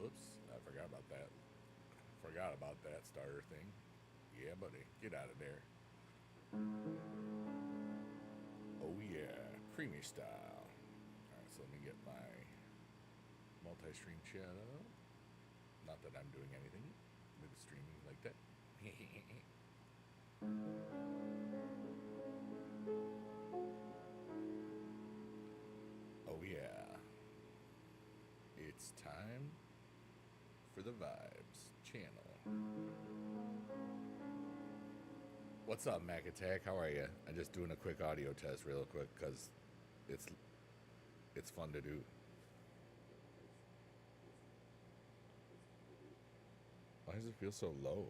Oops, I forgot about that. Forgot about that starter thing. Yeah, buddy, get out of there. Oh yeah, creamy style. All right, so let me get my multi-stream chat up. Not that I'm doing anything with streaming like that. Oh yeah, it's time for the Vibes channel. What's up, Mac Attack? How are you? I'm just doing a quick audio test, real quick, because it's it's fun to do. Why does it feel so low?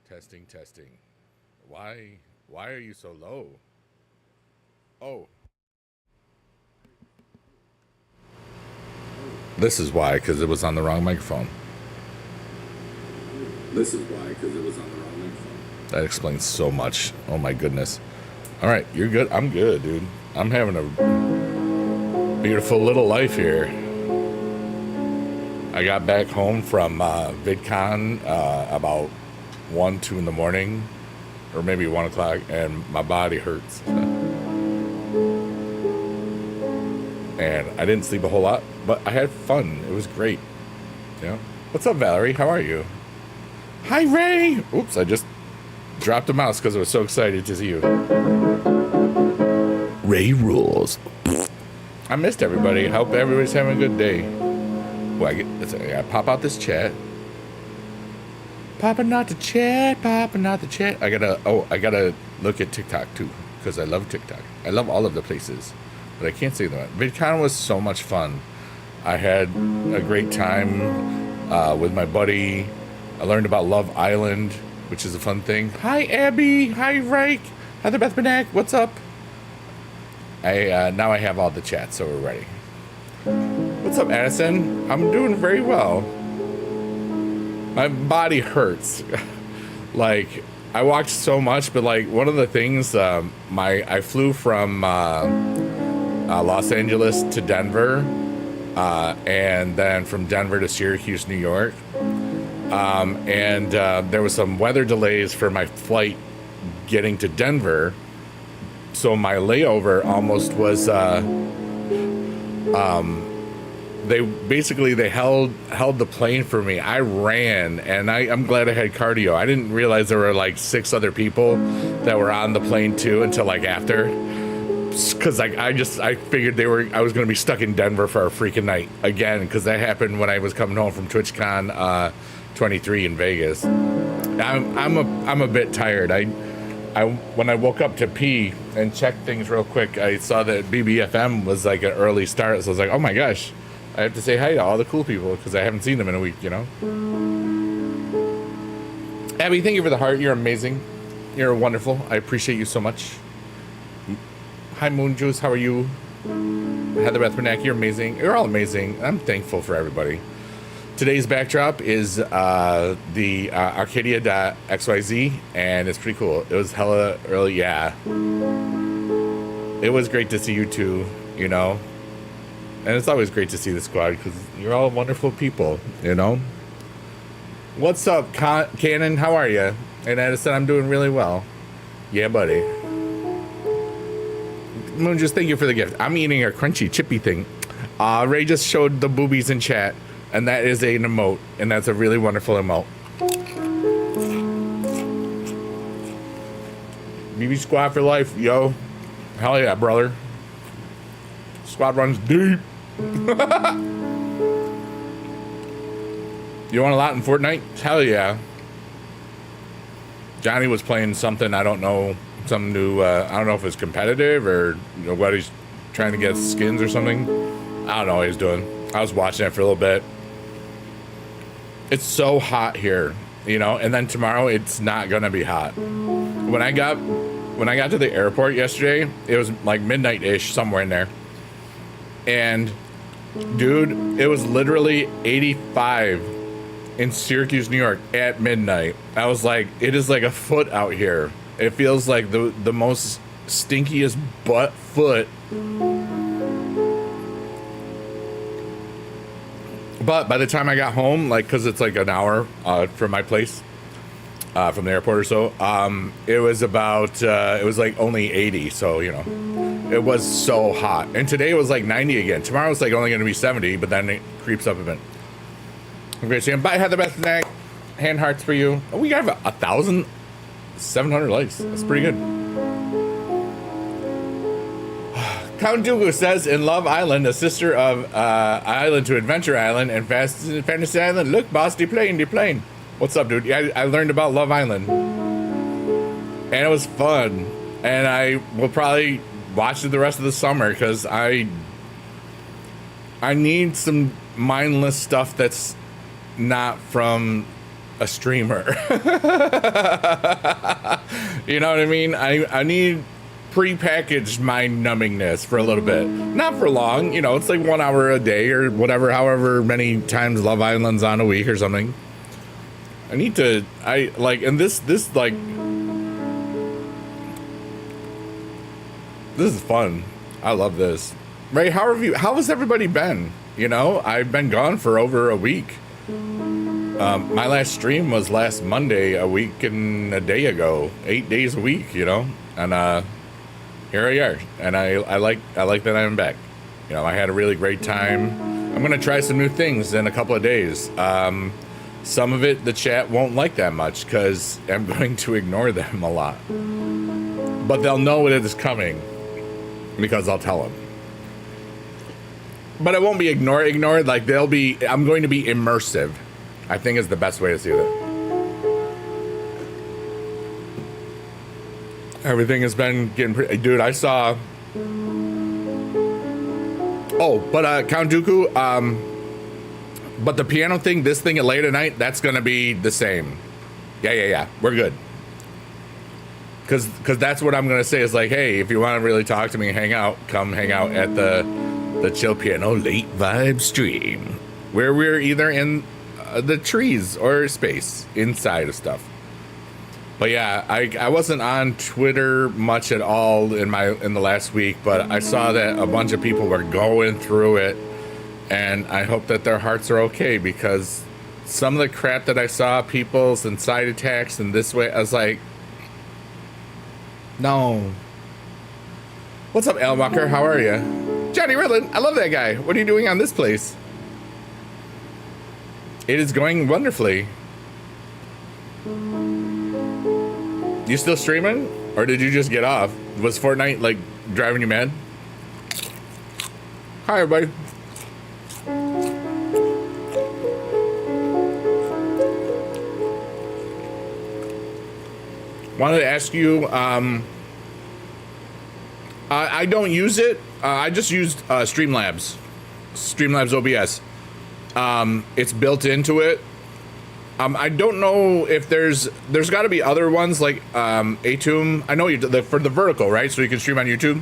Testing, testing. Why? Why are you so low? Oh, this is why, because it was on the wrong microphone. This is why, because it was on the wrong microphone. That explains so much. Oh my goodness. All right, you're good. I'm good, dude. I'm having a beautiful little life here. I got back home from VidCon about 1, 2 in the morning, or maybe 1 o'clock, and my body hurts. And I didn't sleep a whole lot, but I had fun. It was great. You know? What's up, Valerie? How are you? Hi, Ray! Oops, I just dropped the mouse because I was so excited to see you. Ray rules. I missed everybody. Hope everybody's having a good day. Well, I pop out this chat. Popping out the chat, popping out the chat. I gotta look at TikTok too, because I love TikTok. I love all of the places, but I can't say that. VidCon was so much fun. I had a great time with my buddy. I learned about Love Island, which is a fun thing. Hi, Abby. Hi, Reich. Heather Beth Benak. What's up? Now I have all the chats, so we're ready. What's up, Addison? I'm doing very well. My body hurts. Like, I walked so much, but like one of the things, I flew from Los Angeles to Denver, and then from Denver to Syracuse, New York. And there was some weather delays for my flight getting to Denver, so my layover almost was. They held the plane for me. I ran, and I'm glad I had cardio. I didn't realize there were like 6 other people that were on the plane too until like after, because I figured I was going to be stuck in Denver for a freaking night again, because that happened when I was coming home from TwitchCon 23 in Vegas. I'm a bit tired. When I woke up to pee and check things real quick, I saw that BBFM was like an early start, so I was like, oh my gosh, I have to say hi to all the cool people because I haven't seen them in a week, you know? Abby, thank you for the heart. You're amazing. You're wonderful. I appreciate you so much. Hi, Moon Juice. How are you? Heather Beth Bernack, you're amazing. You're all amazing. I'm thankful for everybody. Today's backdrop is the Arcadia.xyz, and it's pretty cool. It was hella early, yeah. It was great to see you too, you know? And it's always great to see the squad because you're all wonderful people, you know? What's up, Cannon? How are you? And Addison, I'm doing really well. Yeah, buddy. Moon, just thank you for the gift. I'm eating a crunchy, chippy thing. Ray just showed the boobies in chat. And that is an emote, and that's a really wonderful emote. BB Squad for life, yo. Hell yeah, brother. Squad runs deep. You want a lot in Fortnite? Hell yeah. Johnny was playing something, I don't know, some new, I don't know if it's competitive or what he's trying to get skins or something. I don't know what he's doing. I was watching it for a little bit. It's so hot here, you know, and then tomorrow it's not gonna be hot. When I got to the airport yesterday, it was like midnight-ish, somewhere in there. And dude, it was literally 85 in Syracuse, New York at midnight. I was like, it is like a foot out here. It feels like the most stinkiest butt foot. But by the time I got home, like, cause it's like an hour from my place, from the airport or so, it was about, it was like only 80. So, you know, it was so hot. And today it was like 90 again. Tomorrow it's like only going to be 70, but then it creeps up a bit. I'm great seeing. Bye, have the best snack. Hand hearts for you. Oh, we got 1,700 likes. That's pretty good. Count Dooku says in Love Island, a sister of Island to Adventure Island and Fantasy Island. Look, boss, the plane. What's up, dude? Yeah, I learned about Love Island, and it was fun. And I will probably watch it the rest of the summer because I need some mindless stuff that's not from a streamer. You know what I mean? I need pre-packaged mind numbingness for a little bit, not for long. You know, it's like 1 hour a day or whatever, however many times Love Island's on a week or something. I need to, and this like, this is fun. I love this. Ray, how has everybody been? You know, I've been gone for over a week. My last stream was last Monday, a week and a day ago, 8 days a week, you know, and here I are, and I like that I'm back. You know, I had a really great time. I'm gonna try some new things in a couple of days. Some of it the chat won't like that much because I'm going to ignore them a lot, but they'll know it is coming because I'll tell them. But it won't be ignored. Like I'm going to be immersive, I think is the best way to see that. Everything has been getting pretty, dude. I saw. Oh, but Count Dooku. But the piano thing, this thing at late at night, that's gonna be the same. Yeah. We're good. Cause that's what I'm gonna say is like, hey, if you want to really talk to me, come hang out at the Chill Piano Late Vibe stream, where we're either in the trees or space inside of stuff. But yeah, I wasn't on Twitter much at all in the last week, but I saw that a bunch of people were going through it, and I hope that their hearts are okay, because some of the crap that I saw, people's and side attacks and this way, I was like, no. What's up, Al Walker? How are you? Johnny Redland, I love that guy. What are you doing on this place? It is going wonderfully. You still streaming? Or did you just get off? Was Fortnite like driving you mad? Hi everybody. Wanted to ask you, I don't use it. I just used Streamlabs OBS. It's built into it. I don't know if there's got to be other ones like Atum. I know for the vertical, right? So you can stream on YouTube.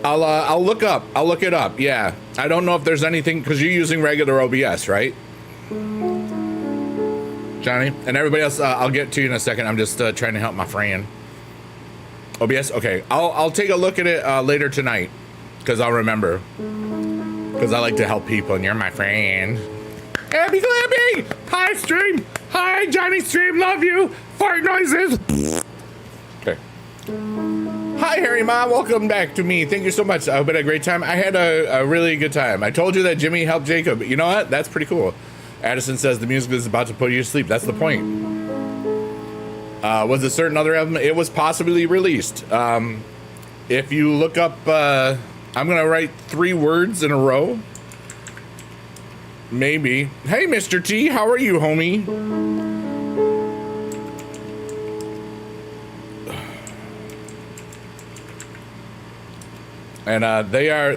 I'll look it up. Yeah, I don't know if there's anything because you're using regular OBS, right, Johnny? And everybody else, I'll get to you in a second. I'm just trying to help my friend. OBS, okay. I'll take a look at it later tonight because I'll remember. Because I like to help people, and you're my friend. Abby Glampy! Hi, stream! Hi, Johnny Stream, love you! Fart noises! Okay. Hi, Harry Ma, welcome back to me. Thank you so much. I hope you had a great time. I had a really good time. I told you that Jimmy helped Jacob. You know what? That's pretty cool. Addison says the music is about to put you to sleep. That's the point. Was a certain other album? It was possibly released. If you look up... I'm gonna write 3 words in a row. Maybe. Hey, Mr. T, how are you, homie? And they are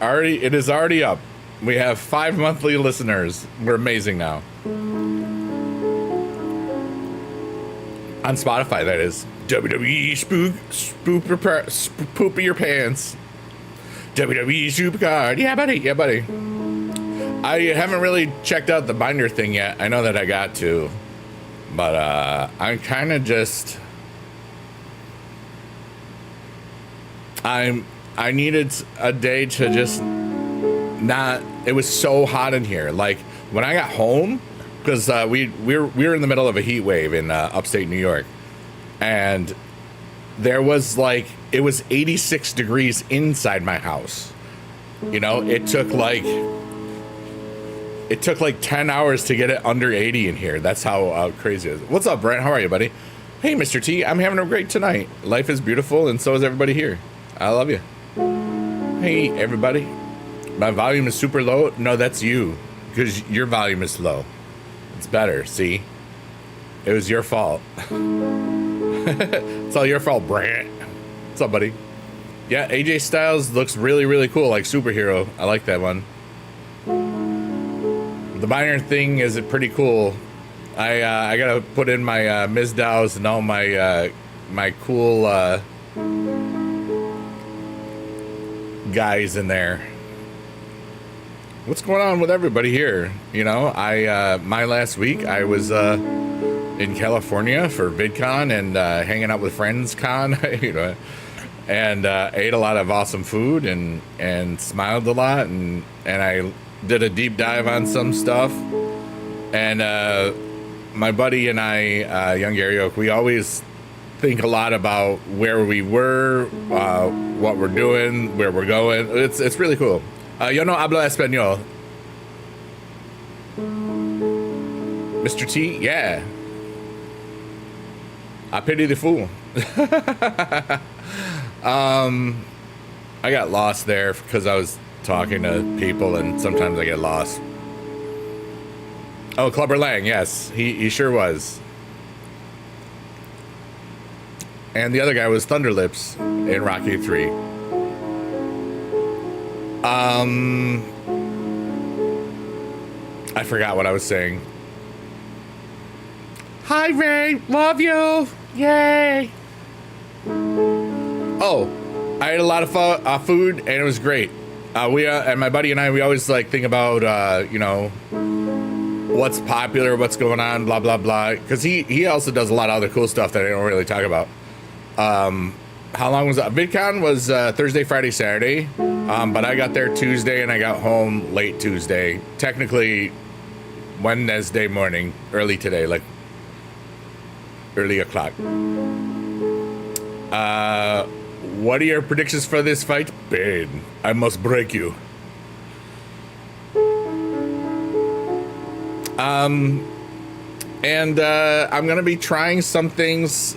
already. It is already up. We have 5 monthly listeners. We're amazing now. On Spotify, that is. WWE poop your pants. WWE Supercard. Yeah, buddy. I haven't really checked out the binder thing yet. I know that I got to. But I'm kind of just... I'm I needed a day to just not. It was so hot in here. Like when I got home, because we were in the middle of a heat wave in upstate New York, and there was like it was 86 degrees inside my house. You know, it took like 10 hours to get it under 80 in here. That's how crazy it is. What's up, Brent? How are you, buddy? Hey, Mr. T. I'm having a great tonight. Life is beautiful, and so is everybody here. I love you. Hey, everybody. My volume is super low. No, that's you, because your volume is low. It's better, see? It was your fault. It's all your fault, Brent. What's up, buddy? Yeah, AJ Styles looks really, really cool, like superhero. I like that one. The Binary thing is pretty cool. I gotta put in my Ms. Dows and all my my cool guys in there. What's going on with everybody here? You know, my last week I was in California for VidCon and hanging out with friends con, you know, and ate a lot of awesome food and smiled a lot and I did a deep dive on some stuff. And my buddy and I, Young Gary Oak, we always think a lot about where we were, what we're doing, where we're going. It's really cool. Yo no hablo español. Mr. T, yeah. I pity the fool. I got lost there because I was talking to people and sometimes I get lost. Oh, Clubber Lang, yes, he sure was. And the other guy was Thunderlips in Rocky 3. I forgot what I was saying. Hi, Ray, love you, yay. Oh, I ate a lot of food and it was great. We and my buddy and I, we always like think about you know, what's popular, what's going on, blah blah blah. Because he also does a lot of other cool stuff that I don't really talk about. How long was that? VidCon was Thursday, Friday, Saturday, but I got there Tuesday and I got home late Tuesday. Technically, Wednesday morning, early today, like early o'clock. What are your predictions for this fight? Bane, I must break you. And I'm gonna be trying some things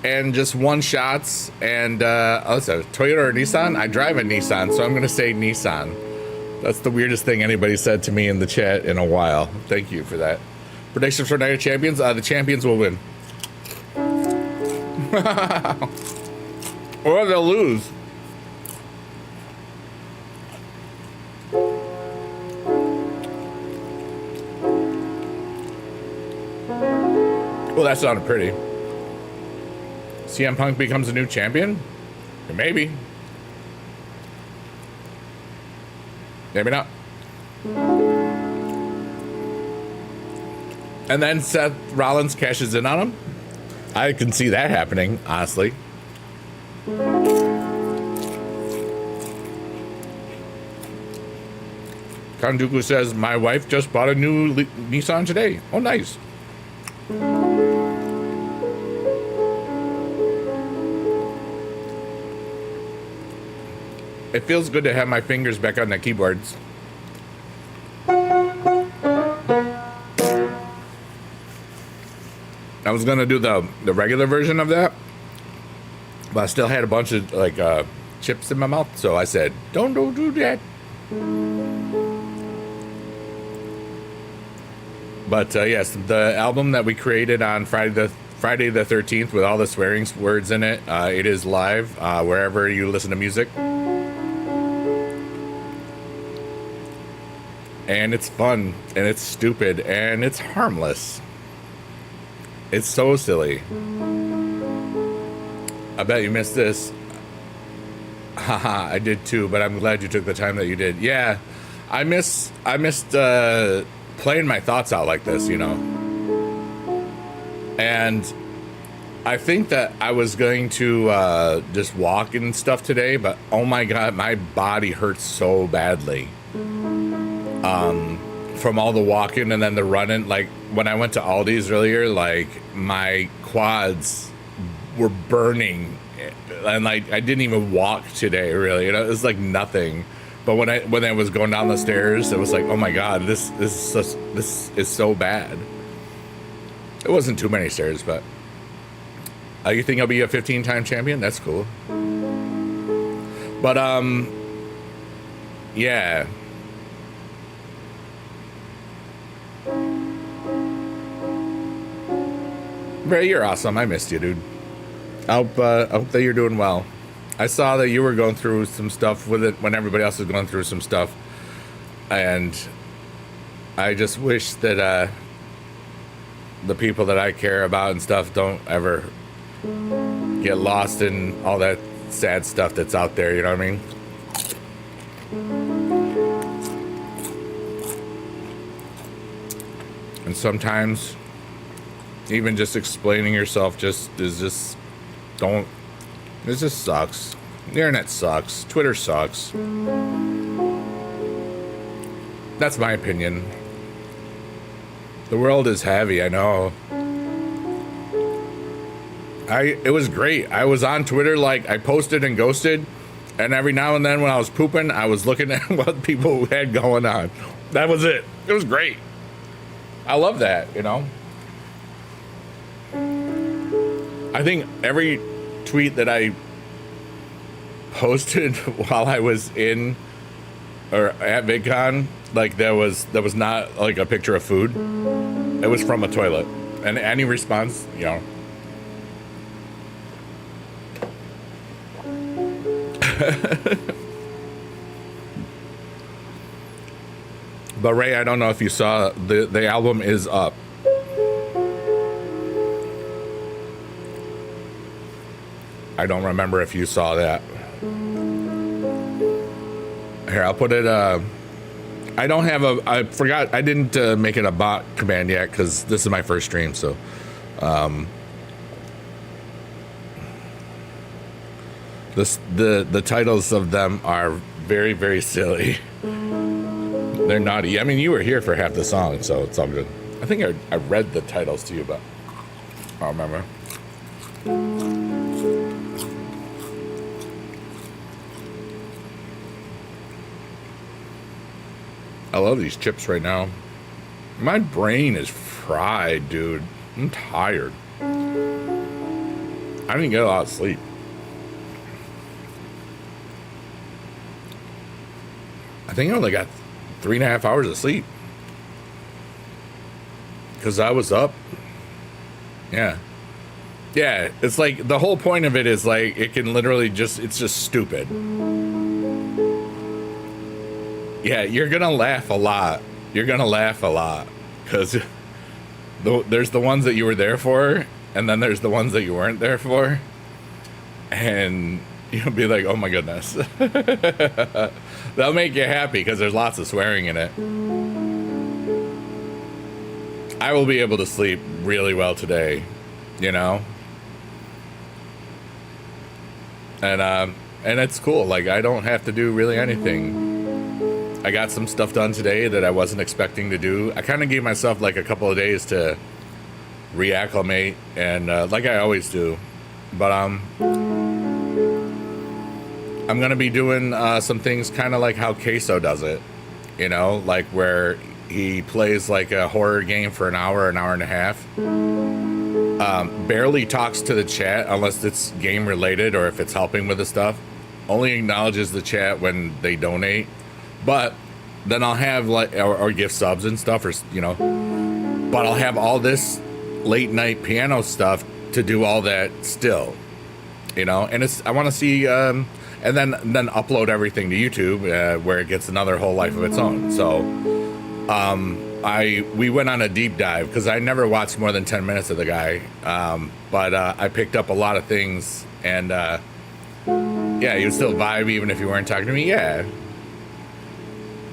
and just one shots and also Toyota or Nissan. I drive a Nissan, so I'm gonna say Nissan. That's the weirdest thing anybody said to me in the chat in a while. Thank you for that. Predictions for Night of Champions? The champions will win. Or they'll lose. Well, that sounded pretty. CM Punk becomes a new champion? Maybe. Maybe not. And then Seth Rollins cashes in on him. I can see that happening, honestly. Kanduku says, my wife just bought a new Nissan today. Oh, nice. It feels good to have my fingers back on the keyboards. I was gonna do the regular version of that, but I still had a bunch of like chips in my mouth, so I said, don't do that. But yes, the album that we created on Friday the 13th with all the swearing words in it, it is live wherever you listen to music. And it's fun, and it's stupid, and it's harmless. It's so silly. I bet you missed this. Haha, I did too, but I'm glad you took the time that you did. Yeah, I missed playing my thoughts out like this, you know. And I think that I was going to just walk and stuff today, but oh my God, my body hurts so badly. From all the walking and then the running. Like when I went to Aldi's earlier, like my quads were burning, and like I didn't even walk today really. You know, it was like nothing. But when I was going down the stairs, it was like, oh my God, this is so bad. It wasn't too many stairs, but you think I'll be a 15-time champion? That's cool. But yeah. Ray, you're awesome. I missed you, dude. I hope that you're doing well. I saw that you were going through some stuff with it when everybody else was going through some stuff. And I just wish that the people that I care about and stuff don't ever get lost in all that sad stuff that's out there, you know what I mean? And sometimes even just explaining yourself it just sucks. The internet sucks. Twitter sucks. That's my opinion. The world is heavy, I know. It was great. I was on Twitter, like I posted and ghosted, and every now and then when I was pooping, I was looking at what people had going on. That was it. It was great. I love that, you know. I think every tweet that I posted while I was in or at VidCon, like there was not like a picture of food. It was from a toilet, and any response, you know. But Ray, I don't know if you saw the album is up. I don't remember if you saw that. Here, I'll put it. I don't have I forgot. I didn't make it a bot command yet because this is my first stream. So, the titles of them are very, very silly. They're naughty. I mean, you were here for half the song, so it's all good. I think I read the titles to you, but I don't remember. I love these chips right now. My brain is fried, dude. I'm tired. I didn't get a lot of sleep. I think I only got 3.5 hours of sleep. Because I was up. Yeah. Yeah, it's like the whole point of it is like it can literally it's just stupid. Yeah, you're gonna laugh a lot. You're gonna laugh a lot because there's the ones that you were there for, and then there's the ones that you weren't there for, and you'll be like, "Oh my goodness." That'll make you happy because there's lots of swearing in it. I will be able to sleep really well today, you know, and it's cool. Like I don't have to do really anything. I got some stuff done today that I wasn't expecting to do. I kind of gave myself like a couple of days to reacclimate, and like I always do. But I'm gonna be doing some things kind of like how Queso does it, you know, like where he plays like a horror game for an hour and a half. Barely talks to the chat unless it's game related or if it's helping with the stuff. Only acknowledges the chat when they donate. But then I'll have like or give subs and stuff, or you know. But I'll have all this late night piano stuff to do all that still, you know. And I want to see, and then upload everything to YouTube where it gets another whole life of its own. So, we went on a deep dive because I never watched more than 10 minutes of the guy, but I picked up a lot of things, and yeah, you would still vibe even if you weren't talking to me. Yeah.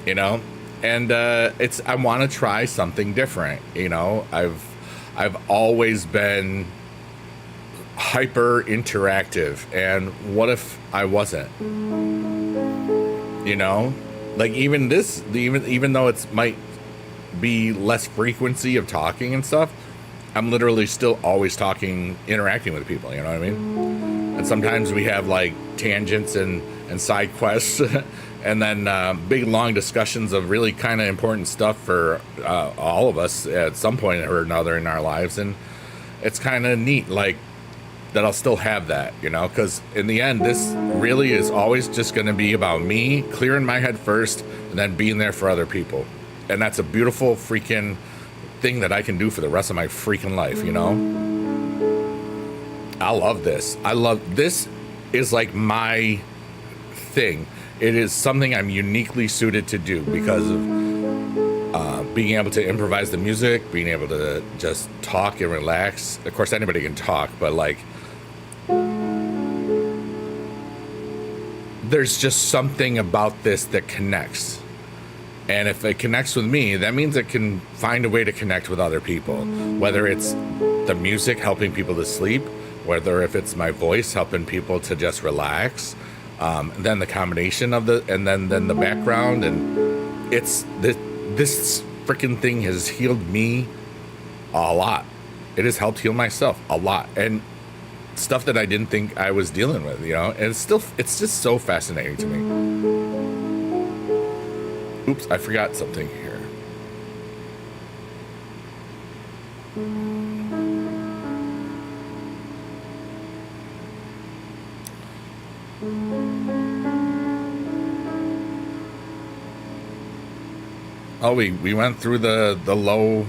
You know, and I want to try something different. You know, I've always been hyper interactive, and what if I wasn't? You know, like even this, even though it's might be less frequency of talking and stuff, I'm literally still always talking, interacting with people. You know what I mean? And sometimes we have like tangents and side quests, and then big long discussions of really kind of important stuff for all of us at some point or another in our lives, and it's kind of neat, like that I'll still have that, you know, because in the end, this really is always just going to be about me clearing my head first and then being there for other people. And that's a beautiful freaking thing that I can do for the rest of my freaking life, you know? I love this. This is like my thing. It is something I'm uniquely suited to do because of being able to improvise the music, being able to just talk and relax. Of course, anybody can talk, but like, there's just something about this that connects. And if it connects with me, that means it can find a way to connect with other people. Whether it's the music helping people to sleep, whether if it's my voice helping people to just relax, then the combination of and then the background, and it's this freaking thing has healed me a lot. It has helped heal myself a lot, and stuff that I didn't think I was dealing with, you know. And it's just so fascinating to me. Oops, I forgot something here. Oh, we went through the low.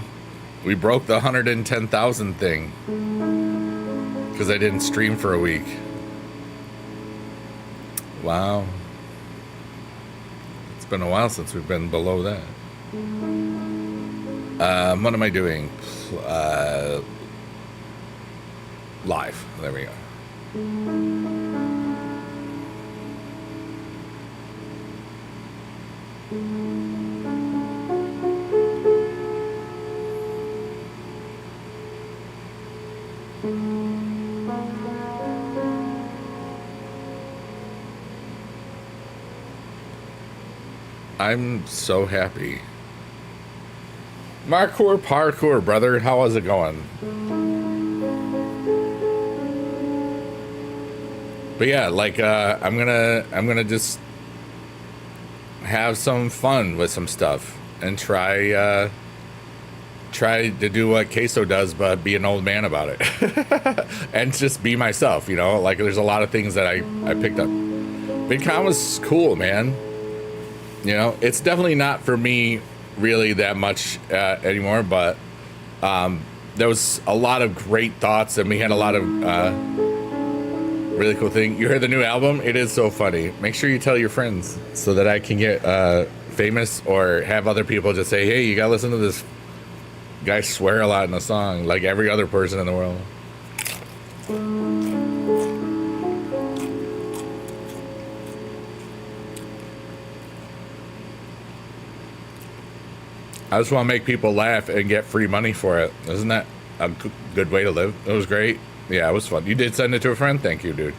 We broke the 110,000 thing because I didn't stream for a week. Wow. It's been a while since we've been below that. What am I doing? Live. There we go. I'm so happy. Parkour, brother. How is it going? But yeah, like I'm gonna just have some fun with some stuff and try to do what Queso does, but be an old man about it. And just be myself, you know. Like there's a lot of things that I picked up. VidCon was cool, man. You know, it's definitely not for me really that much anymore, but there was a lot of great thoughts, and we had a lot of really cool things. You heard the new album? It is so funny. Make sure you tell your friends so that I can get famous, or have other people just say, hey, you gotta listen to this guy swear a lot in the song, like every other person in the world. I just want to make people laugh and get free money for it. Isn't that a good way to live? It was great. Yeah, it was fun. You did send it to a friend? Thank you, dude.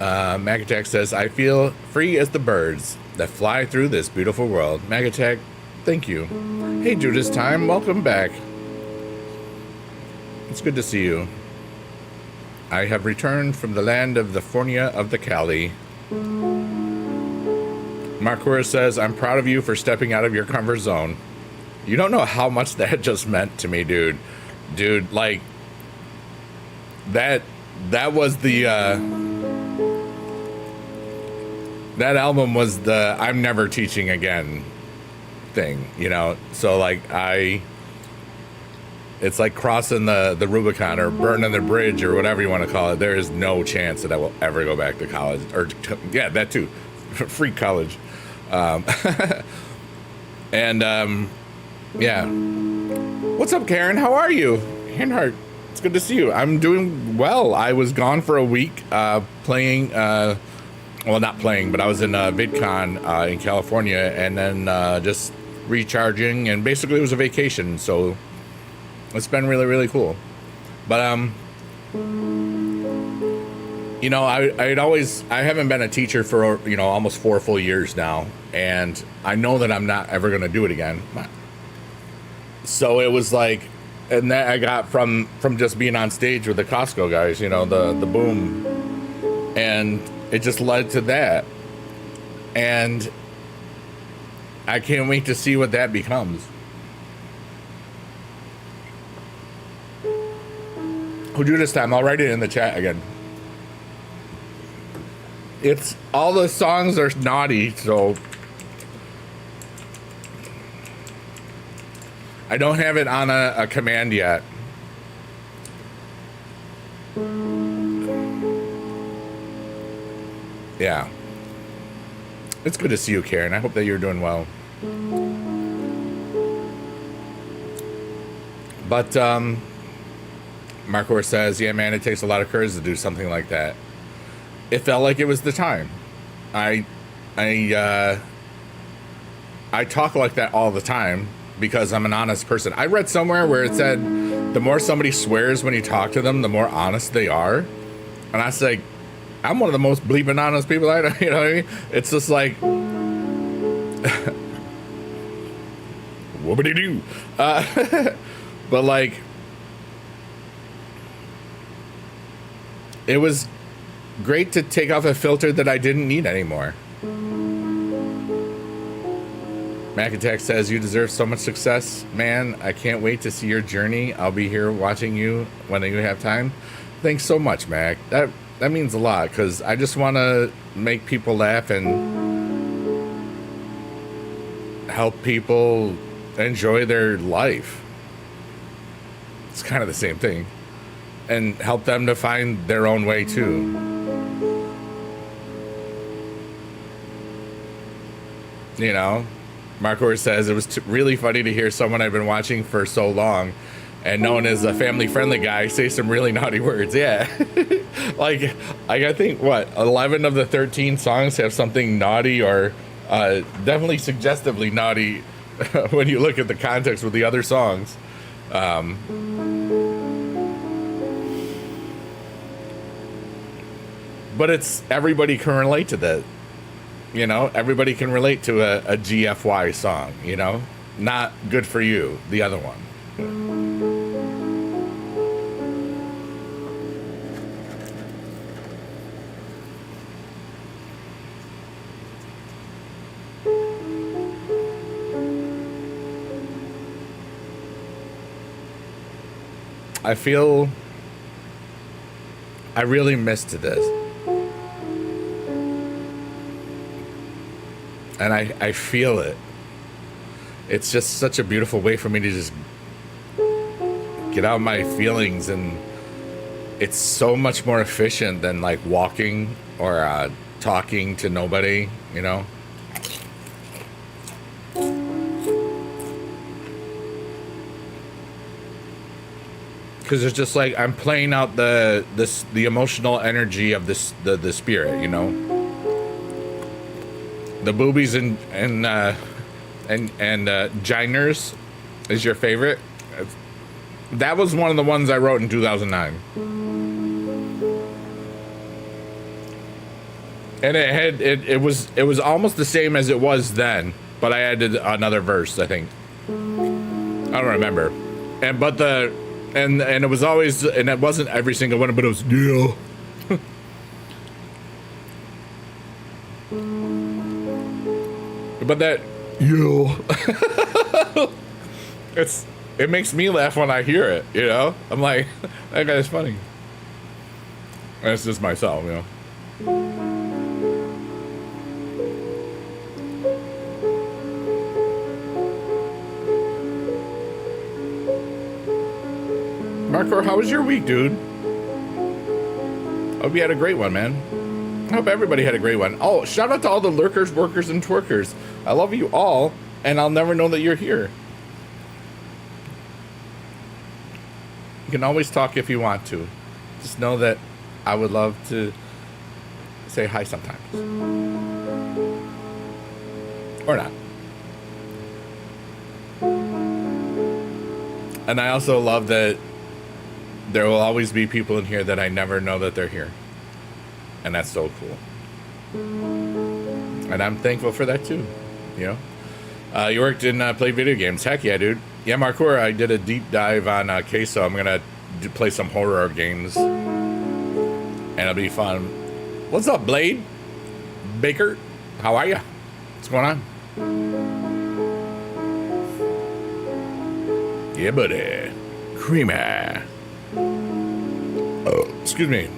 Magatek says, I feel free as the birds that fly through this beautiful world. Magatek, thank you. Hey, Judas Time, welcome back. It's good to see you. I have returned from the land of the Fornia of the Cali. Markura says, I'm proud of you for stepping out of your comfort zone. You don't know how much that just meant to me, dude. Dude, like, that was the, that album was the I'm never teaching again thing, you know? So, like, it's like crossing the Rubicon or burning the bridge or whatever you want to call it. There is no chance that I will ever go back to college. Or, yeah, that too. Free college. Yeah. What's up, Karen? How are you? Handheart, it's good to see you. I'm doing well. I was gone for a week playing well, not playing, but I was in VidCon in California, and then just recharging, and basically it was a vacation, so it's been really, really cool. But you know, I haven't been a teacher for, you know, almost 4 full years now, and I know that I'm not ever going to do it again. So it was like, and that I got from just being on stage with the Costco guys, you know, the boom, and it just led to that, and I can't wait to see what that becomes. Who'd you this time? I'll write it in the chat again. It's all the songs are naughty, so I don't have it on a command yet. Yeah. It's good to see you, Karen. I hope that you're doing well. But Markor says, yeah, man, it takes a lot of courage to do something like that. It felt like it was the time. I talk like that all the time because I'm an honest person. I read somewhere where it said the more somebody swears when you talk to them, the more honest they are. And I was like, I'm one of the most bleeping honest people I know. You know what I mean? It's just like, whoopity-doo. But like, it was great to take off a filter that I didn't need anymore. Mac Attack says, you deserve so much success, man. I can't wait to see your journey. I'll be here watching you when you have time. Thanks so much, Mac. That means a lot, because I just want to make people laugh and help people enjoy their life. It's kind of the same thing. And help them to find their own way, too. You know? Markor says, it was really funny to hear someone I've been watching for so long and known as a family-friendly guy say some really naughty words. Yeah. like I think, what, 11 of the 13 songs have something naughty or definitely suggestively naughty when you look at the context with the other songs. But it's, everybody can relate to that. You know, everybody can relate to a GFY song, you know? Not good for you, the other one. I feel I really missed this. And I feel it. It's just such a beautiful way for me to just get out my feelings, and it's so much more efficient than like walking or talking to nobody, you know? Because it's just like I'm playing out the emotional energy of the spirit, you know? The boobies and giners is your favorite. That was one of the ones I wrote in 2009. And it was almost the same as it was then, but I added another verse, I think. I don't remember. And it was always, and it wasn't every single one, but it was yeah. But that, yeah. It makes me laugh when I hear it, you know? I'm like, that guy's funny. And it's just myself, you know? Marco, how was your week, dude? Hope you had a great one, man. I hope everybody had a great one. Oh, shout out to all the lurkers, workers, and twerkers. I love you all, and I'll never know that you're here. You can always talk if you want to. Just know that I would love to say hi sometimes. Or not. And I also love that there will always be people in here that I never know that they're here. And that's so cool. And I'm thankful for that too, you know? You worked in play video games. Heck yeah, dude. Yeah, Marcour, I did a deep dive on Queso. I'm going to play some horror games. And it'll be fun. What's up, Blade? Baker? How are ya? What's going on? Yeah, buddy. Creamer. Oh, excuse me.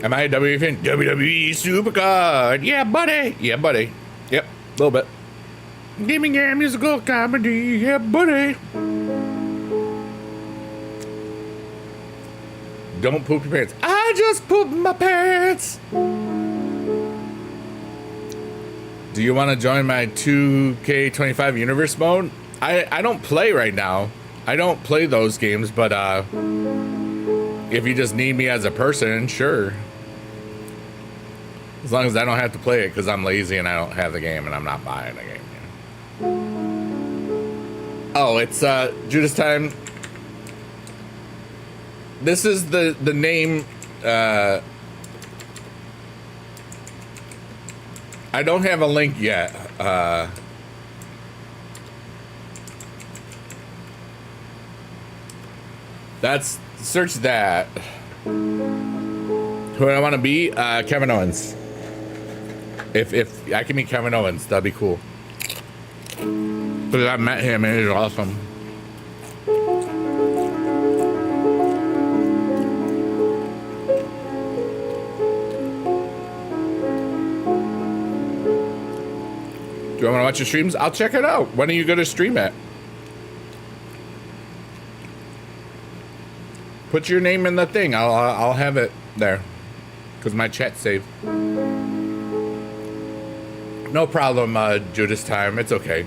Am I a WWE fan? WWE Supercard. Yeah, buddy. Yeah, buddy. Yep, a little bit. Gaming game, musical comedy. Yeah, buddy. Don't poop your pants. I just pooped my pants. Do you want to join my 2K25 universe mode? I don't play right now. I don't play those games, but if you just need me as a person, sure. As long as I don't have to play it because I'm lazy and I don't have the game and I'm not buying the game. You know? Oh, it's Judas time. This is the name. I don't have a link yet. That's search that. Who do I want to be? Kevin Owens. If I can meet Kevin Owens, that'd be cool. Because I met him and he's awesome. Do you want to watch your streams? I'll check it out. When are you going to stream it? Put your name in the thing. I'll have it there. Because my chat's saved. No problem, Judas time. It's okay.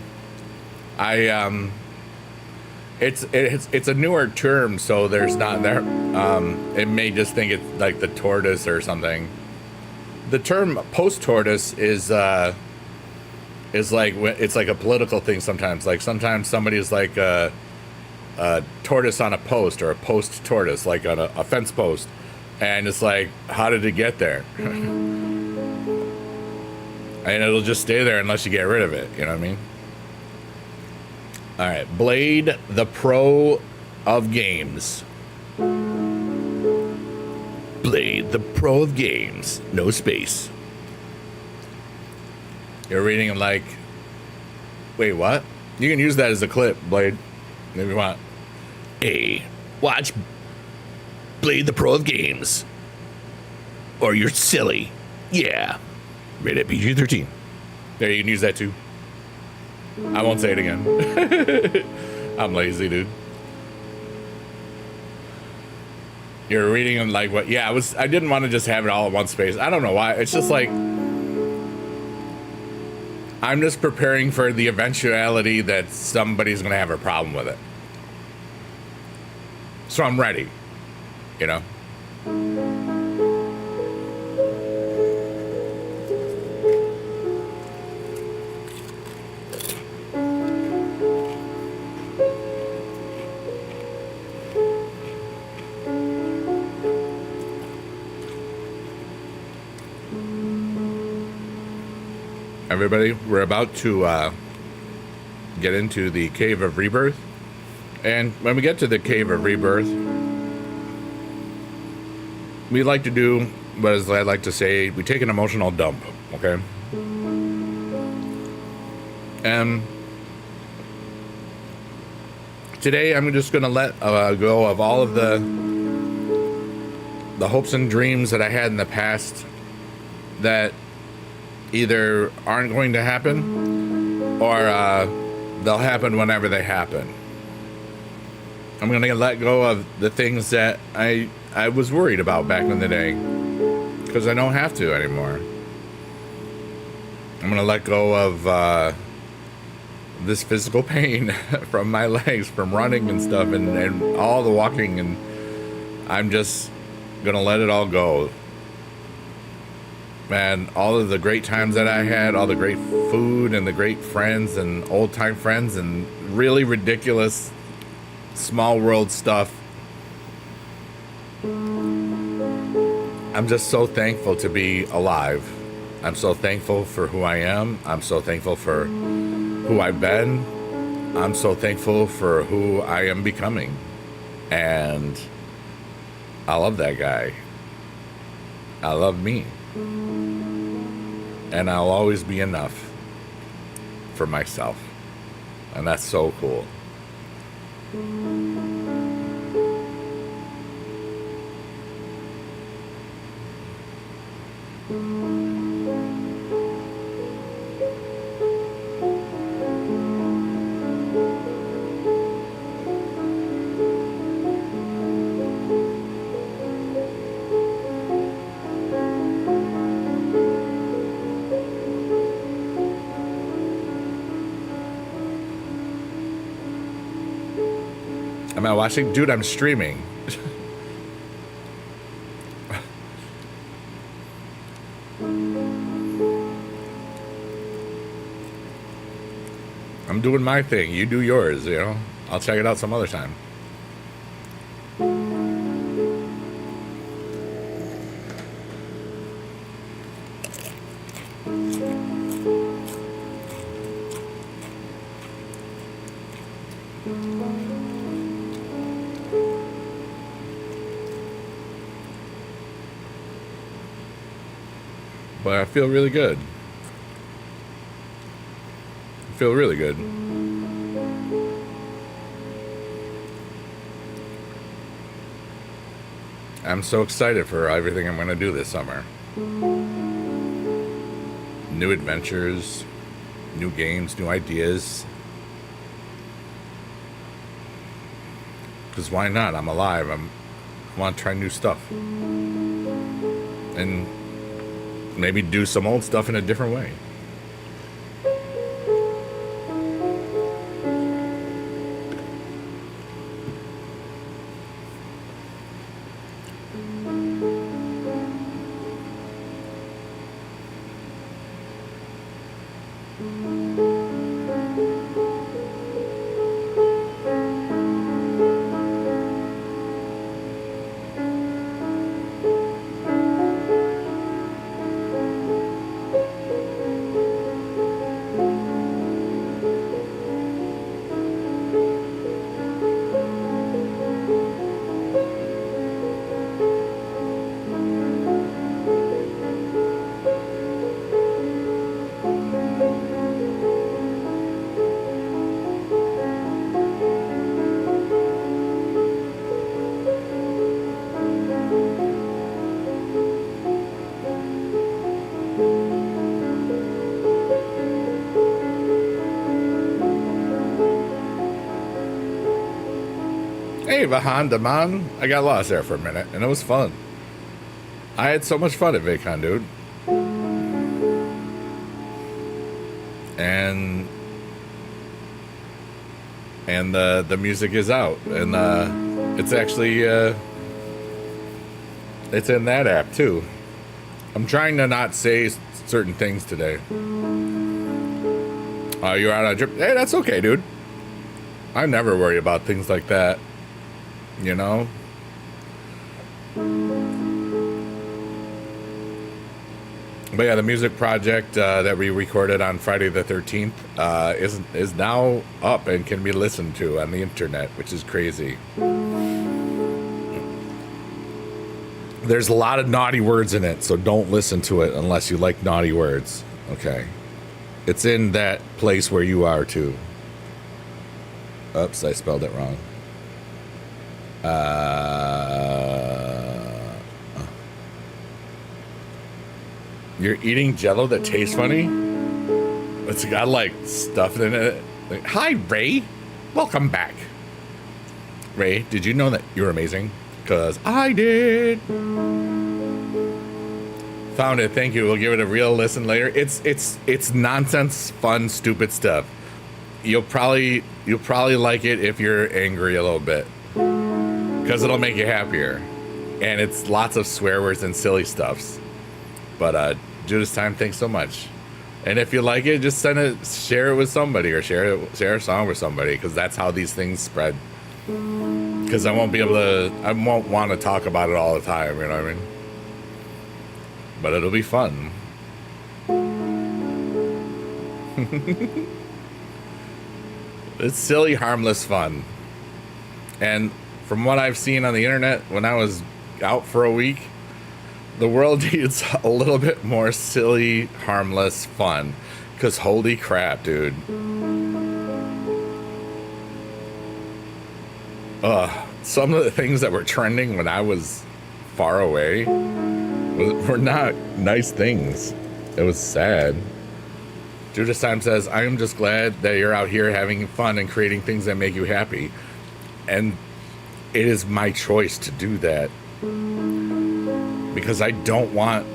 It's a newer term, so there's not there. It may just think it's like the tortoise or something. The term post-tortoise is like it's like a political thing sometimes. Like sometimes somebody's like a tortoise on a post or a post tortoise, like on a fence post, and it's like, how did it get there? And it'll just stay there unless you get rid of it. You know what I mean? All right, Blade, the pro of games. Blade, the pro of games. No space. You're reading like, wait, what? You can use that as a clip, Blade, if you want. Hey, watch Blade, the pro of games. Or you're silly. Yeah. Rated PG-13. There, you can use that too. I won't say it again. I'm lazy, dude. You're reading them like what? Yeah, I didn't want to just have it all in one space. I don't know why. It's just like, I'm just preparing for the eventuality that somebody's going to have a problem with it. So I'm ready, you know? Everybody, we're about to get into the Cave of Rebirth. And when we get to the Cave of Rebirth, we like to do what is I like to say, we take an emotional dump, okay? And today I'm just going to let go of all of the hopes and dreams that I had in the past that either aren't going to happen or they'll happen whenever they happen. I'm going to let go of the things that I was worried about back in the day because I don't have to anymore. I'm going to let go of this physical pain from my legs from running and stuff and all the walking, and I'm just going to let it all go. Man, all of the great times that I had, all the great food and the great friends and old time friends and really ridiculous small world stuff. I'm just so thankful to be alive. I'm so thankful for who I am. I'm so thankful for who I've been. I'm so thankful for who I am becoming. And I love that guy. I love me. And I'll always be enough for myself. And that's so cool. Am I watching? Dude, I'm streaming. I'm doing my thing. You do yours, you know? I'll check it out some other time. But I feel really good. I feel really good. I'm so excited for everything I'm going to do this summer. New adventures, new games, new ideas. Because why not? I'm alive. I want to try new stuff. And maybe do some old stuff in a different way. Hey, Vahan Daman. I got lost there for a minute, and it was fun. I had so much fun at VidCon, dude. And the music is out, and it's actually it's in that app too. I'm trying to not say certain things today. Oh, you're out on a trip. Hey, that's okay, dude. I never worry about things like that. You know? But yeah, the music project that we recorded on Friday the 13th is now up and can be listened to on the internet, which is crazy. There's a lot of naughty words in it, so don't listen to it unless you like naughty words. Okay. It's in that place where you are too. Oops, I spelled it wrong. You're eating Jell-O that tastes funny? It's got like stuff in it. Like, hi, Ray. Welcome back. Ray, did you know that you're amazing? Because I did. Found it. Thank you. We'll give it a real listen later. It's nonsense, fun, stupid stuff. You'll probably like it if you're angry a little bit. Because it'll make you happier. And it's lots of swear words and silly stuffs. But Judas Time, thanks so much. And if you like it, just share it with somebody, or share a song with somebody, because that's how these things spread. Because I won't want to talk about it all the time, you know what I mean? But it'll be fun. It's silly, harmless fun. And from what I've seen on the internet when I was out for a week, the world needs a little bit more silly, harmless fun. Because holy crap, dude. Some of the things that were trending when I was far away were not nice things. It was sad. Judas Time says, I am just glad that you're out here having fun and creating things that make you happy. And it is my choice to do that. Because I don't want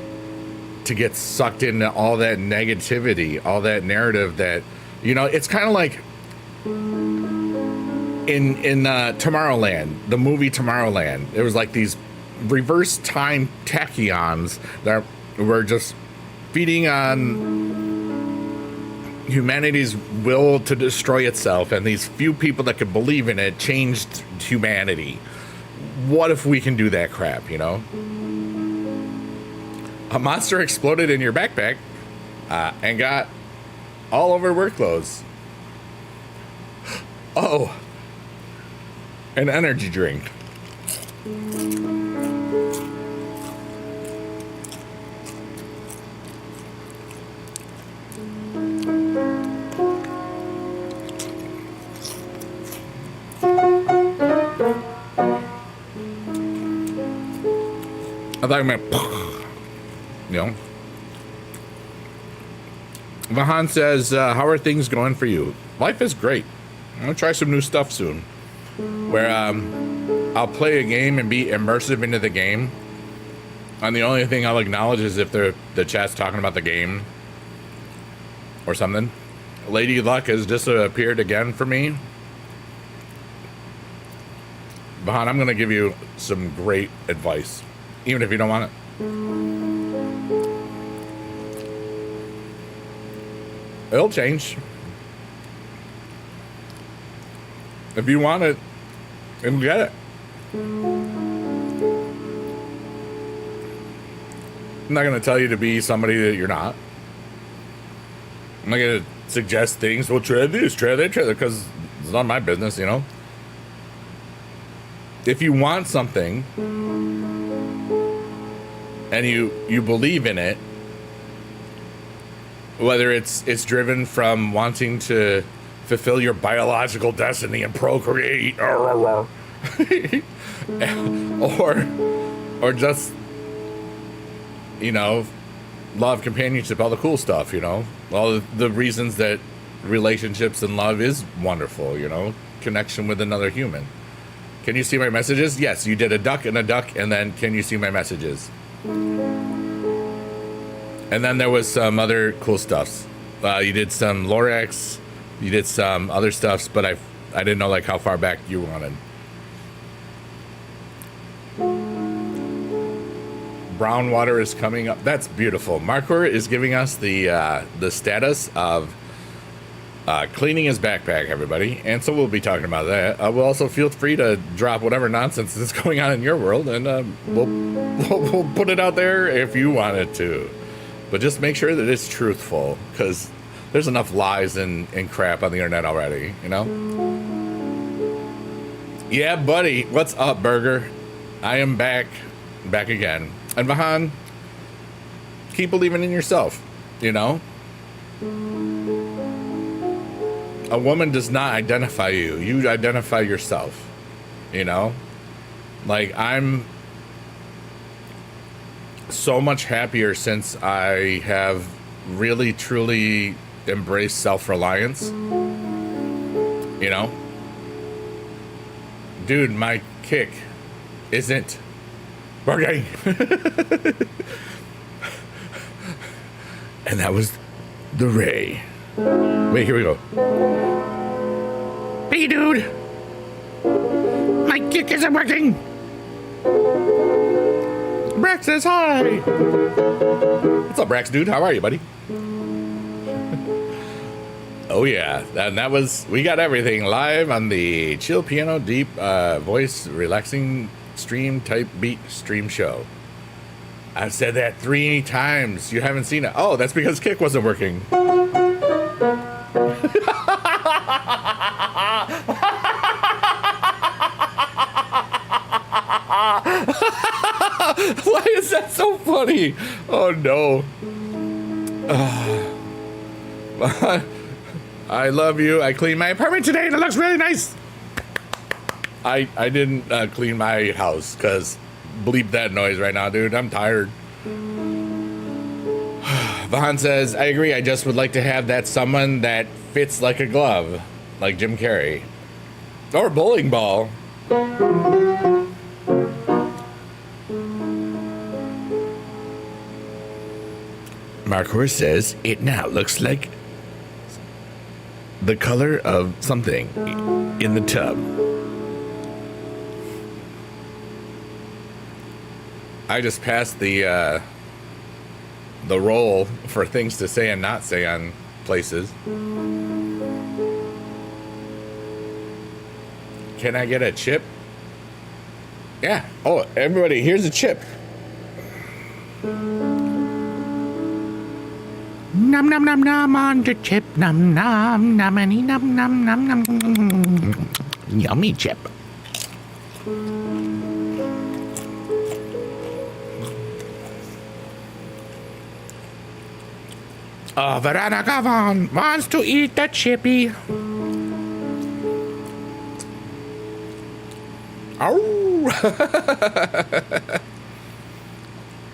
to get sucked into all that negativity, all that narrative that, you know, it's kind of like in Tomorrowland, the movie Tomorrowland. There was like these reverse time tachyons that were just feeding on humanity's will to destroy itself, and these few people that could believe in it changed humanity. What if we can do that crap, you know? A monster exploded in your backpack and got all over work clothes. Oh, an energy drink. I thought I meant, you know. Vahan says, how are things going for you? Life is great. I'm going to try some new stuff soon. Where I'll play a game and be immersive into the game. And the only thing I'll acknowledge is if the chat's talking about the game or something. Lady Luck has disappeared again for me. Vahan, I'm going to give you some great advice. Even if you don't want it. It'll change. If you want it, you'll get it. I'm not going to tell you to be somebody that you're not. I'm not going to suggest things. Well, try this, try that, because it's not my business, you know. If you want something and you believe in it, whether it's driven from wanting to fulfill your biological destiny and procreate, or just, you know, love, companionship, all the cool stuff, you know, all the reasons that relationships and love is wonderful, you know, connection with another human. Can you see my messages? Yes, you did a duck, and then can you see my messages? And then there was some other cool stuffs. You did some Lorax, you did some other stuffs, but I didn't know like how far back you wanted. Brown water is coming up. That's beautiful. Markor is giving us the status of cleaning his backpack, everybody, and so we'll be talking about that. We'll also feel free to drop whatever nonsense is going on in your world, and we'll put it out there if you want it to. But just make sure that it's truthful, because there's enough lies and crap on the internet already, you know? Yeah, buddy. What's up, Burger? I am back again. And Vahan, keep believing in yourself, you know? A woman does not identify you. You identify yourself, you know? Like, I'm so much happier since I have really, truly embraced self-reliance, you know? Dude, my kick isn't working. And that was the Ray. Wait, here we go. Hey, dude. My kick isn't working. Brax says hi. What's up, Brax dude? How are you, buddy? Oh yeah, that was, we got everything live on the chill piano deep voice relaxing stream type beat stream show. I've said that 3 times. You haven't seen it. Oh, that's because Kick wasn't working. Why is that so funny? Oh no. I love you. I cleaned my apartment today and it looks really nice. I didn't clean my house because bleep that noise right now, dude. I'm tired. Vaughn says, I agree. I just would like to have that someone that fits like a glove, like Jim Carrey. Or bowling ball. Mark Horse says, it now looks like the color of something in the tub. I just passed the roll for things to say and not say on places. Can I get a chip? Yeah. Oh, everybody, here's a chip. Nom nom nom nom on the chip. Nom nom nomany nom nom nom nom. Yummy chip. Veronica Vaughn wants to eat the chippy. Oh.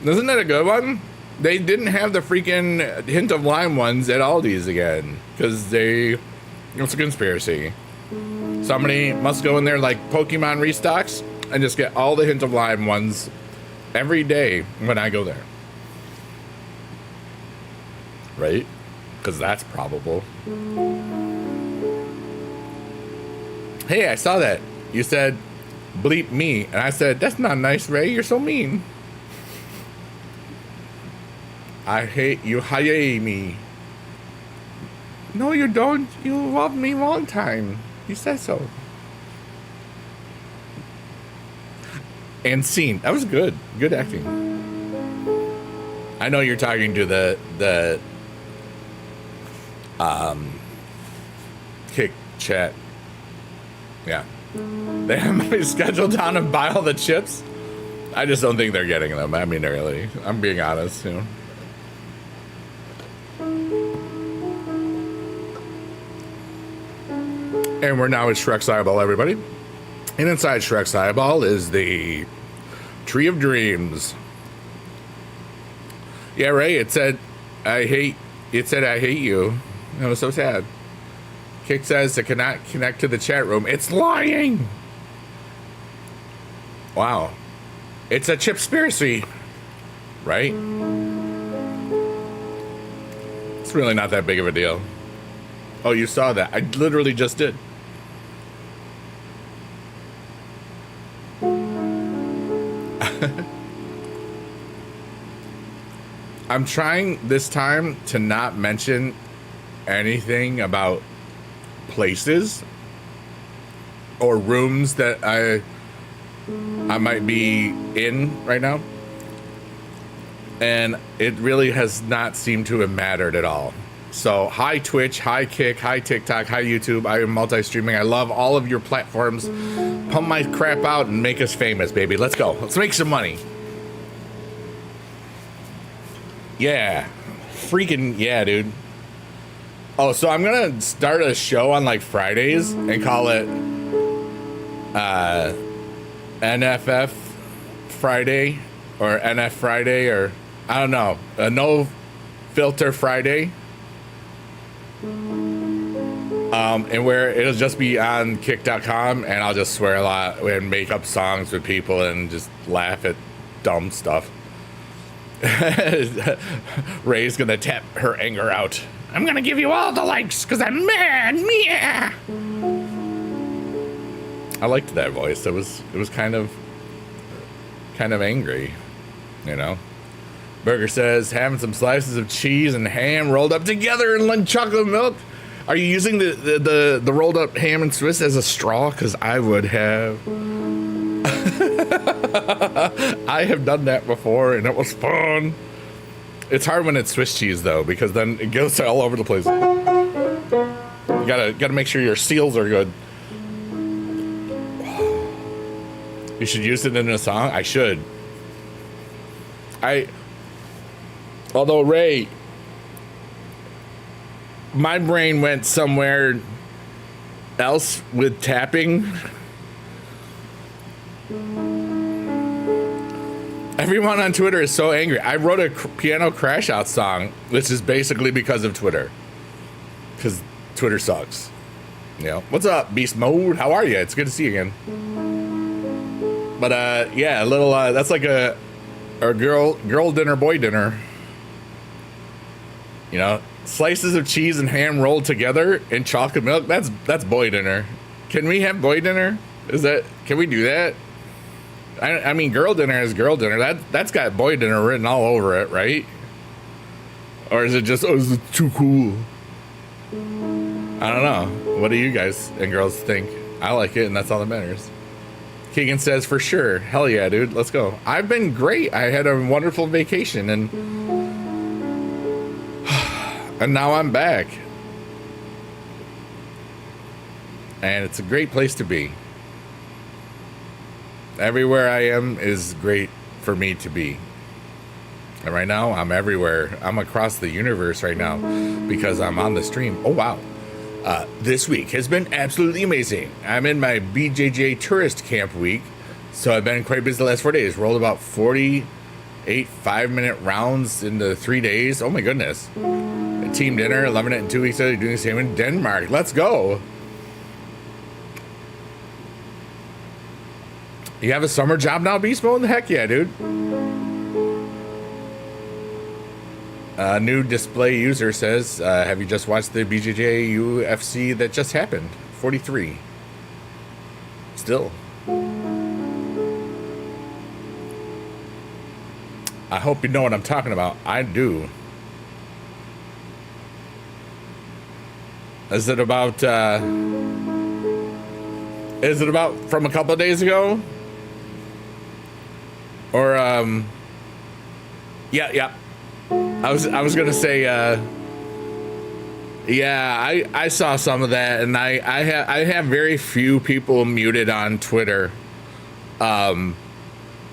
Isn't that a good one? They didn't have the freaking hint of lime ones at Aldi's again because it's a conspiracy. Somebody must go in there like Pokemon restocks and just get all the hint of lime ones every day when I go there. Right? Because that's probable. Hey, I saw that. You said, bleep me. And I said, that's not nice, Ray. You're so mean. I hate you. Hate me. No, you don't. You love me long time. You said so. And scene. That was good. Good acting. I know you're talking to the Kick chat. Yeah. They have my schedule down and buy all the chips. I just don't think they're getting them. I mean, really. I'm being honest, you know. And we're now at Shrek's Eyeball, everybody. And inside Shrek's Eyeball is the Tree of Dreams. Yeah, Ray, it said, I hate you. That was so sad. Kick says to connect to the chat room. It's lying. Wow. It's a chipspiracy. Right? It's really not that big of a deal. Oh, you saw that. I literally just did. I'm trying this time to not mention anything about places or rooms that I might be in right now. And it really has not seemed to have mattered at all. So hi Twitch, hi Kick, hi TikTok, hi YouTube. I am multi-streaming. I love all of your platforms. Pump my crap out and make us famous, baby. Let's go. Let's make some money. Yeah. Freaking yeah, dude. Oh, so I'm gonna start a show on like Fridays and call it NFF Friday or NF Friday, or I don't know, a no filter Friday. And where it'll just be on kick.com and I'll just swear a lot and make up songs with people and just laugh at dumb stuff. Ray's gonna tap her anger out. I'm gonna give you all the likes because I'm mad. Yeah. I liked that voice. It was kind of angry. You know? Burger says, having some slices of cheese and ham rolled up together in chocolate milk. Are you using the rolled up ham and Swiss as a straw? Because I would have. I have done that before, and it was fun. It's hard when it's Swiss cheese, though, because then it goes all over the place. You gotta make sure your seals are good. You should use it in a song? I should. Although, Ray, my brain went somewhere else with tapping. Everyone on Twitter is so angry. I wrote a piano crash out song, which is basically because of Twitter. Because Twitter sucks. You know, what's up, Beast Mode? How are you? It's good to see you again. But yeah, a little. That's like a girl dinner, boy dinner. You know, slices of cheese and ham rolled together in chocolate milk. That's boy dinner. Can we have boy dinner? Can we do that? I mean, girl dinner is girl dinner. That's got boy dinner written all over it, right? Or is it just, is it too cool? I don't know. What do you guys and girls think? I like it, and that's all that matters. Keegan says, for sure. Hell yeah, dude. Let's go. I've been great. I had a wonderful vacation, and now I'm back. And it's a great place to be. Everywhere I am is great for me to be. And right now, I'm everywhere. I'm across the universe right now because I'm on the stream. Oh, wow. This week has been absolutely amazing. I'm in my BJJ tourist camp week, so I've been quite busy the last 4 days. Rolled about 48 5-minute rounds into 3 days. Oh, my goodness. A team dinner, 11 it in 2 weeks. Doing the same in Denmark. Let's go. You have a summer job now, Beast Mode? Heck yeah, dude. New display user says, have you just watched the BJJ UFC that just happened? 43. Still. I hope you know what I'm talking about. I do. Is it about from a couple of days ago? Or yeah. I was gonna say yeah, I saw some of that, and I have very few people muted on Twitter, and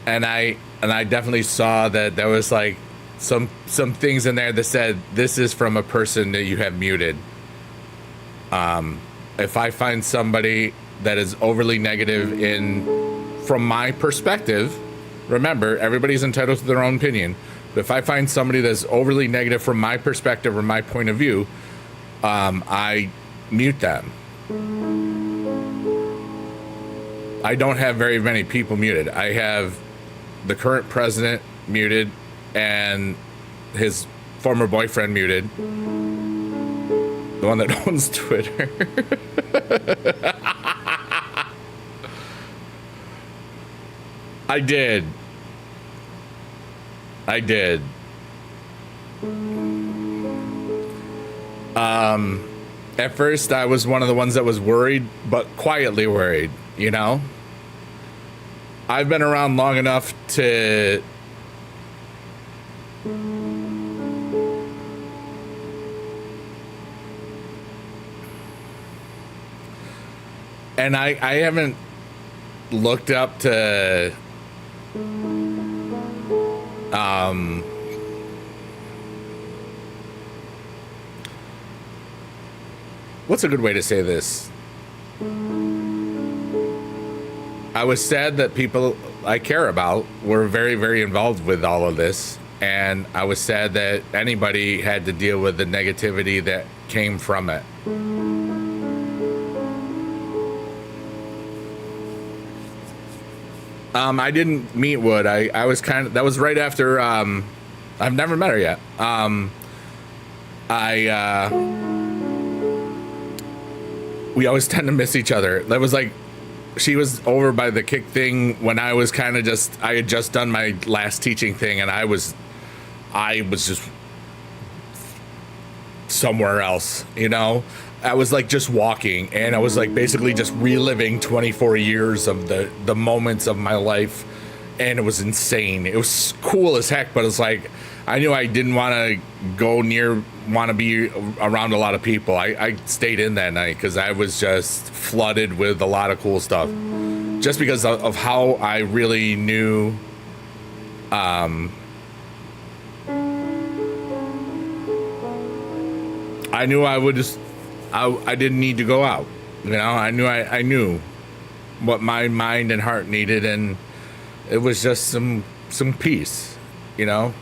I definitely saw that there was like some things in there that said this is from a person that you have muted. If I find somebody that is overly negative from my perspective, remember, everybody's entitled to their own opinion. But if I find somebody that's overly negative from my perspective or my point of view, I mute them. I don't have very many people muted. I have the current president muted and his former boyfriend muted. The one that owns Twitter. I did. At first, I was one of the ones that was worried, but quietly worried, you know? I've been around long enough to... And I haven't looked up to... what's a good way to say this? I was sad that people I care about were very, very involved with all of this. And I was sad that anybody had to deal with the negativity that came from it. I didn't meet Wood. I was that was right after, I've never met her yet. We always tend to miss each other. That was like she was over by the kick thing when I was kind of I had just done my last teaching thing, and I was just somewhere else, you know. I was like just walking, and I was like basically just reliving 24 years of the moments of my life, and it was insane. It was cool as heck, but it's like I knew I didn't want to be around a lot of people. I stayed in that night because I was just flooded with a lot of cool stuff, just because of how I really knew. I knew I didn't need to go out. You know, I knew what my mind and heart needed, and it was just some peace, you know.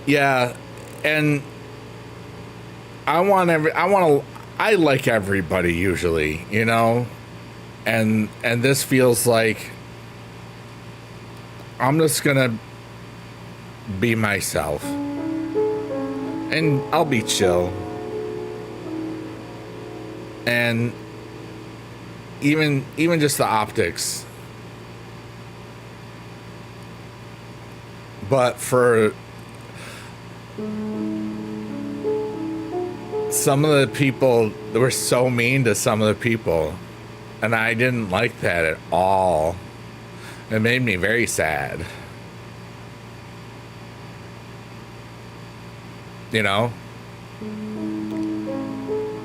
Yeah, and I like everybody usually, you know, and this feels like I'm just gonna be myself, and I'll be chill, and even just the optics, but for some of the people, they were so mean to some of the people, and I didn't like that at all. It made me very sad. You know?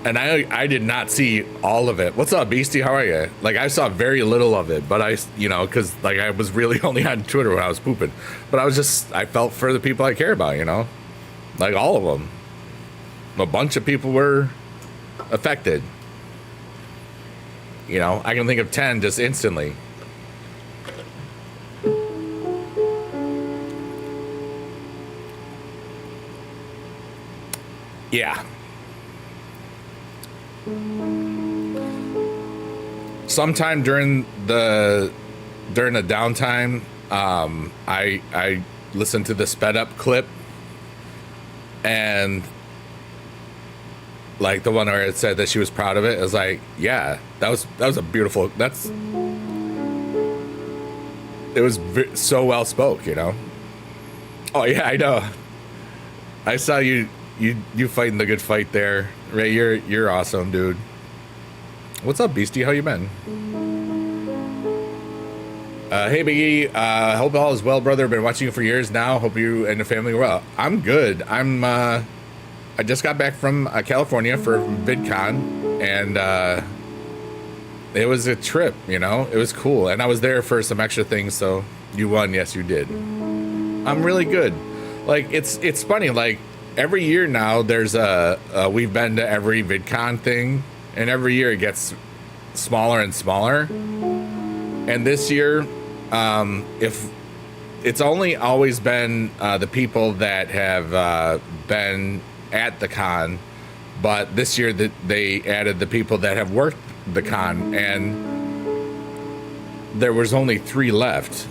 And I did not see all of it. What's up, Beastie? How are you? Like, I saw very little of it, but because like I was really only on Twitter when I was pooping. But I felt for the people I care about, you know? Like, all of them. A bunch of people were affected. You know, I can think of 10 just instantly. Yeah. Sometime during the downtime, I listened to the sped up clip, and like the one where it said that she was proud of it. I was like, yeah, that was a beautiful. It was so well spoke, you know. Oh yeah, I know. I saw you fighting the good fight there, Ray. You're awesome, dude. What's up, Beastie? How you been? Hey, Biggie. Hope all is well, brother. Been watching you for years now. Hope you and the family are well. I'm good. I just got back from California for VidCon, and it was a trip. You know, it was cool, and I was there for some extra things. So you won. Yes, you did. I'm really good. Like it's funny. Like every year now, there's we've been to every VidCon thing, and every year it gets smaller and smaller. And this year, if it's only always been the people that have been at the con, but this year that they added the people that have worked the con, and there was only 3 left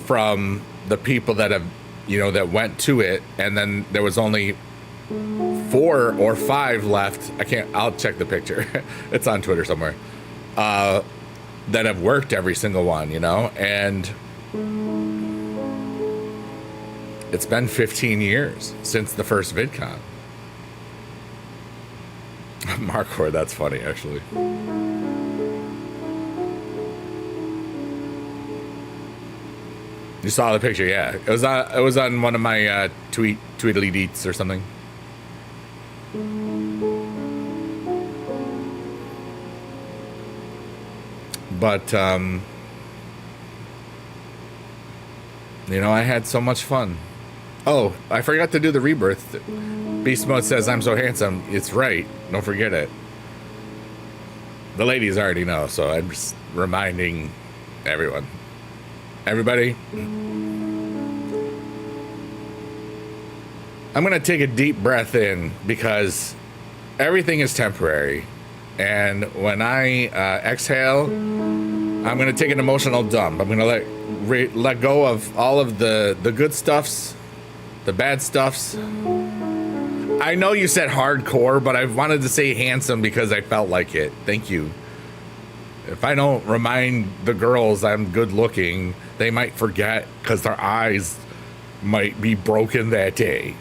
from the people that have, you know, that went to it, and then there was only 4 or 5 left. I'll check the picture. It's on Twitter somewhere. That have worked every single one, you know, and it's been 15 years since the first VidCon. Markor, that's funny, actually. You saw the picture, yeah. It was on one of my tweetly deets or something. But you know, I had so much fun. Oh, I forgot to do the rebirth. Beast Mode says I'm so handsome. It's right. Don't forget it. The ladies already know, so I'm just reminding everyone. Everybody, I'm going to take a deep breath in, because everything is temporary. And when I exhale, I'm going to take an emotional dump. I'm going to let go of all of the good stuffs, the bad stuffs. I know you said hardcore, but I wanted to say handsome because I felt like it. Thank you. If I don't remind the girls I'm good looking, they might forget because their eyes might be broken that day.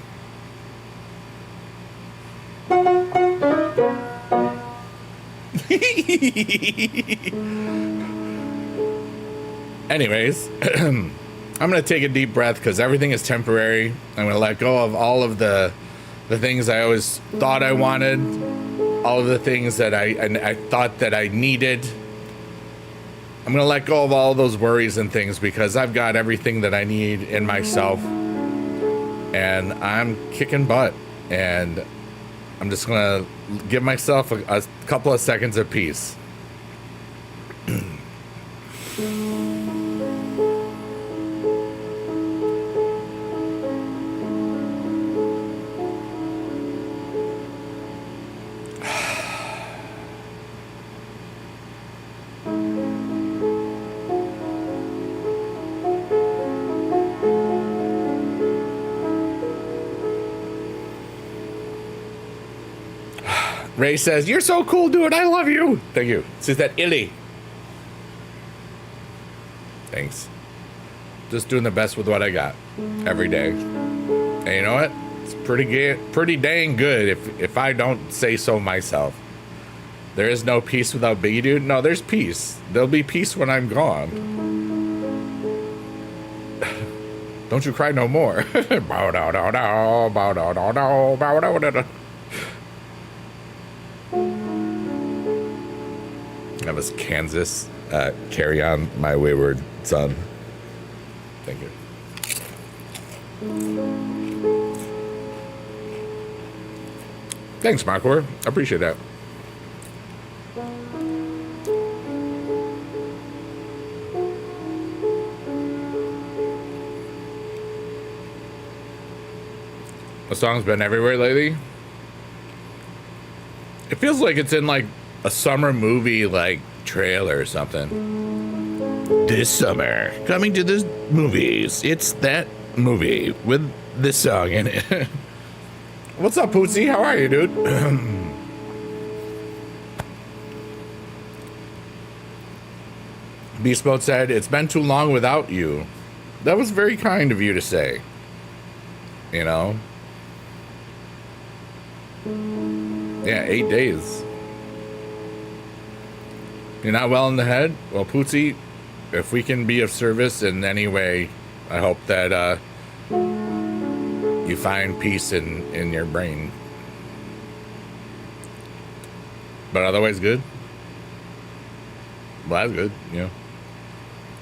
Anyways, I'm going to take a deep breath because everything is temporary. I'm going to let go of all of the things I always thought I wanted, all of the things that I thought that I needed. I'm going to let go of all those worries and things because I've got everything that I need in myself. And I'm kicking butt. And I'm just going to give myself a couple of seconds of peace. Ray says, "You're so cool, dude. I love you." Thank you. Says that illy. Thanks. Just doing the best with what I got every day. And you know what? It's pretty dang good if I don't say so myself. There is no peace without Biggie, dude. No, there's peace. There'll be peace when I'm gone. Don't you cry no more. Bow down, down, down, bow down, down, down, bow down, down, down. That was Kansas. Carry on, my wayward son. Thank you. Thanks, Markor. I appreciate that. The song's been everywhere lately. It feels like it's in like a summer movie like trailer or something. This summer, coming to the movies. It's that movie with this song in it. What's up, Pootsy? How are you, dude? Beast Mode said, "It's been too long without you." That was very kind of you to say. You know? Yeah, 8 days. You're not well in the head? Well, Pootsy, if we can be of service in any way, I hope that you find peace in your brain. But otherwise good? Well, that's good, you know.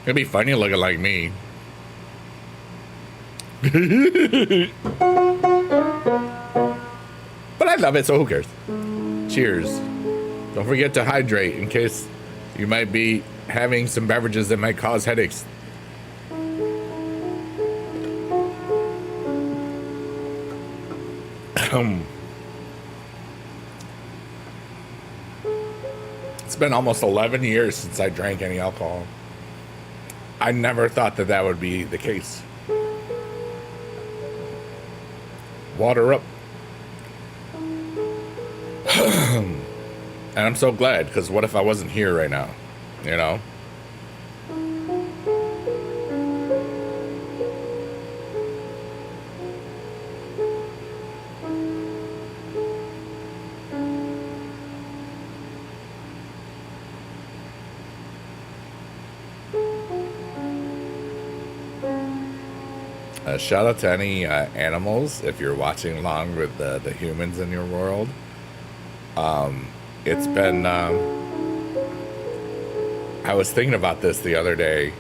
It'd be funny looking like me. But I love it, so who cares? Cheers. Don't forget to hydrate in case you might be having some beverages that might cause headaches. It's been almost 11 years since I drank any alcohol. I never thought that that would be the case. Water up. And I'm so glad, because what if I wasn't here right now? You know? Shout out to any animals if you're watching along with the humans in your world. It's been, I was thinking about this the other day.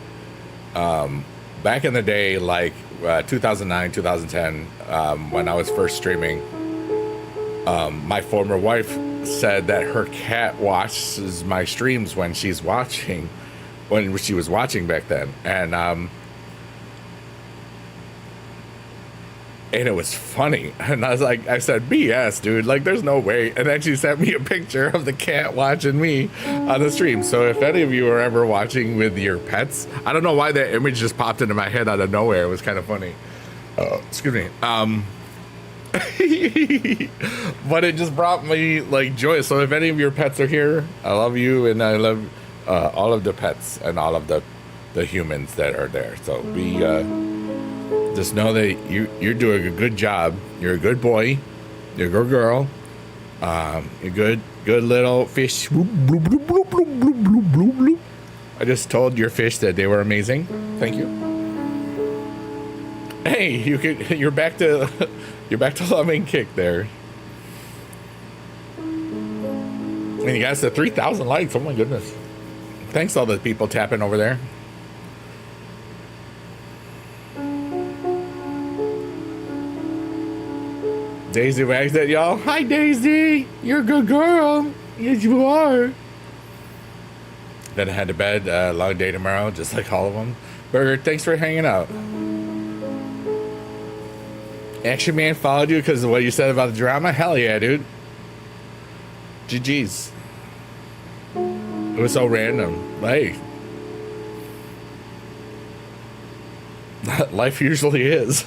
Back in the day, like 2009, 2010, when I was first streaming, my former wife said that her cat watches my streams when she was watching back then. And it was funny. And I was like, I said, BS, dude. Like, there's no way. And then she sent me a picture of the cat watching me on the stream. So if any of you are ever watching with your pets, I don't know why that image just popped into my head out of nowhere. It was kind of funny. Excuse me. But it just brought me like joy. So if any of your pets are here, I love you, and I love all of the pets and all of the humans that are there. So we just know that you're doing a good job. You're a good boy. You're a good girl. You're good little fish. Bloop, bloop, bloop, bloop, bloop, bloop, bloop, bloop, bloop. I just told your fish that they were amazing. Thank you. Hey, you're back to loving Kick there. And you guys said 3,000 likes. Oh my goodness. Thanks all the people tapping over there. Daisy wags at y'all. Hi Daisy, you're a good girl. Yes you are. Then I head to bed. Long day tomorrow, just like all of them. Burger, thanks for hanging out. Action Man followed you because of what you said about the drama? Hell yeah, dude. GG's. It was so random. Hey. Life usually is.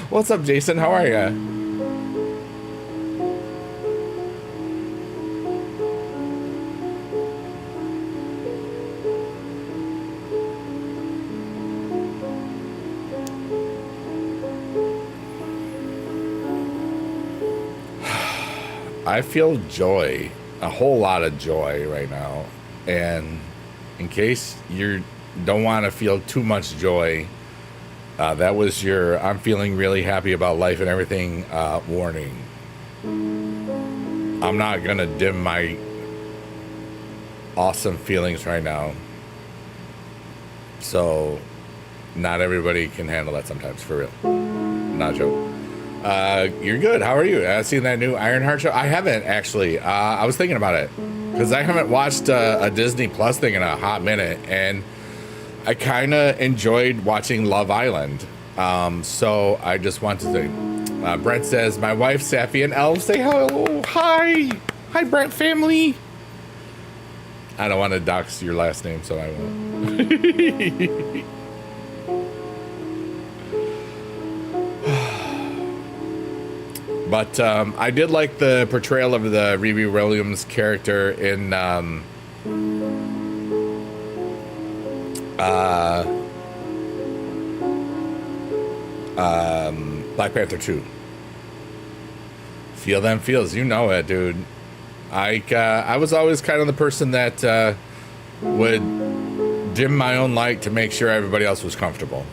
What's up, Jason? How are ya? I feel joy, a whole lot of joy right now. And in case you don't want to feel too much joy, that was your I'm feeling really happy about life and everything warning. I'm not going to dim my awesome feelings right now. So not everybody can handle that sometimes, for real. Not a joke. You're good. How are you? Seen that new Ironheart show? I haven't actually. I was thinking about it because I haven't watched a Disney Plus thing in a hot minute, and I kind of enjoyed watching Love Island. So I just want to say, Brent says, my wife, Safi, and Elf say hello. Hi. Hi, Brent family. I don't want to dox your last name, so I won't. But I did like the portrayal of the Riri Williams character in Black Panther 2. Feel them feels, you know it, dude. I was always kind of the person that would dim my own light to make sure everybody else was comfortable.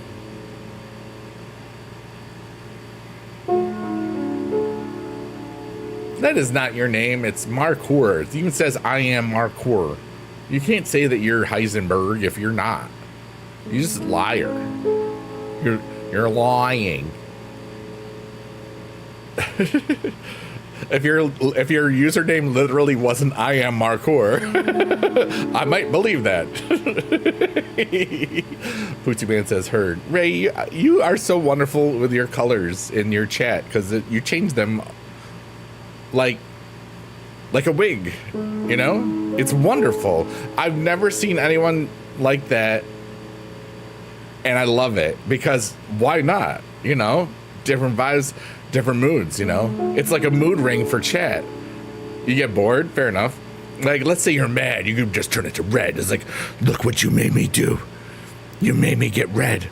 That is not your name. It's Marcour. It even says I am Marcour. You can't say that you're Heisenberg if you're not. You're just a liar. You're lying. If your username literally wasn't I am Marcour, I might believe that. Poochie Man says heard. Ray, you are so wonderful with your colors in your chat because you change them like a wig, you know? It's wonderful. I've never seen anyone like that, and I love it because why not? You know, different vibes, different moods, you know? It's like a mood ring for chat. You get bored, fair enough. Like, let's say you're mad, you can just turn it to red. It's like, look what you made me do. You made me get red.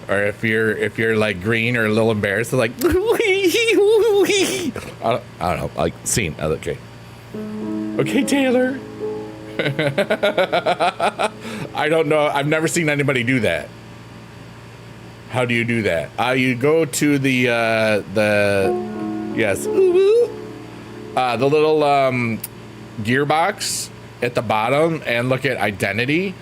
Or if you're like green or a little embarrassed, like I don't know, like scene. Okay, Taylor. I don't know. I've never seen anybody do that. How do you do that? You go to the yes, the little gearbox at the bottom and look at identity.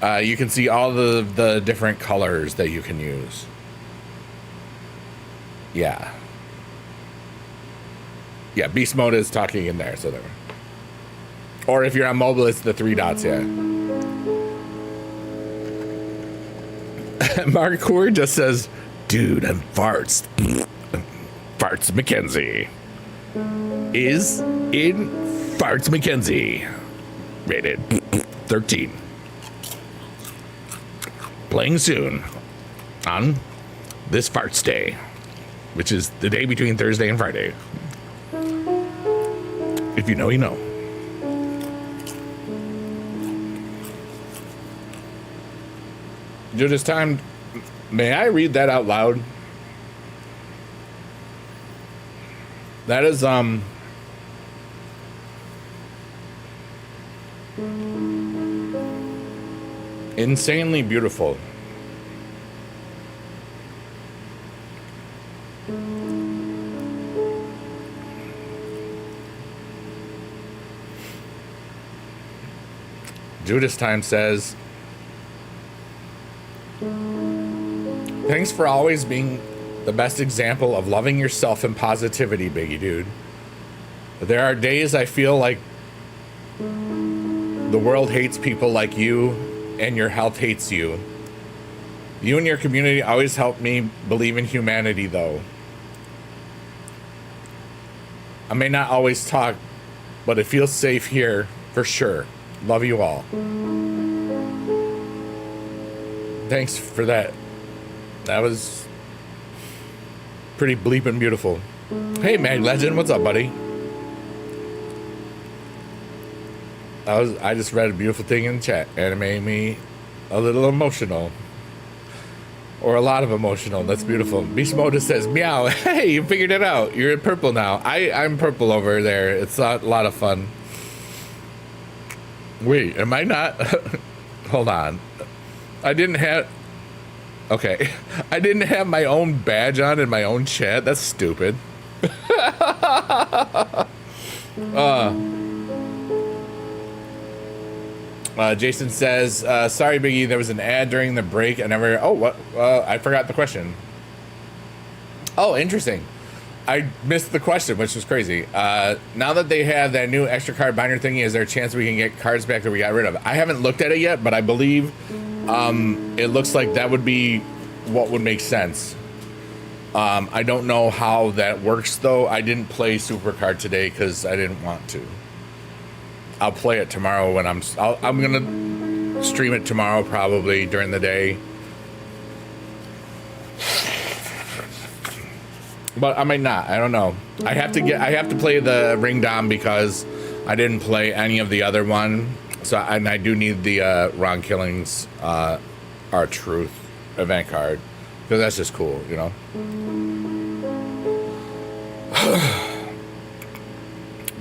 You can see all the different colors that you can use. Yeah. Yeah, beast mode is talking in there, so there. Or if you're on mobile, it's the 3 dots, yeah. Marcour just says, dude, I'm farts. Farts Mackenzie. Is in Farts Mackenzie. Rated 13. Playing soon on this Farts Day. which is the day between Thursday and Friday. If you know, you know. Judas time, may I read that out loud? That is, insanely beautiful. Judas Time says, thanks for always being the best example of loving yourself and positivity, Biggie dude. There are days I feel like the world hates people like you and your health hates you. You and your community always help me believe in humanity, though. I may not always talk, but it feels safe here for sure. Love you all. Thanks for that. That was pretty bleeping beautiful. Hey, Mag Legend, what's up, buddy? I just read a beautiful thing in the chat, and it made me a little emotional. Or a lot of emotional. That's beautiful. Beast Mode says, meow. Hey, you figured it out. You're in purple now. I'm purple over there. It's a lot of fun. Wait, am I not? Hold on. I didn't have my own badge on in my own chat. That's stupid. Jason says, sorry, Biggie, there was an ad during the break. I forgot the question. Oh, interesting. I missed the question, which was crazy. Now that they have that new extra card binder thingy, is there a chance we can get cards back that we got rid of? I haven't looked at it yet, but I believe it looks like that would be what would make sense. I don't know how that works, though. I didn't play Supercard today because I didn't want to. I'll play it tomorrow when I'm gonna stream it tomorrow, probably during the day. But I might not. I don't know. I have to play the Ring Dom because I didn't play any of the other one. So I do need the Ron Killings Our Truth event card because that's just cool, you know.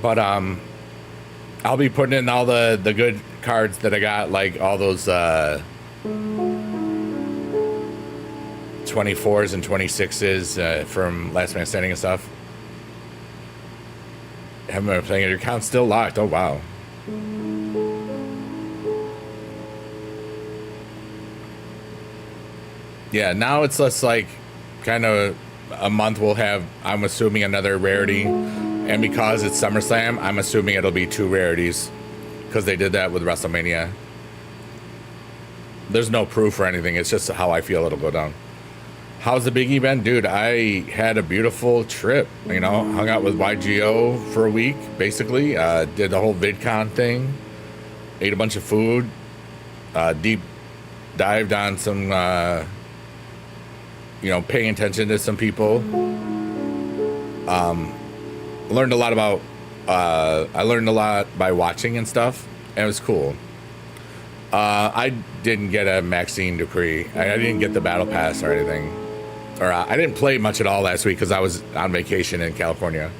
But I'll be putting in all the good cards that I got, like all those 24s and 26s from Last Man Standing and stuff. Haven't been playing it. Your account's still locked. Oh, wow. Yeah, now it's just like kind of a month we'll have, I'm assuming, another rarity. And because it's SummerSlam, I'm assuming it'll be 2 rarities because they did that with WrestleMania. There's no proof or anything. It's just how I feel it'll go down. How's the Biggie been? Dude, I had a beautiful trip, you know, hung out with YGO for a week, basically. Did the whole VidCon thing, ate a bunch of food, deep dived on some, you know, paying attention to some people. Learned a lot about, I learned a lot by watching and stuff, and it was cool. I didn't get a Maxine Dupree. I didn't get the Battle Pass or anything. Or I didn't play much at all last week because I was on vacation in California.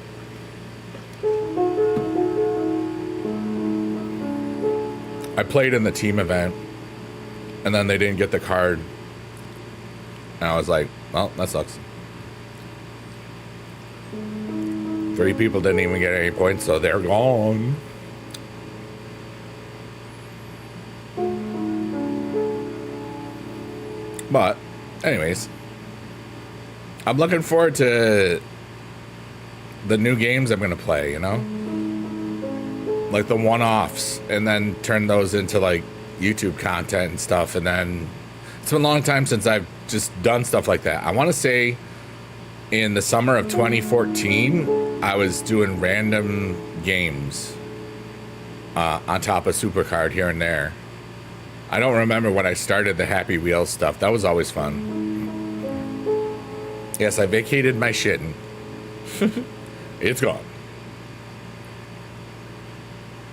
I played in the team event, and then they didn't get the card. And I was like, well, that sucks. 3 people didn't even get any points, so they're gone. But, anyways, I'm looking forward to the new games I'm going to play, you know? Like the one-offs, and then turn those into, like, YouTube content and stuff. And then it's been a long time since I've just done stuff like that. I want to say in the summer of 2014, I was doing random games on top of Supercard here and there. I don't remember when I started the Happy Wheels stuff. That was always fun. Yes, I vacated my shitting. It's gone.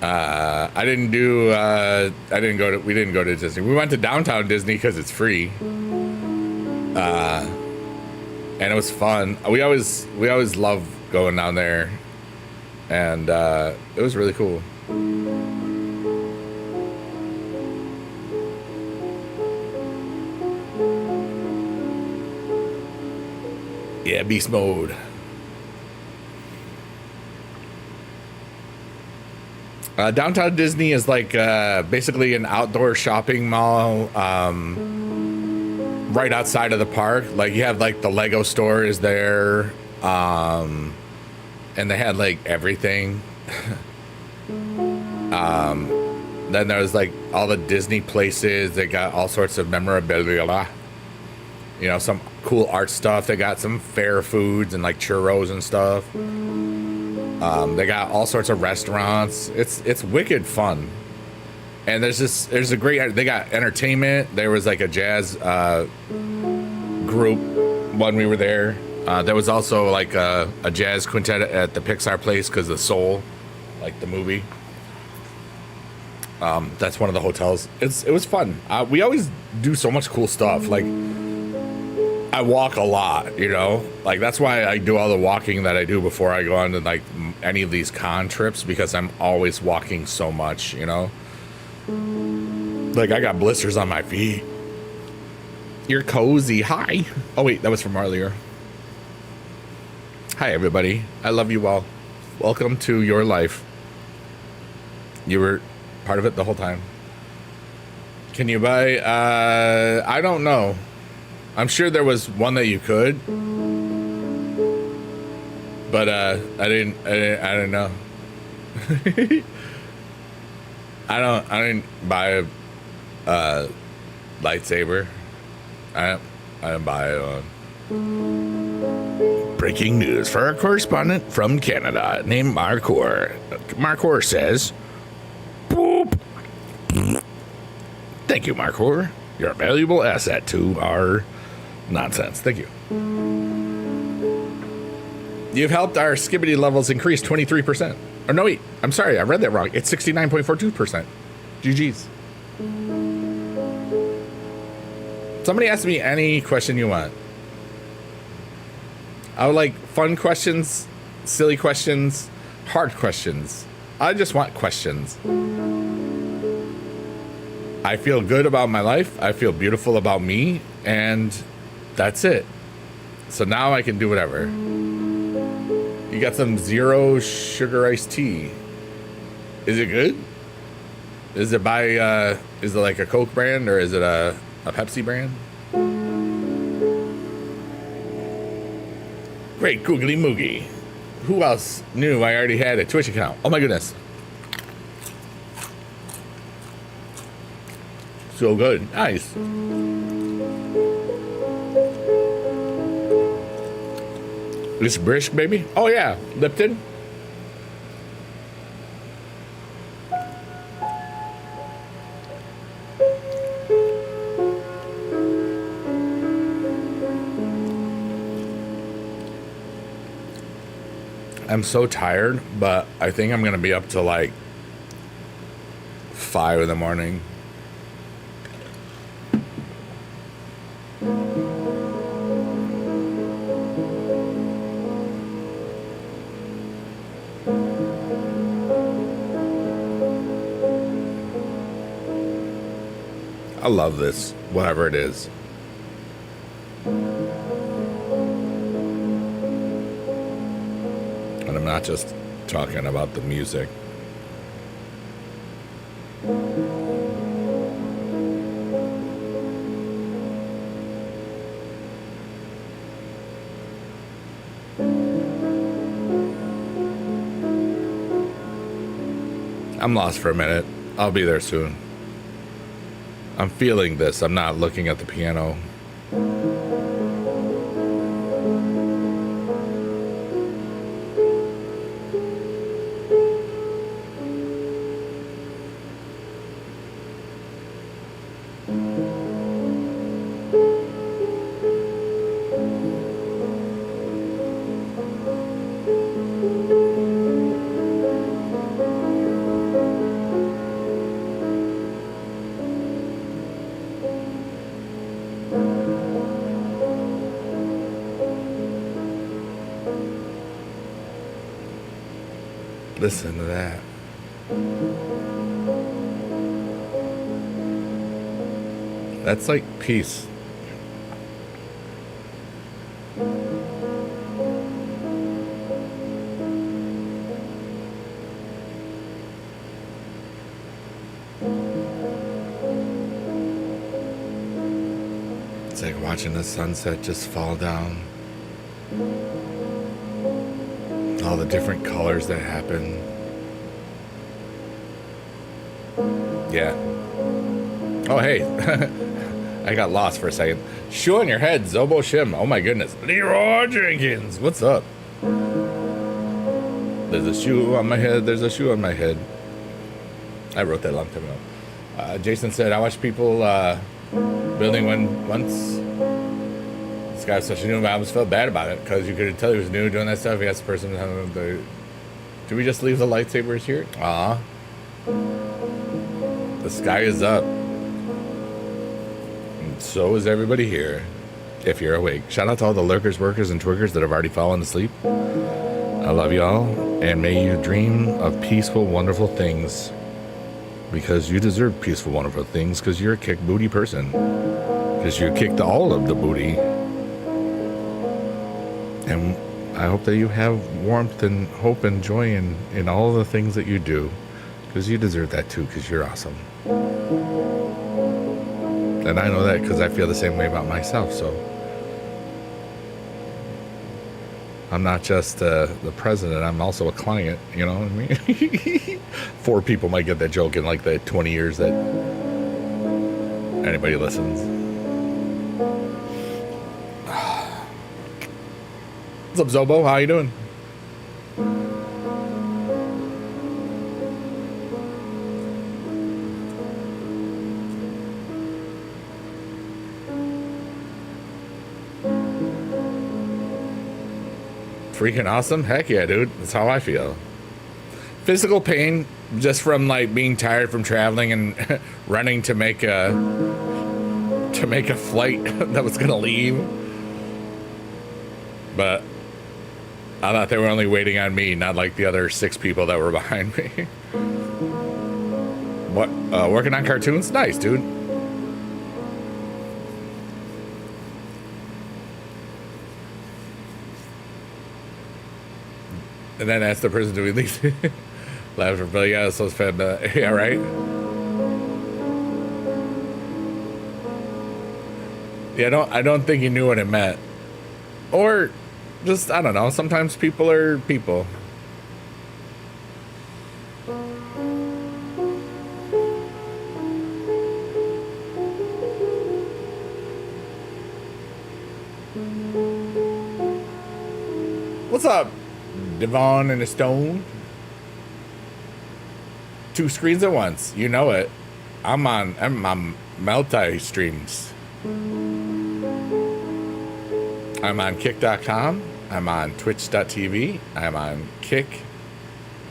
I didn't do. We didn't go to Disney. We went to downtown Disney because it's free. And it was fun. We always love going down there, and it was really cool. Yeah, beast mode. Downtown Disney is like basically an outdoor shopping mall right outside of the park. Like you have like the Lego store is there, and they had like everything. Then there's like all the Disney places. They got all sorts of memorabilia. You know, some cool art stuff. They got some fair foods and like churros and stuff. They got all sorts of restaurants. It's wicked fun. And there's a great, they got entertainment. There was like a jazz group when we were there. There was also like a jazz quintet at the Pixar place because of Soul, like the movie. That's one of the hotels. It was fun. We always do so much cool stuff. Like I walk a lot, you know, like that's why I do all the walking that I do before I go on to like any of these con trips, because I'm always walking so much, you know. Like I got blisters on my feet. You're cozy. Hi. Oh wait, that was from earlier. Hi everybody. I love you all. Welcome to your life. You were part of it the whole time. Can you buy I don't know. I'm sure there was one that you could. But I didn't know. I didn't buy a lightsaber. I didn't buy it. Breaking news for our correspondent from Canada named Marcor. Marcor says, boop. Thank you, Marcor. You're a valuable asset to our nonsense. Thank you. You've helped our skibbity levels increase 23%. Or no, wait. I'm sorry. I read that wrong. It's 69.42%. GG's. Somebody ask me any question you want. I would like fun questions, silly questions, hard questions. I just want questions. I feel good about my life. I feel beautiful about me. And that's it. So now I can do whatever. You got some zero sugar iced tea. Is it good? Is it by, is it like a Coke brand or is it a Pepsi brand? Great googly moogie. Who else knew I already had a Twitch account? Oh my goodness. So good. Nice. It's brisk, baby. Oh yeah, Lipton. I'm so tired, but I think I'm gonna be up till like 5 in the morning. I love this, whatever it is. And I'm not just talking about the music. I'm lost for a minute. I'll be there soon. I'm feeling this. I'm not looking at the piano. Listen to that. That's like peace. It's like watching the sunset just fall down. All the different colors that happen. Yeah. Oh, hey. I got lost for a second. Shoe on your head, Zobo Shim. Oh my goodness. Leroy Jenkins. What's up? There's a shoe on my head. There's a shoe on my head. I wrote that a long time ago. Jason said, I watch people building one once. This guy was such a new, I almost felt bad about it because you could tell he was new doing that stuff. He asked the person, do we just leave the lightsabers here? Aw. The sky is up. And so is everybody here, if you're awake. Shout out to all the lurkers, workers, and twerkers that have already fallen asleep. I love y'all, and may you dream of peaceful, wonderful things. Because you deserve peaceful, wonderful things, because you're a kick booty person. Because you kicked all of the booty. And I hope that you have warmth and hope and joy in all the things that you do. Because you deserve that too, because you're awesome. And I know that because I feel the same way about myself, so. I'm not just the president, I'm also a client, you know what I mean? 4 people might get that joke in like the 20 years that anybody listens. What's up, Zobo? How you doing? Freaking awesome. Heck yeah, dude. That's how I feel. Physical pain just from like being tired from traveling and running to make a flight that was gonna leave. But I thought they were only waiting on me, not like the other 6 people that were behind me. What? Working on cartoons? Nice, dude. And then ask the person, do we leave? Laugh for Billy. Yeah, so it's fed. Yeah, right. Yeah, I don't think he knew what it meant, or just I don't know. Sometimes people are people. What's up? Devon and a Stone. 2 screens at once. You know it. I'm on multi-streams. I'm on kick.com. I'm on twitch.tv. I'm on Kick.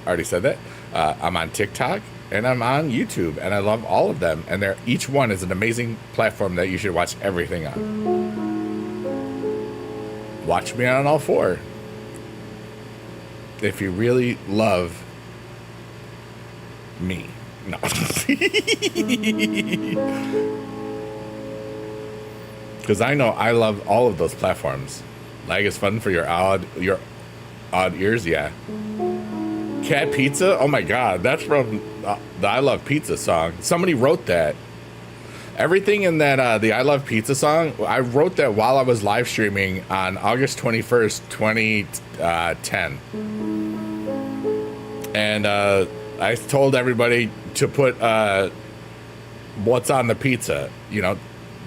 I already said that. I'm on TikTok. And I'm on YouTube. And I love all of them. And each one is an amazing platform that you should watch everything on. Watch me on all 4. If you really love me. No. Because I know I love all of those platforms. Like it's fun for your odd ears, yeah. Cat Pizza? Oh my god, that's from the I Love Pizza song. Somebody wrote that. Everything in that the I Love Pizza song, I wrote that while I was live streaming on August 21st, 2010. And I told everybody to put what's on the pizza, you know,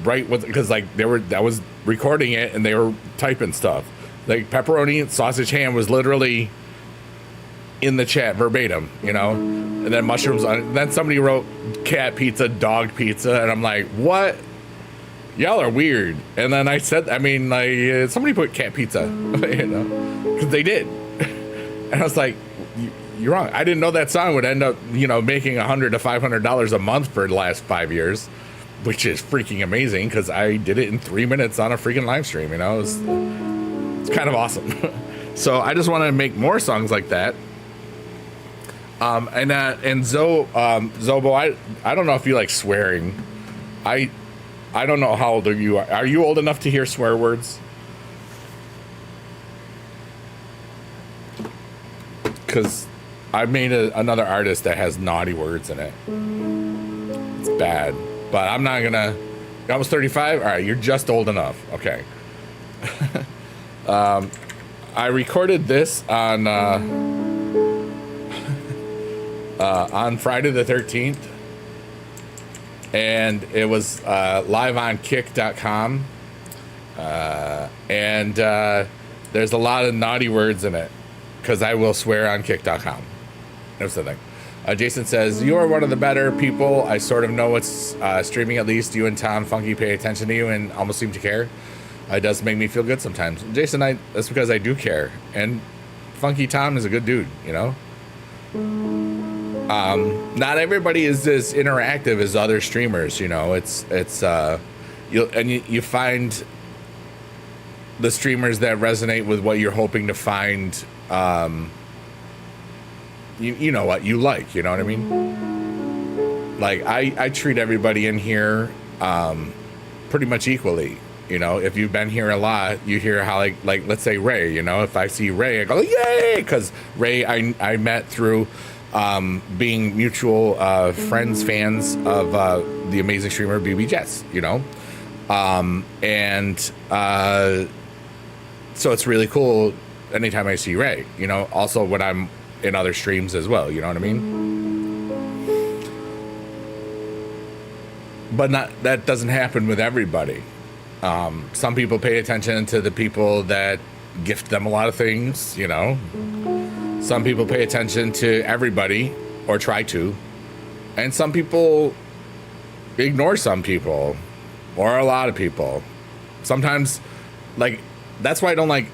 right? Because like I was recording it and they were typing stuff. Like pepperoni, sausage, ham was literally in the chat verbatim, you know, and then mushrooms on it. And then somebody wrote cat pizza, dog pizza, and I'm like, what? Y'all are weird. And then I said, I mean, like somebody put cat pizza, you know, because they did. And I was like, you're wrong. I didn't know that song would end up, you know, making $100 to $500 a month for the last 5 years, which is freaking amazing because I did it in 3 minutes on a freaking live stream. You know, it's kind of awesome. So I just want to make more songs like that. And Zobo, I don't know if you like swearing. I don't know how old you are. Are you old enough to hear swear words? Because I made another artist that has naughty words in it. It's bad, but I'm not gonna. You're almost 35. All right, you're just old enough. Okay. I recorded this on Friday the 13th, and it was live on kick.com, and there's a lot of naughty words in it because I will swear on kick.com. That's the thing. Jason says, you are one of the better people. I sort of know what's streaming. At least you and Tom Funky pay attention to you and almost seem to care. It does make me feel good sometimes. Jason, that's because I do care. And Funky Tom is a good dude, you know? Not everybody is as interactive as other streamers, you know? You find the streamers that resonate with what you're hoping to find. You know what you like, you know what I mean? Like I treat everybody in here pretty much equally. You know, if you've been here a lot, you hear how like let's say Ray, you know, if I see Ray, I go, yay, because Ray I met through being mutual fans of the amazing streamer BB Jets, you know? So it's really cool anytime I see Ray, you know, also when I'm in other streams as well, you know what I mean? But that doesn't happen with everybody. Some people pay attention to the people that gift them a lot of things, you know. Some people pay attention to everybody, or try to. And some people ignore some people, or a lot of people. Sometimes, like, that's why I don't like,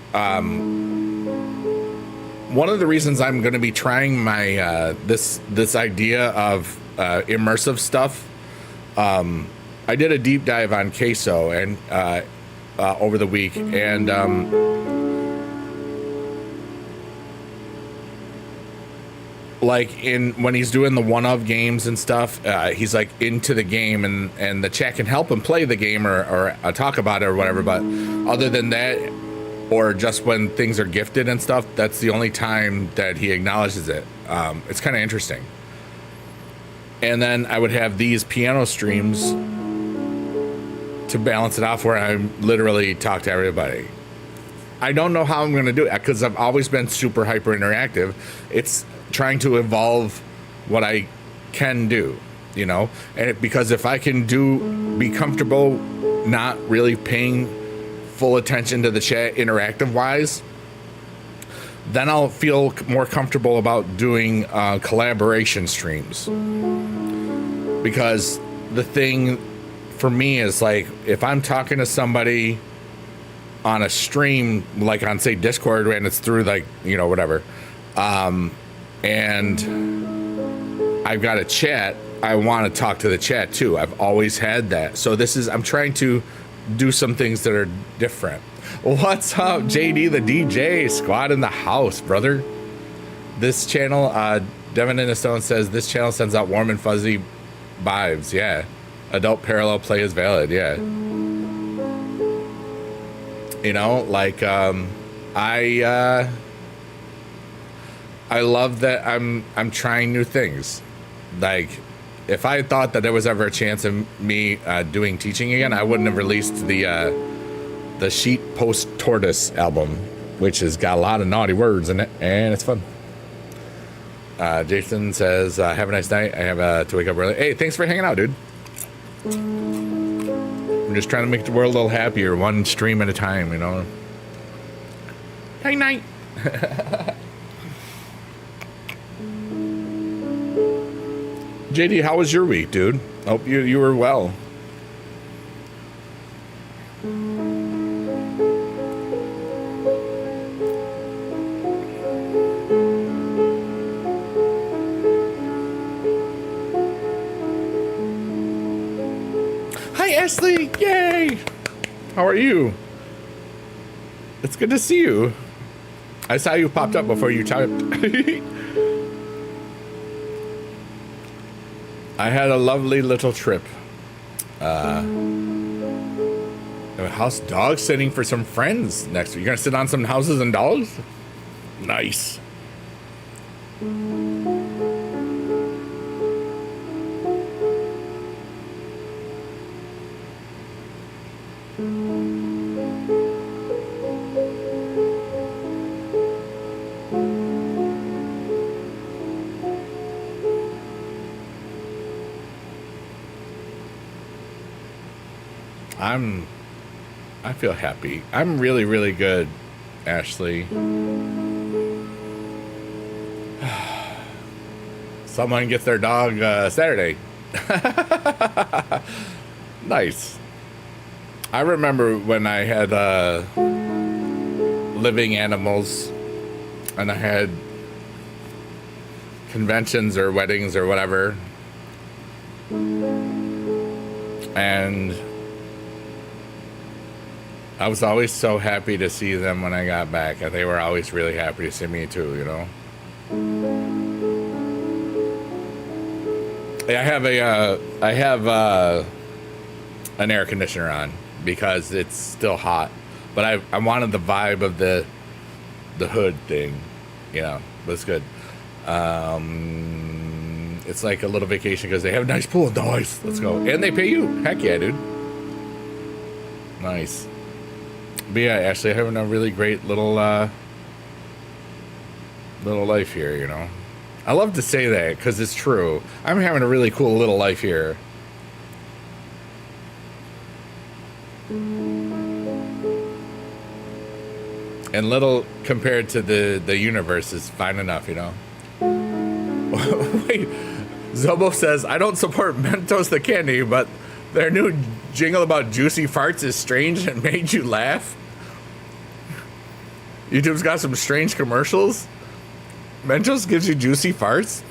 one of the reasons I'm going to be trying my, this idea of immersive stuff, I did a deep dive on Queso and over the week, and like when he's doing the one-of games and stuff, he's like into the game, and the chat can help him play the game or talk about it or whatever. But other than that, or just when things are gifted and stuff, that's the only time that he acknowledges it. It's kind of interesting. And then I would have these piano streams to balance it off, where I literally talk to everybody. I don't know how I'm going to do it because I've always been super hyper interactive. It's trying to evolve what I can do, you know, and because if I can be comfortable not really paying full attention to the chat interactive wise, then I'll feel more comfortable about doing collaboration streams. Because the thing for me is, like, if I'm talking to somebody on a stream, like on, say, Discord, and it's through, like, you know, whatever, and I've got a chat, I want to talk to the chat too. I've always had that. So I'm trying to do some things that are different. What's up, JD the DJ? Squad in the house, brother. This channel, Devin in a Stone says, this channel sends out warm and fuzzy vibes. Yeah. Adult parallel play is valid. Yeah. You know, like, I love that I'm trying new things. Like, if I thought that there was ever a chance of me doing teaching again, I wouldn't have released the Sheet Post Tortoise album, which has got a lot of naughty words in it, and it's fun. Jason says, have a nice night. I have to wake up early. Hey, thanks for hanging out, dude. I'm just trying to make the world a little happier, one stream at a time, you know. Night night. JD, how was your week, dude? Hope you were well. Hi, Ashley. Yay. How are you? It's good to see you. I saw you popped up before you typed. I had a lovely little trip. House dog sitting for some friends next week. You're gonna sit on some houses and dogs? Nice. I feel happy. I'm really, really good, Ashley. Someone gets their dog Saturday. Nice. I remember when I had living animals and I had conventions or weddings or whatever. And I was always so happy to see them when I got back. And they were always really happy to see me too, you know? I have an air conditioner on because it's still hot, but I wanted the vibe of the hood thing, you know, but it's good. It's like a little vacation because they have a nice pool. Nice, let's go. And they pay you. Heck yeah, dude. Nice. But yeah, actually having a really great little life here, you know. I love to say that because it's true. I'm having a really cool little life here. And little compared to the universe is fine enough, you know. Wait, Zobo says, I don't support Mentos the candy, but their new jingle about juicy farts is strange and made you laugh. YouTube's got some strange commercials. Mentos gives you juicy farts?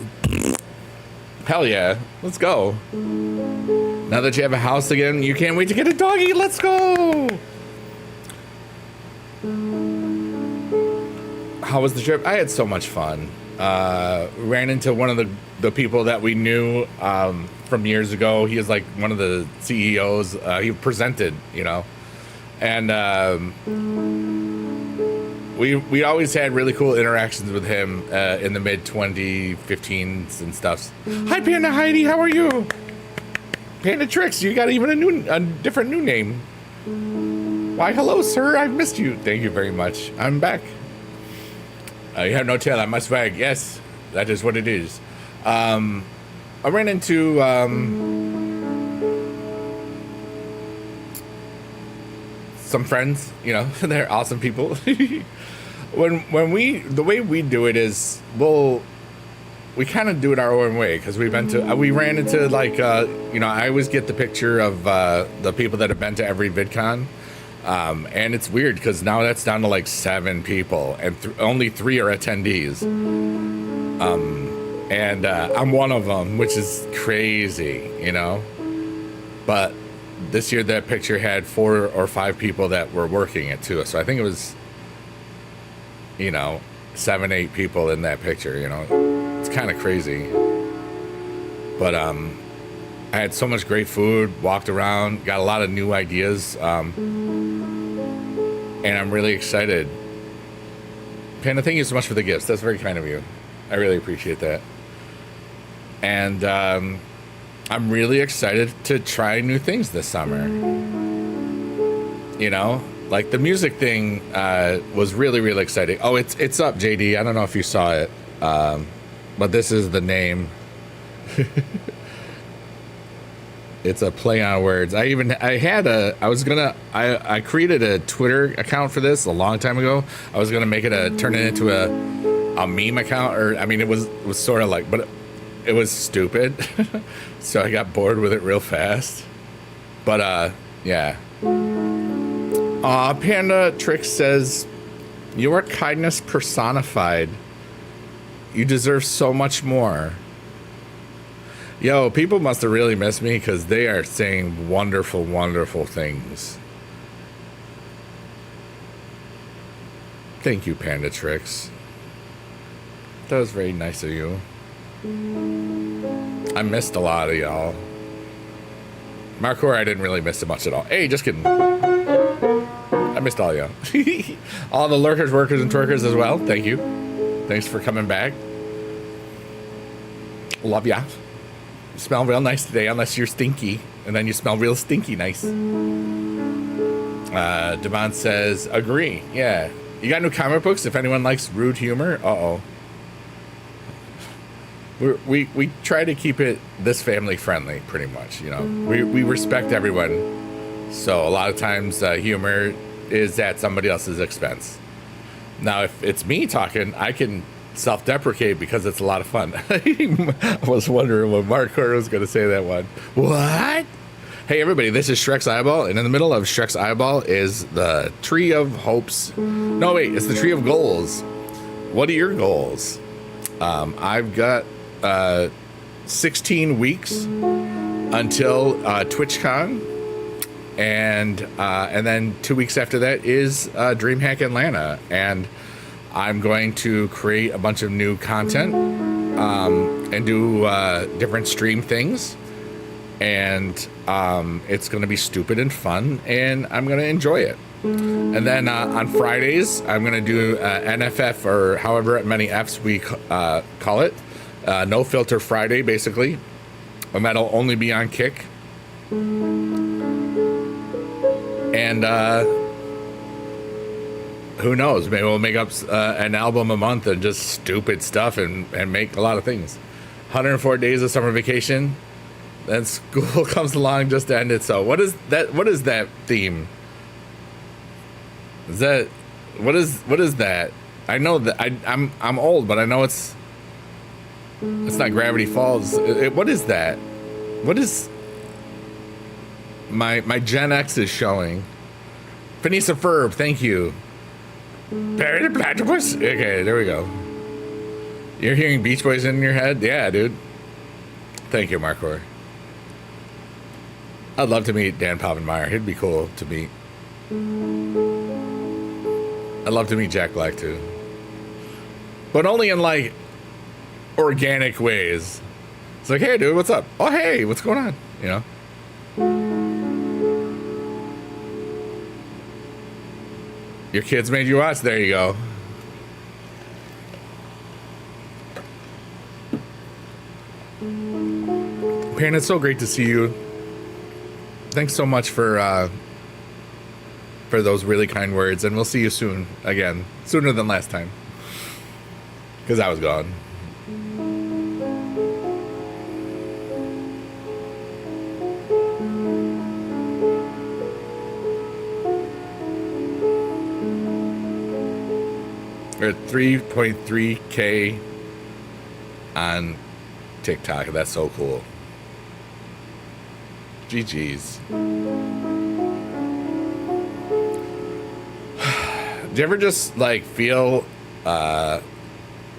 Hell yeah, let's go. Now that you have a house again, you can't wait to get a doggy. Let's go. How was the trip? I had so much fun. Ran into one of the people that we knew from years ago. He is like one of the CEOs. He presented, you know. And we always had really cool interactions with him in the mid 2015s and stuff. Hi, Panda Heidi, how are you? Panda Tricks, you got even a different new name. Why, hello, sir. I've missed you. Thank you very much. I'm back. You have no tail. I must wag. Yes, that is what it is. I ran into some friends. You know, they're awesome people. when the way we do it is we kind of do it our own way because we ran into like you know, I always get the picture of the people that have been to every VidCon. And it's weird because now that's down to like 7 people and only 3 are attendees. And I'm one of them, which is crazy, you know. But this year that picture had 4 or 5 people that were working it too. So I think it was, you know, 7, 8 people in that picture, you know. It's kind of crazy. But I had so much great food, walked around, got a lot of new ideas. And I'm really excited. Panda, thank you so much for the gifts. That's very kind of you. I really appreciate that. And I'm really excited to try new things this summer. You know, like the music thing was really, really exciting. Oh, it's up, JD. I don't know if you saw it, but this is the name. It's a play on words. I created a Twitter account for this a long time ago. I was gonna turn it into a meme account, or I mean, it was sort of like, but it was stupid. So I got bored with it real fast. But yeah. Panda Trick says, "You are kindness personified. You deserve so much more." Yo, people must have really missed me because they are saying wonderful, wonderful things. Thank you, Panda Tricks. That was very nice of you. I missed a lot of y'all. Markor, I didn't really miss it much at all. Hey, just kidding. I missed all y'all. All the lurkers, workers, and twerkers as well. Thank you. Thanks for coming back. Love ya. You smell real nice today, unless you're stinky. And then you smell real stinky nice. Devon says, agree. Yeah. You got new comic books? If anyone likes rude humor. Uh-oh. We try to keep it this family friendly, pretty much. You know, we respect everyone. So a lot of times humor is at somebody else's expense. Now, if it's me talking, I can self-deprecate because it's a lot of fun. I was wondering what Mark Carter was going to say that one. What? Hey, everybody, this is Shrek's Eyeball, and in the middle of Shrek's Eyeball is the Tree of Hopes. No, wait, it's the Tree of Goals. What are your goals? I've got 16 weeks until TwitchCon, and then 2 weeks after that is DreamHack Atlanta, and I'm going to create a bunch of new content and do different stream things, and it's going to be stupid and fun, and I'm going to enjoy it. And then on Fridays, I'm going to do NFF, or however many Fs we call it. No Filter Friday, basically. And that'll only be on Kick. And who knows? Maybe we'll make up an album a month and just stupid stuff and make a lot of things. 104 days of summer vacation. Then school comes along just to end it. So what is that? What is that theme? Is that what is that? I know that I'm old, but I know it's not Gravity Falls. What is that? What is my Gen X is showing? Phineas Ferb, thank you. Parrot and Platypus. Okay, there we go. You're hearing Beach Boys in your head? Yeah, dude. Thank you, Markor. I'd love to meet Dan Povenmire. He'd be cool to meet. I'd love to meet Jack Black too, but only in like organic ways. It's like, hey, dude, what's up? Oh, hey, what's going on? You know. Your kids made you watch. There you go. Pan, it's so great to see you. Thanks so much for those really kind words, and we'll see you soon again, sooner than last time, because I was gone. We're at 3.3K on TikTok. That's so cool. GG's. Do you ever just like feel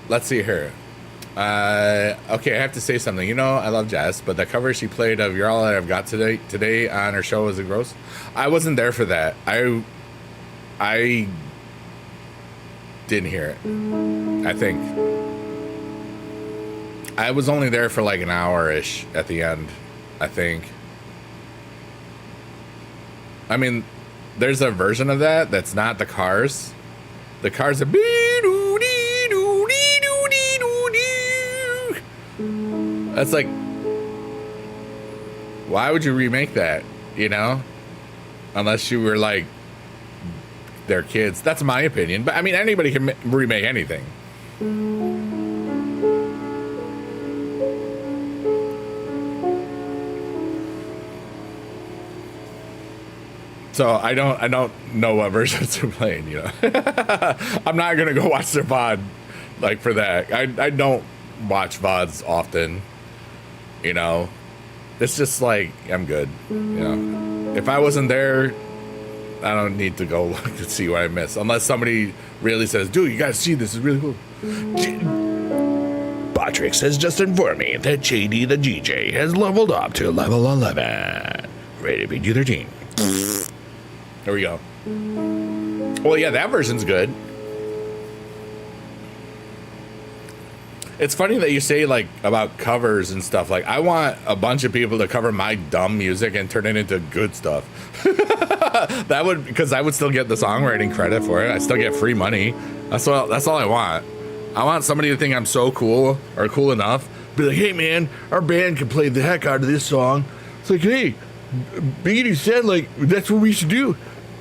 let's see here. Okay, I have to say something. You know, I love Jess, but the cover she played of You're All That I've Got today on her show was it gross? I wasn't there for that. I didn't hear it. I think I was only there for like an hour-ish at the end, I think. I mean, there's a version of that that's not the Cars. The Cars are that's like, why would you remake that, you know? Unless you were like their kids. That's my opinion. But I mean, anybody can remake anything. So I don't know what versions they're playing, you know. I'm not gonna go watch their VOD like for that. I don't watch VODs often, you know. It's just like I'm good, you know. If I wasn't there, I don't need to go look to see what I missed, unless somebody really says, "Dude, you gotta see this. It's really cool." Patrick has just informed me that JD the GJ has leveled up to level 11, rated PG-13. There we go. Well, yeah, that version's good. It's funny that you say like about covers and stuff. Like I want a bunch of people to cover my dumb music and turn it into good stuff. That would, because I would still get the songwriting credit for it. I still get free money. That's all I want. I want somebody to think I'm so cool or cool enough. Be like, hey man, our band can play the heck out of this song. It's like, hey, Beatty said like that's what we should do.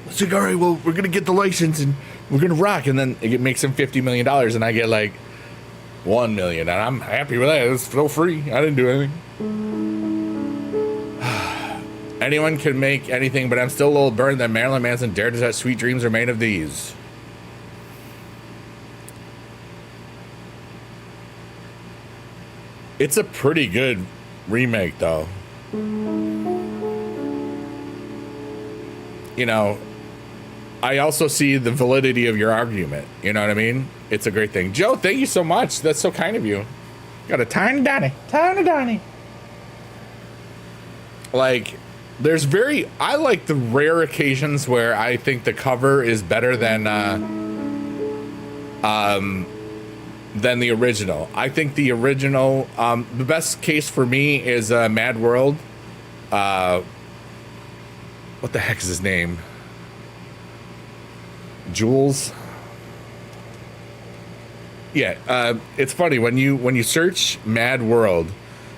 It's like, all right, well, we're gonna get the license and we're gonna rock, and then it makes him $50 million, and I get like 1 million, and I'm happy with that. It's still free. I didn't do anything. Anyone can make anything, but I'm still a little burned that Marilyn Manson dared to say sweet dreams are made of these. It's a pretty good remake, though. You know, I also see the validity of your argument. You know what I mean? It's a great thing. Joe, thank you so much. That's so kind of you. Got a tiny Donnie. Tiny Donnie. Like, I like the rare occasions where I think the cover is better than the original. I think the original, the best case for me is Mad World. What the heck is his name? Jules. Yeah, it's funny when you search Mad World.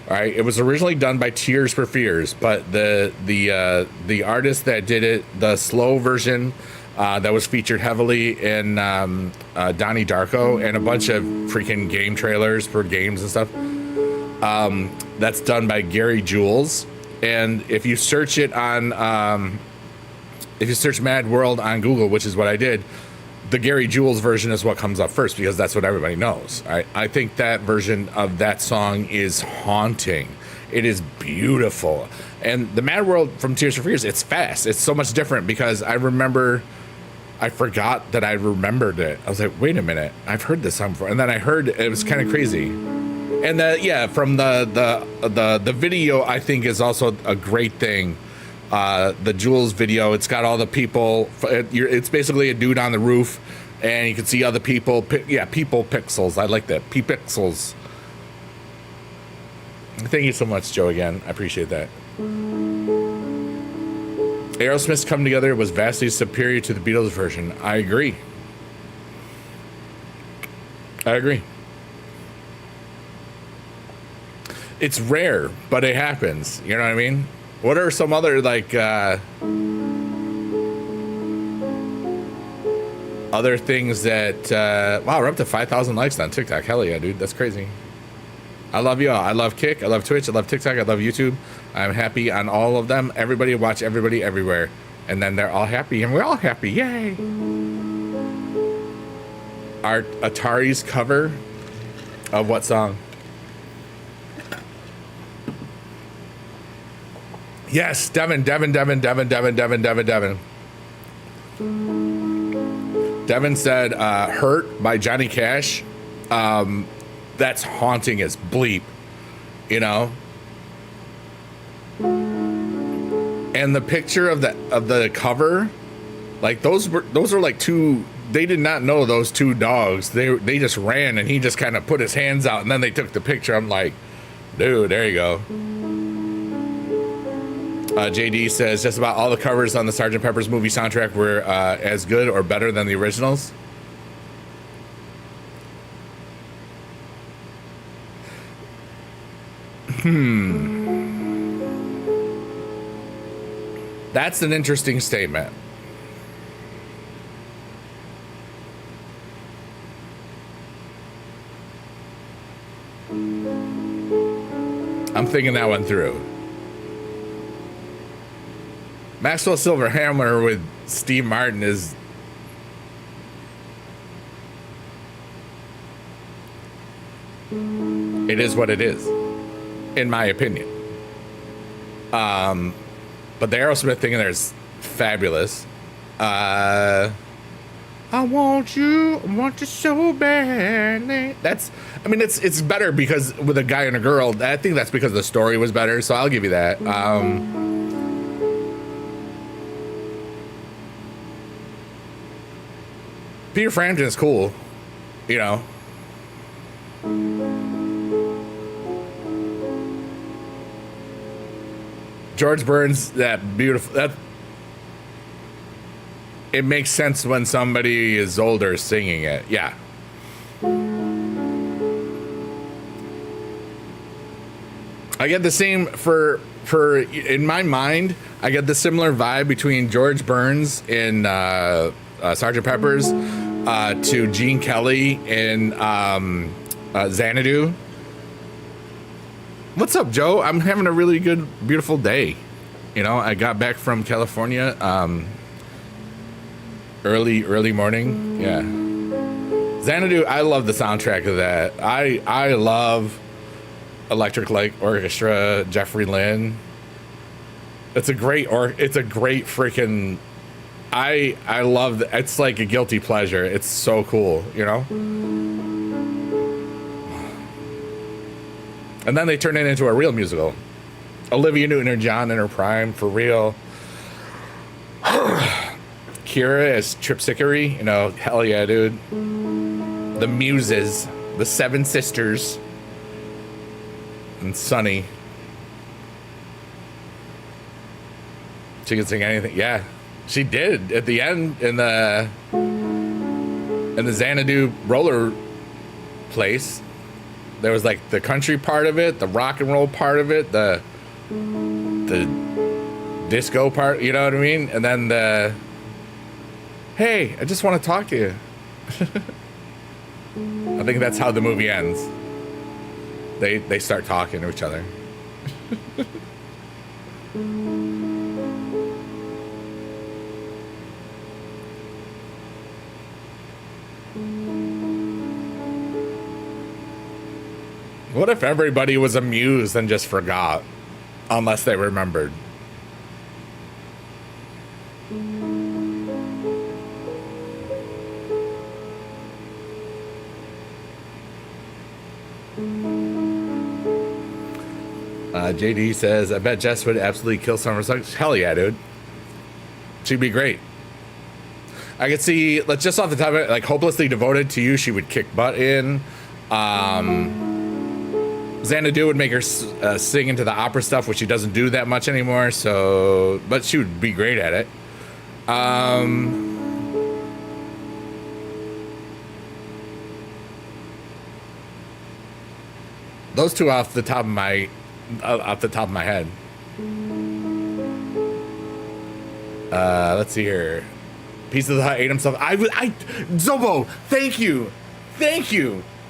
All right, it was originally done by Tears for Fears, but the artist that did it, the slow version, that was featured heavily in Donnie Darko and a bunch of freaking game trailers for games and stuff. That's done by Gary Jules, and if you search it on if you search Mad World on Google, which is what I did, the Gary Jules version is what comes up first because that's what everybody knows. I think that version of that song is haunting. It is beautiful. And the Mad World from Tears for Fears, it's fast. It's so much different because I forgot that I remembered it. I was like, wait a minute, I've heard this song before. And then I heard it was kind of crazy. And from the video, I think is also a great thing. The Jules video, it's got all the people. It's basically a dude on the roof, and you can see other people. People pixels. I like that. P-pixels. Thank you so much, Joe, again. I appreciate that. Aerosmith's Come Together was vastly superior to the Beatles version. I agree. It's rare, but it happens. You know what I mean? What are some other, like, other things that, wow, we're up to 5,000 likes on TikTok. Hell yeah, dude. That's crazy. I love you all. I love Kick. I love Twitch. I love TikTok. I love YouTube. I'm happy on all of them. Everybody watch everybody everywhere. And then they're all happy, and we're all happy. Yay. Our Atari's cover of what song? Yes, Devin. Devin said, Hurt by Johnny Cash. That's haunting as bleep, you know? And the picture of the cover, like those were like two, they did not know those two dogs. They just ran, and he just kind of put his hands out, and then they took the picture. I'm like, dude, there you go. JD says just about all the covers on the Sgt. Pepper's movie soundtrack were as good or better than the originals. That's an interesting statement. I'm thinking that one through. Maxwell Silverhammer with Steve Martin is... It is what it is, in my opinion. But the Aerosmith thing in there is fabulous. I want you so badly. It's better because with a guy and a girl. I think that's because the story was better, so I'll give you that. Peter Frampton is cool, you know. George Burns, that beautiful, that it makes sense when somebody is older singing it. Yeah. I get the same for in my mind, I get the similar vibe between George Burns in Sgt. Pepper's to Gene Kelly in Xanadu. What's up, Joe? I'm having a really good, beautiful day. You know, I got back from California early morning. Yeah. Xanadu, I love the soundtrack of that. I love Electric Light Orchestra, Jeffrey Lynne. It's a great freaking I love it's like a guilty pleasure. It's so cool, you know? And then they turn it into a real musical. Olivia Newton-John in her prime, for real. Kira as Tripsickery, you know, hell yeah, dude. The Muses, the Seven Sisters, and Sunny. She can sing anything. Yeah, she did at the end in the Xanadu roller place. There was like the country part of it, the rock and roll part of it, the disco part, you know what I mean? And then the, hey, I just want to talk to you. I think that's how the movie ends. They start talking to each other. What if everybody was amused and just forgot, unless they remembered? JD says, I bet Jess would absolutely kill Summer Songs. Hell yeah, dude. She'd be great. I could see, let's just off the top of it, like Hopelessly Devoted to You, she would kick butt in. Xanadu would make her sing into the opera stuff, which she doesn't do that much anymore. So, but she would be great at it. Those two off the top of my head. Let's see here. Pizza the Hut ate himself. Zobo, thank you.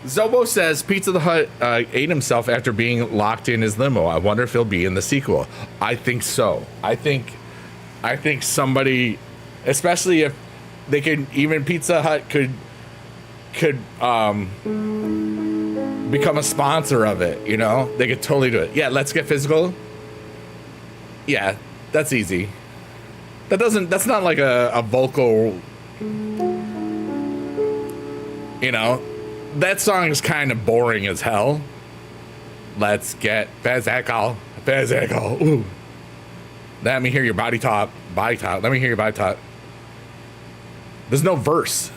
Zobo says Pizza the Hut ate himself after being locked in his limo. I wonder if he'll be in the sequel. I think so. I think somebody, especially if they could, even Pizza Hut could become a sponsor of it, you know? They could totally do it. Yeah, Let's Get Physical. Yeah, that's easy. That's not like a vocal, you know? That song is kind of boring as hell. Let's get physical. Ooh. Let me hear your body talk. Let me hear your body talk. There's no verse,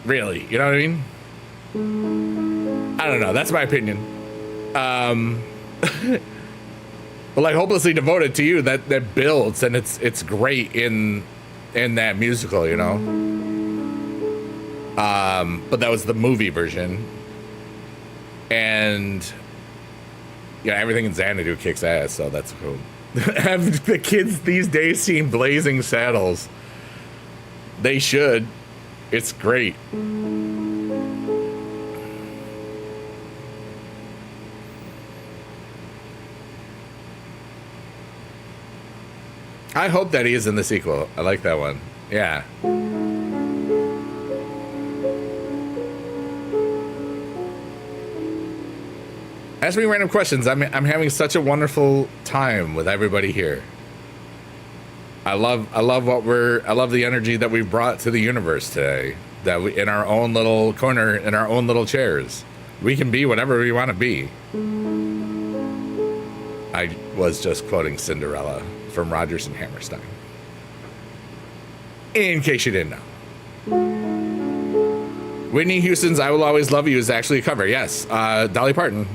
really. You know what I mean? I don't know. That's my opinion. But like Hopelessly Devoted to You, that builds and it's great in that musical, you know. But that was the movie version, and yeah, everything in Xanadu kicks ass, so that's cool. Have the kids these days seen Blazing Saddles? They should. It's great. I hope that he is in the sequel. I like that one. Yeah. Ask me random questions. I'm having such a wonderful time with everybody here. I love the energy that we've brought to the universe today. That we, in our own little corner, in our own little chairs, we can be whatever we want to be. I was just quoting Cinderella from Rodgers and Hammerstein. In case you didn't know. Whitney Houston's I Will Always Love You is actually a cover. Yes. Dolly Parton.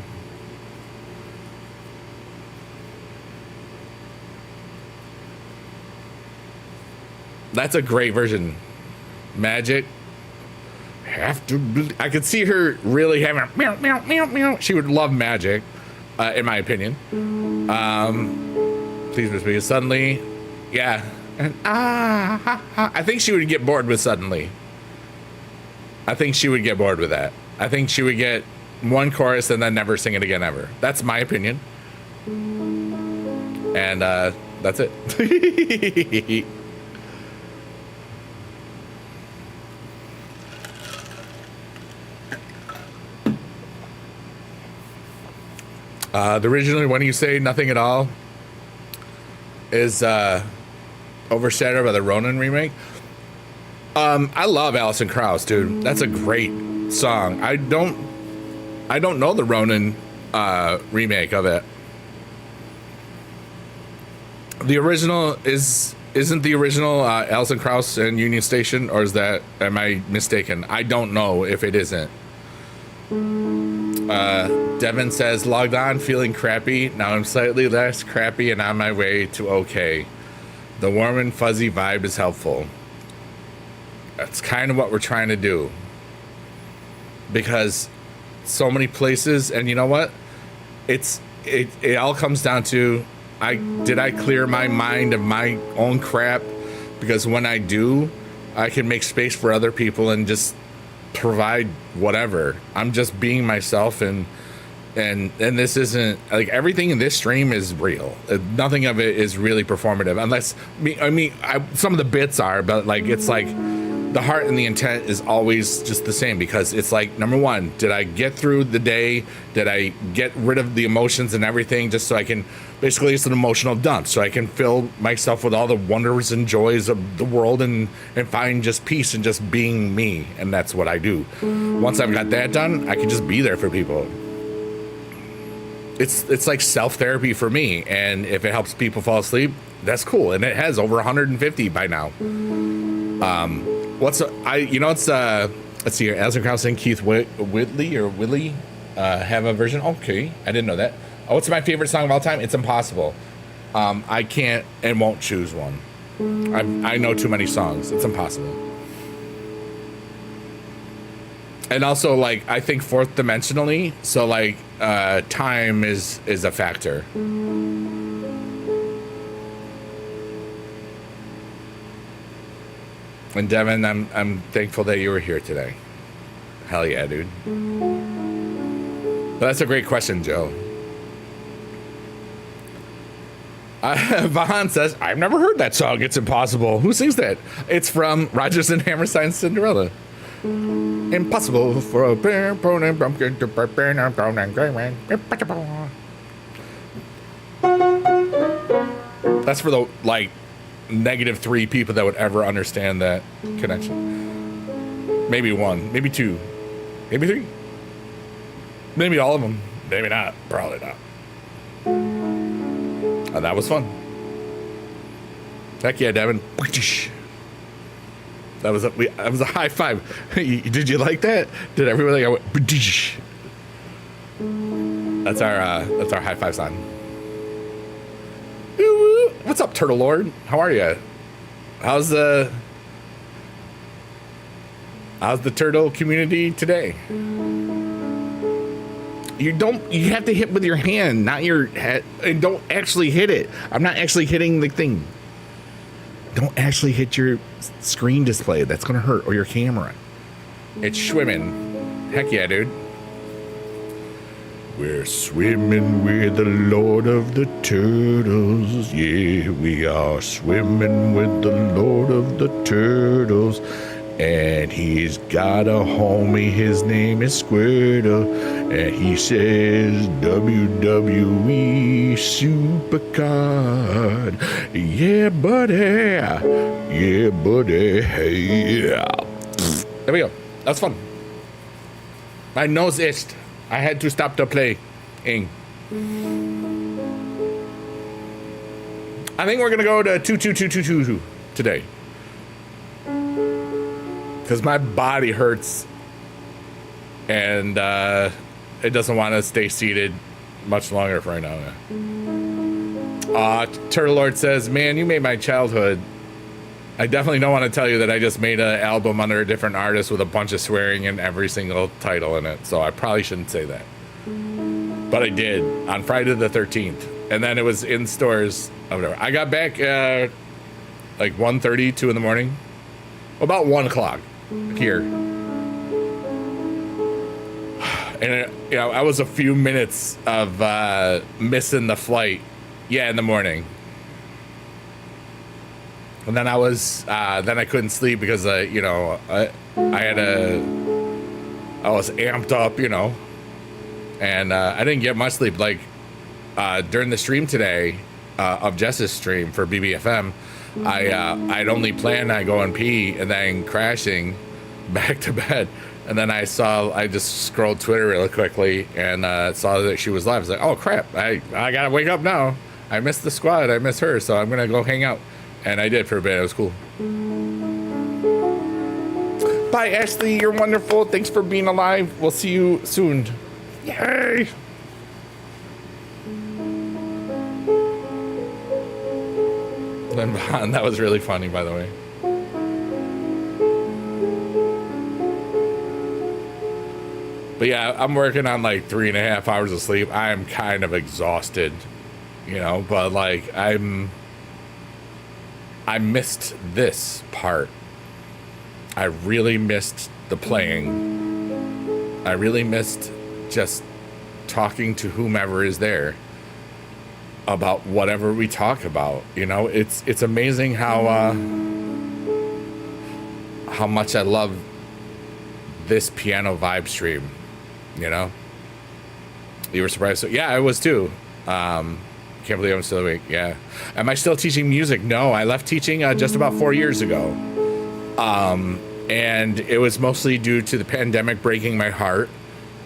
That's a great version. Magic. Have to. I could see her really having a meow meow meow meow. She would love Magic, in my opinion. Please miss me suddenly. Yeah. And I think she would get bored with suddenly. I think she would get bored with that. I think she would get one chorus and then never sing it again ever. That's my opinion. And that's it. The originally, when you say nothing at all, is overshadowed by the Ronin remake. I love Alison Krauss, dude. That's a great song. I don't know the Ronin remake of it. The original isn't the original Alison Krauss and Union Station, or am I mistaken? I don't know if it isn't. Devin says, logged on, feeling crappy. Now I'm slightly less crappy and on my way to okay. The warm and fuzzy vibe is helpful. That's kind of what we're trying to do. Because so many places, and you know what? It all comes down to, did I clear my mind of my own crap? Because when I do, I can make space for other people and just provide whatever. I'm just being myself, and this isn't like everything in this stream is real. Nothing of it is really performative, unless some of the bits are, but like it's like the heart and the intent is always just the same, because it's like, number one, did I get through the day? Did I get rid of the emotions and everything, just so I can, basically it's an emotional dump, so I can fill myself with all the wonders and joys of the world and find just peace and just being me. And that's what I do. Once I've got that done, I can just be there for people. It's like self-therapy for me, and if it helps people fall asleep, that's cool. And it has over 150 by now. Let's see here. Alison Krauss and Keith Whitley have a version. Okay, I didn't know that. Oh, what's my favorite song of all time? It's impossible. I can't and won't choose one. I know too many songs. It's impossible. And also, like, I think fourth dimensionally, so like time is a factor. And Devin, I'm thankful that you were here today. Hell yeah, dude. But that's a great question, Joe. Vahan says, I've never heard that song, It's Impossible. Who sings that? It's from Rodgers and Hammerstein's Cinderella. Impossible for a bear pumpkin to burn. That's for the, like, -3 people that would ever understand that connection. Maybe one, maybe two, maybe three, maybe all of them, maybe not, probably not. And that was fun. Heck yeah, Devin. That was a high five. Did you like that? Did everybody? I went. That's our high five sign. What's up, Turtle Lord? How are you? How's the turtle community today? You have to hit with your hand, not your head, and don't actually hit it. I'm not actually hitting the thing. Don't actually hit your screen display. That's gonna hurt, or your camera. It's swimming. Heck yeah, dude. We're swimming with the Lord of the Turtles. Yeah, we are swimming with the Lord of the Turtles. And he's got a homie, his name is Squirtle. And he says WWE Supercard. Yeah, buddy. Yeah, buddy. Yeah. There we go. That's fun. My nose itched. I had to stop the playing. I think we're gonna go to 22222 today, because my body hurts and it doesn't want to stay seated much longer for right now. Turtle Lord says, "Man, you made my childhood I definitely don't want to tell you that I just made an album under a different artist with a bunch of swearing in every single title in it. So I probably shouldn't say that. But I did on Friday the 13th. And then it was in stores. Whatever. I got back like 1:30, 2 in the morning. About 1 o'clock here. And I was a few minutes of missing the flight. Yeah, in the morning. And then I was then I couldn't sleep because I was amped up, and I didn't get much sleep. Like during the stream today of Jess's stream for BBFM, I'd only planned on going pee and then crashing back to bed. And then I just scrolled Twitter really quickly and saw that she was live. I was like, oh crap, I gotta wake up now. I missed the squad, I miss her, so I'm gonna go hang out. And I did for a bit. It was cool. Bye, Ashley. You're wonderful. Thanks for being alive. We'll see you soon. Yay! That was really funny, by the way. But yeah, I'm working on like 3.5 hours of sleep. I am kind of exhausted, but like I missed this part. I really missed the playing. I really missed just talking to whomever is there about whatever we talk about. It's amazing how much I love this piano vibe stream. You were surprised? So, yeah, I was too. Can't believe I'm still awake. Yeah. Am I still teaching music? No, I left teaching just about 4 years ago. And it was mostly due to the pandemic breaking my heart.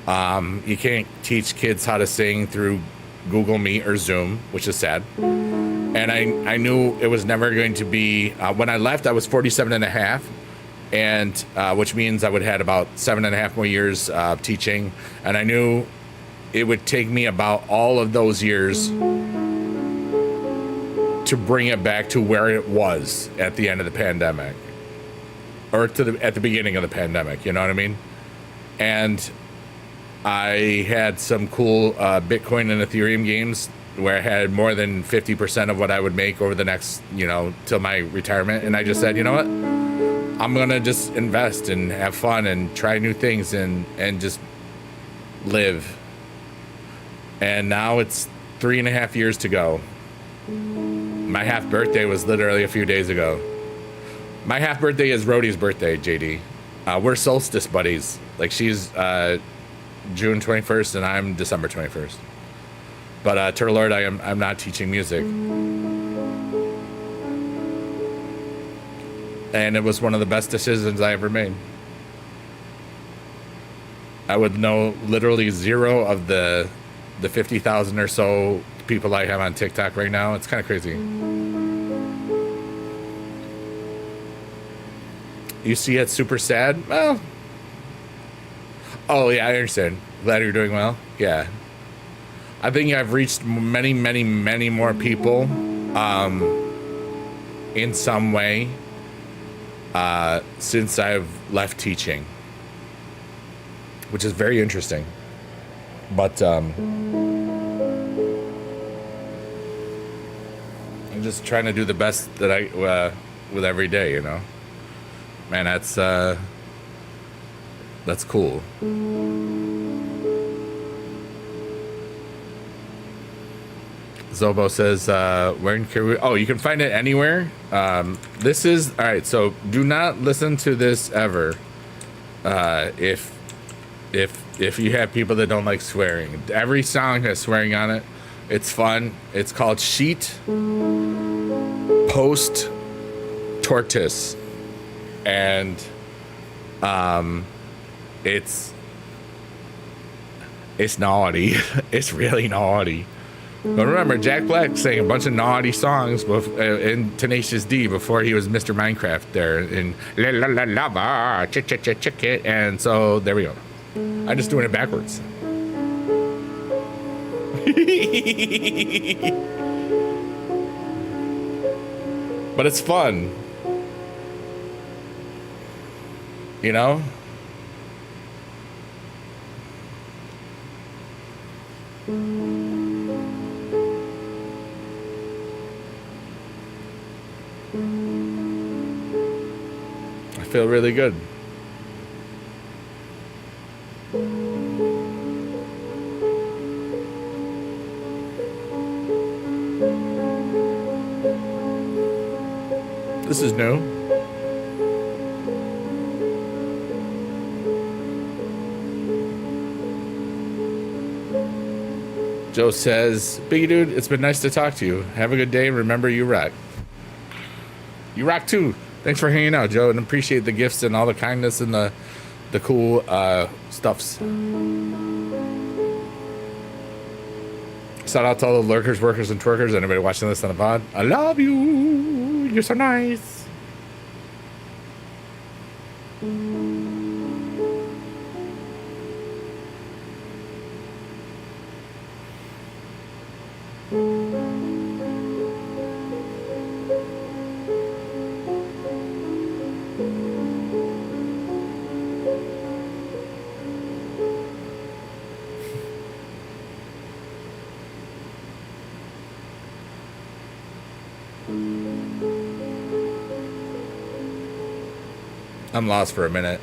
You can't teach kids how to sing through Google Meet or Zoom, which is sad. And I knew it was never going to be, when I left, I was 47 and a half. And which means I would have had about 7.5 more years of teaching. And I knew it would take me about all of those years to bring it back to where it was at the end of the pandemic, or at the beginning of the pandemic. You know what I mean? And I had some cool Bitcoin and Ethereum games where I had more than 50% of what I would make over the next, till my retirement. And I just said, you know what? I'm gonna just invest and have fun and try new things and just live. And now it's 3.5 years to go. My half birthday was literally a few days ago. My half birthday is Rhodey's birthday, JD. We're solstice buddies. Like she's June 21st and I'm December 21st. But Turtle Lord, I'm not teaching music. And it was one of the best decisions I ever made. I would know literally zero of the 50,000 or so people I have on TikTok right now. It's kind of crazy. You see it's super sad? Well, oh yeah, I understand. Glad you're doing well. Yeah. I think I've reached many, many, many more people in some way since I've left teaching, which is very interesting. But I'm just trying to do the best that I with every day, Man, that's cool. Zobo says, where can we... Oh, you can find it anywhere. This is... All right, so do not listen to this ever if you have people that don't like swearing. Every song has swearing on it. It's fun. It's called Sheet Post Tortoise. And it's naughty. It's really naughty. But remember, Jack Black sang a bunch of naughty songs in Tenacious D before he was Mr. Minecraft there in La La La Lava, Chick Chick Chick Chick It, and so there we go. I'm just doing it backwards. But it's fun. You know? I feel really good. This is new. Joe says, Biggie dude, it's been nice to talk to you. Have a good day. Remember, you rock. You rock too. Thanks for hanging out, Joe, and appreciate the gifts and all the kindness and the cool stuffs. Shout out to all the lurkers, workers, and twerkers. Anybody watching this on the pod? I love you. You're so nice. I'm lost for a minute.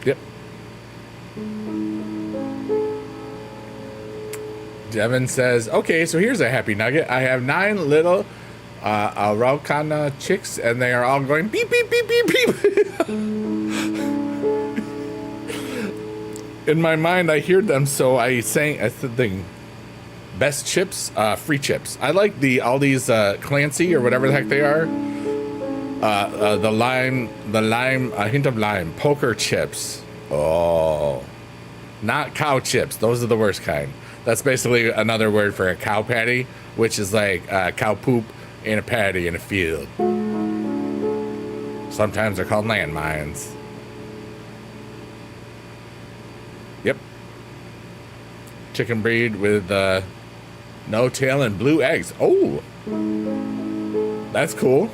Yep. Devin says, okay, so here's a happy nugget. I have 9 little Araucana chicks, and they are all going beep, beep, beep, beep, beep. In my mind, I heard them, so I sang a thing. Best chips, free chips. I like the Aldi's Clancy or whatever the heck they are. The lime, a hint of lime, poker chips. Oh, not cow chips. Those are the worst kind. That's basically another word for a cow patty, which is like cow poop in a patty in a field. Sometimes they're called landmines. Yep. Chicken breed with no tail and blue eggs. Oh, that's cool.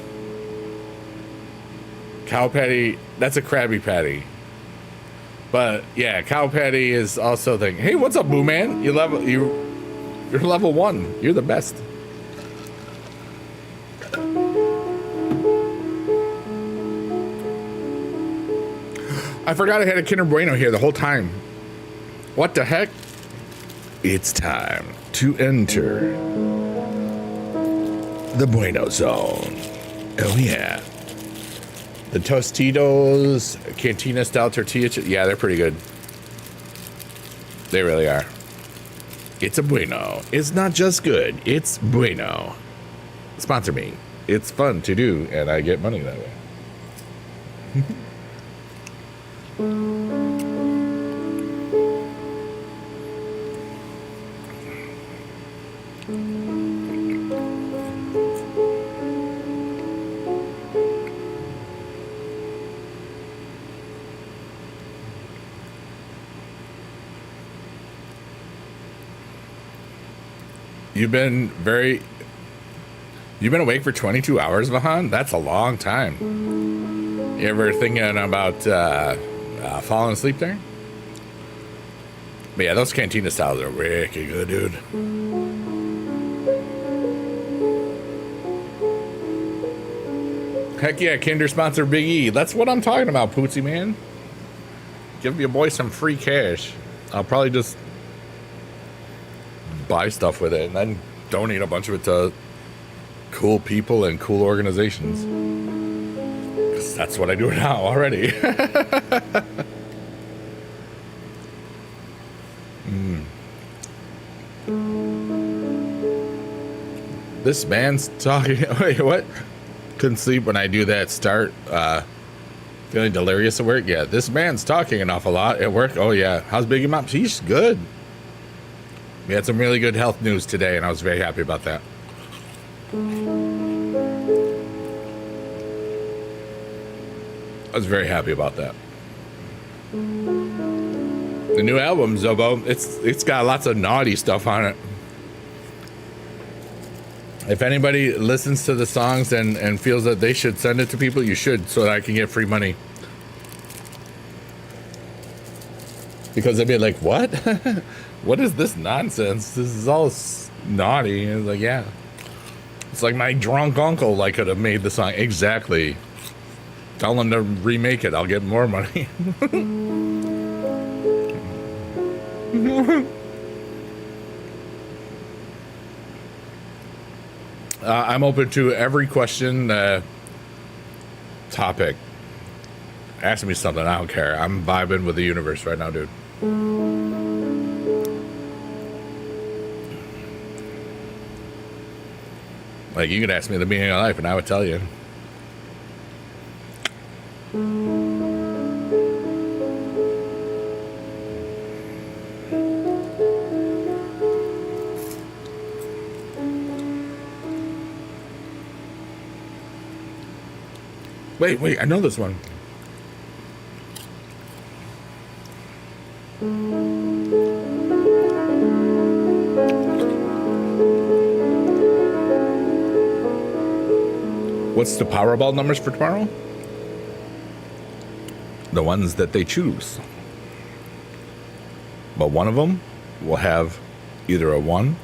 Cow patty, that's a Krabby Patty. But yeah, cow patty is also the thing. Hey, what's up, Boo Man? You're level 1. You're the best. I forgot I had a Kinder Bueno here the whole time. What the heck? It's time to enter the Bueno Zone. Oh yeah. The Tostitos Cantina style tortilla chips. Yeah, they're pretty good. They really are. It's a bueno. It's not just good. It's bueno. Sponsor me. It's fun to do, and I get money that way. You've been awake for 22 hours, Vahan? That's a long time. You ever thinking about falling asleep there? But yeah, those Cantina styles are wicked good, dude. Heck yeah, Kinder sponsor Big E. That's what I'm talking about, Pootsy man. Give your boy some free cash. I'll probably just buy stuff with it and then donate a bunch of it to cool people and cool organizations. 'Cause that's what I do now already. This man's talking. Wait, what? Couldn't sleep when I do that start. Feeling delirious at work. Yeah, this man's talking an awful lot at work. Oh, yeah. How's Biggie Mom? She's good. We had some really good health news today, and I was very happy about that. I was very happy about that. The new album, Zobo, it's got lots of naughty stuff on it. If anybody listens to the songs and feels that they should send it to people, you should, so that I can get free money. Because they'd be like, what? What is this nonsense? This is all naughty. And it's like, yeah. It's like my drunk uncle could have made the song. Exactly. Tell him to remake it. I'll get more money. I'm open to every question, topic. Ask me something. I don't care. I'm vibing with the universe right now, dude. Like, you could ask me the meaning of life, and I would tell you. Wait, I know this one. What's the Powerball numbers for tomorrow? The ones that they choose. But one of them will have either a 1,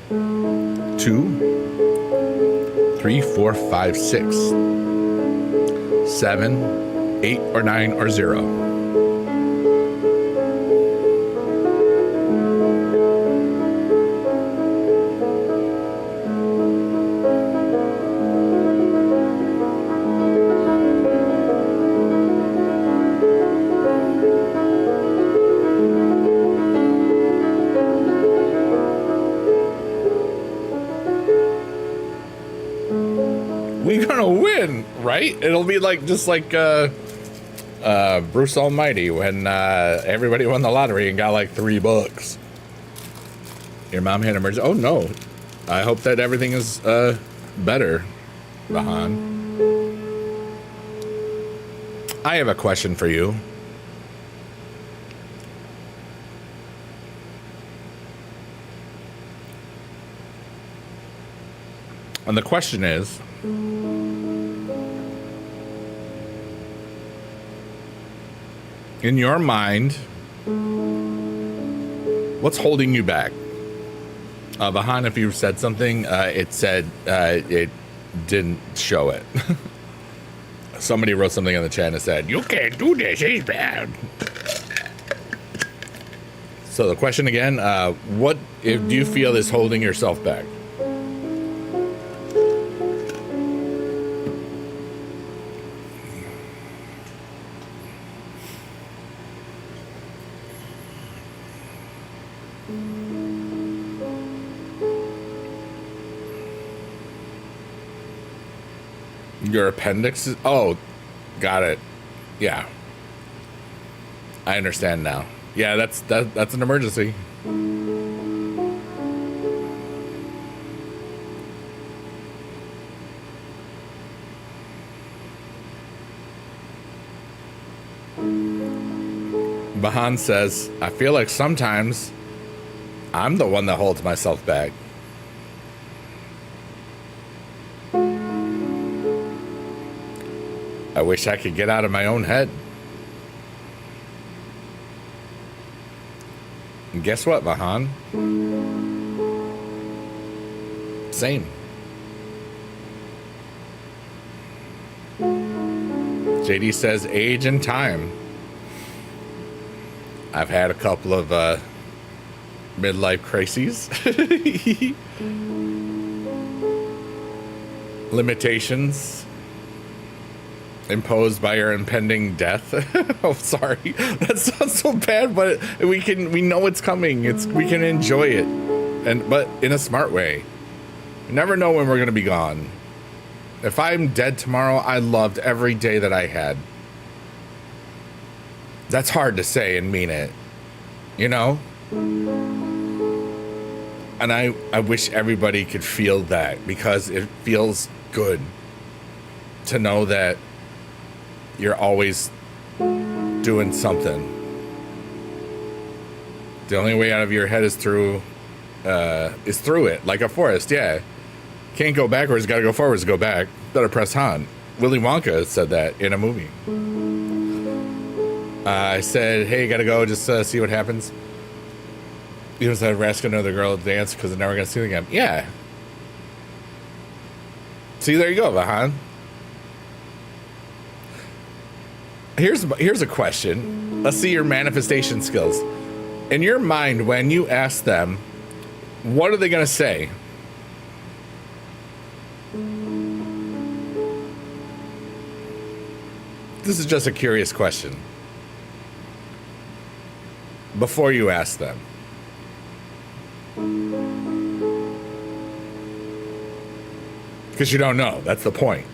2, 3, 4, 5, 6, 7, 8, or 9, or 0. We're gonna win, right? It'll be like just like Bruce Almighty when everybody won the lottery and got like $3. Your mom had an emergency. Oh no! I hope that everything is better, Vahan. I have a question for you. And the question is, in your mind, what's holding you back? Vahan, if you said something, it said it didn't show it. Somebody wrote something in the chat and said, you can't do this, he's bad. So the question again, what do you feel is holding yourself back? Your appendix is... Oh, got it. Yeah. I understand now. Yeah, that's an emergency. Vahan says, I feel like sometimes I'm the one that holds myself back. I wish I could get out of my own head. And guess what, Vahan? Same. JD says age and time. I've had a couple of midlife crises. Limitations. imposed by your impending death. Oh, sorry. That sounds so bad, but we know it's coming. We can enjoy it, but in a smart way. You never know when we're going to be gone. If I'm dead tomorrow, I loved every day that I had. That's hard to say and mean it, you know? And I wish everybody could feel that, because it feels good to know that you're always doing something. The only way out of your head is through it, like a forest. Yeah, can't go backwards, gotta go forwards to go back. Gotta press on. Willy Wonka said that in a movie. I said, hey, gotta go, just see what happens. You know, I'd ask another girl to dance because I'm never gonna see them again. Yeah. See, there you go, Vahan. Here's a question. Let's see your manifestation skills. In your mind, when you ask them, what are they gonna say? This is just a curious question. Before you ask them. Because you don't know. That's the point.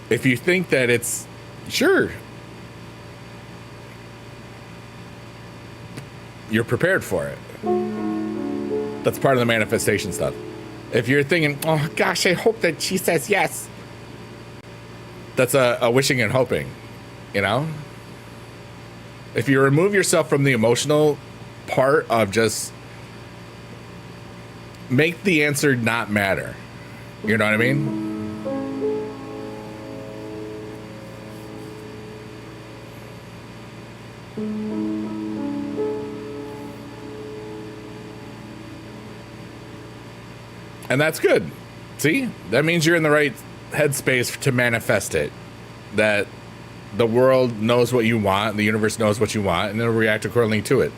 If you think that it's sure, you're prepared for it. That's part of the manifestation stuff. If you're thinking, oh gosh, I hope that she says yes, that's a wishing and hoping, you know? If you remove yourself from the emotional part of just make the answer not matter, you know what I mean? And that's good. See? That means you're in the right headspace to manifest it. That the world knows what you want, the universe knows what you want, and it'll react accordingly to it.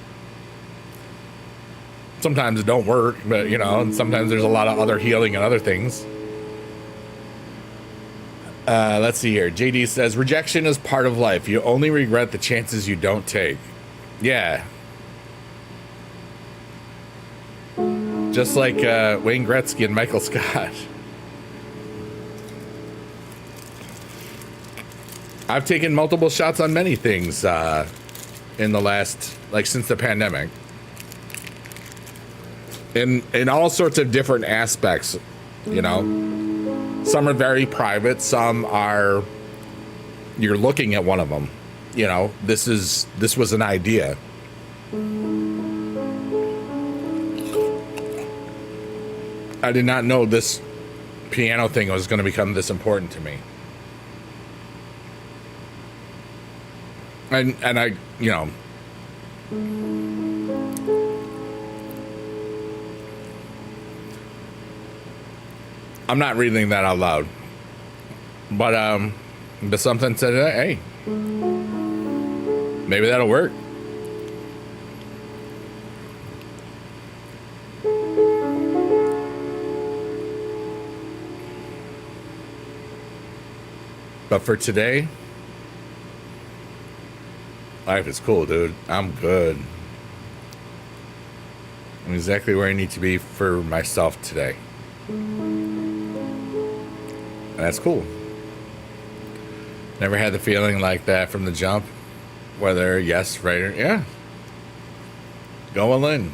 Sometimes it don't work, but, you know, and sometimes there's a lot of other healing and other things. Let's see here. JD says, rejection is part of life. You only regret the chances you don't take. Yeah. Just like Wayne Gretzky and Michael Scott. I've taken multiple shots on many things in the last, like, since the pandemic. In all sorts of different aspects, you know. Some are very private. Some are, you're looking at one of them. You know, this was an idea. I did not know this piano thing was going to become this important to me. And I, you know, I'm not reading that out loud, but something said, hey, maybe that'll work. But for today, life is cool, dude. I'm good. I'm exactly where I need to be for myself today. And that's cool. Never had the feeling like that from the jump. Whether yes, right, or yeah. Go all in.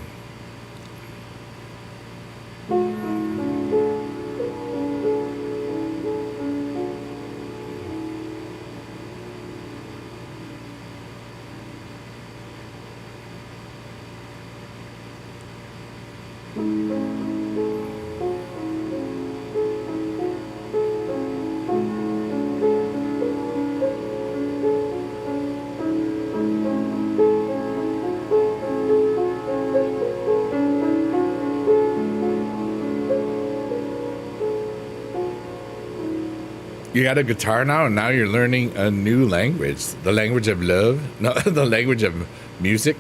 You got a guitar now, and now you're learning a new language. The language of love? No, the language of music?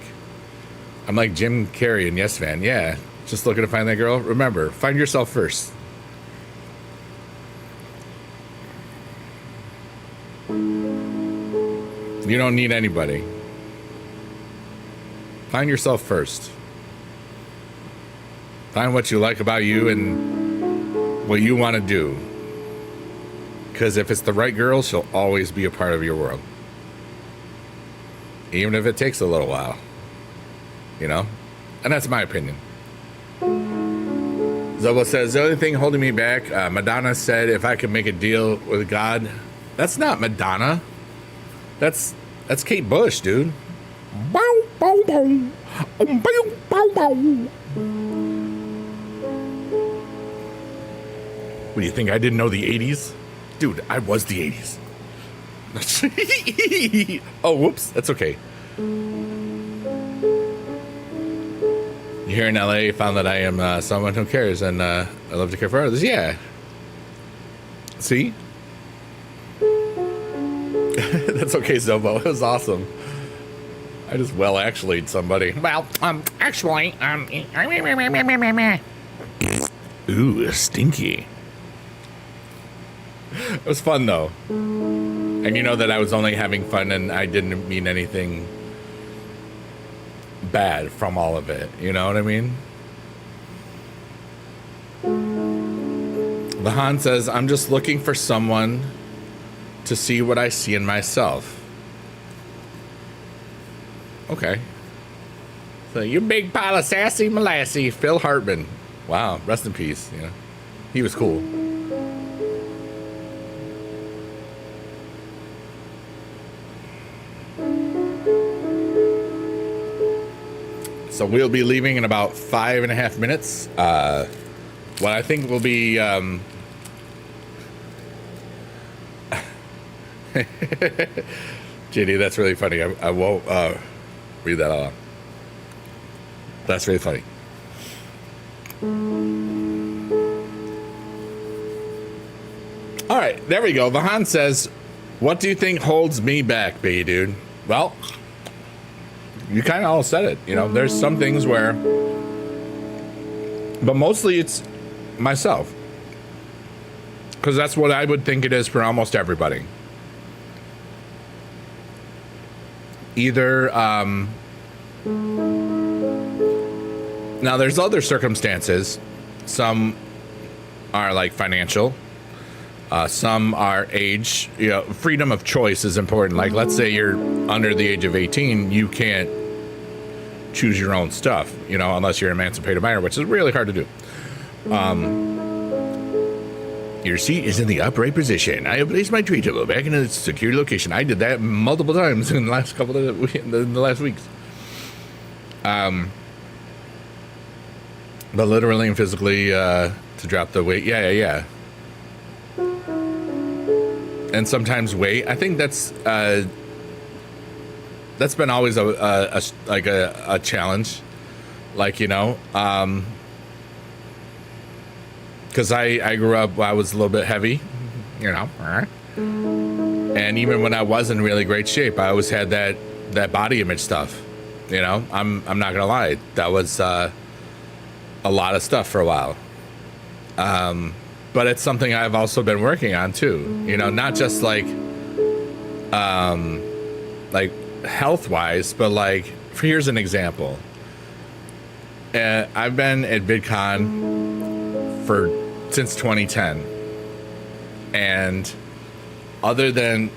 I'm like Jim Carrey in Yes Man. Yeah, just looking to find that girl. Remember, find yourself first. You don't need anybody. Find yourself first. Find what you like about you and what you want to do. Because if it's the right girl, she'll always be a part of your world. Even if it takes a little while. You know? And that's my opinion. Zobo says, the only thing holding me back, Madonna said if I could make a deal with God. That's not Madonna. That's Kate Bush, dude. Bow, bow, bow. Bow, bow, bow. What do you think? I didn't know the 80s? Dude, I was the 80s. Oh, whoops. That's okay. Here in LA, found that I am someone who cares and I love to care for others. Yeah. See? That's okay, Zobo. It was awesome. I just actually'd somebody. Well, actually, ooh, stinky. It was fun, though. And you know that I was only having fun and I didn't mean anything bad from all of it. You know what I mean? Lahan says, I'm just looking for someone to see what I see in myself. Okay. So you big pile of sassy molassy, Phil Hartman. Wow, rest in peace. You know, he was cool. So we'll be leaving in about 5.5 minutes. What I think will be JD, that's really funny. I won't read that out. That's really funny. All right, there we go. Vahan says, what do you think holds me back, baby dude? Well, you kind of all said it. You know, there's some things where, but mostly it's myself. Because that's what I would think it is for almost everybody. Either, now there's other circumstances. Some are like financial. Some are age. You know, freedom of choice is important. Like, let's say you're under the age of 18, you can't choose your own stuff, you know, unless you're an emancipated minor, which is really hard to do. Your seat is in the upright position. I have placed my tree table back in a secure location. I did that multiple times in the last couple of in the last weeks. But literally and physically to drop the weight. Yeah. And sometimes weight. I think that's been always a challenge. Like, you know, because I grew up, I was a little bit heavy, you know, and even when I was in really great shape, I always had that body image stuff, you know. I'm not gonna lie, that was a lot of stuff for a while, but it's something I've also been working on too, you know, not just like health wise, but like, here's an example. I've been at VidCon since 2010, and other than,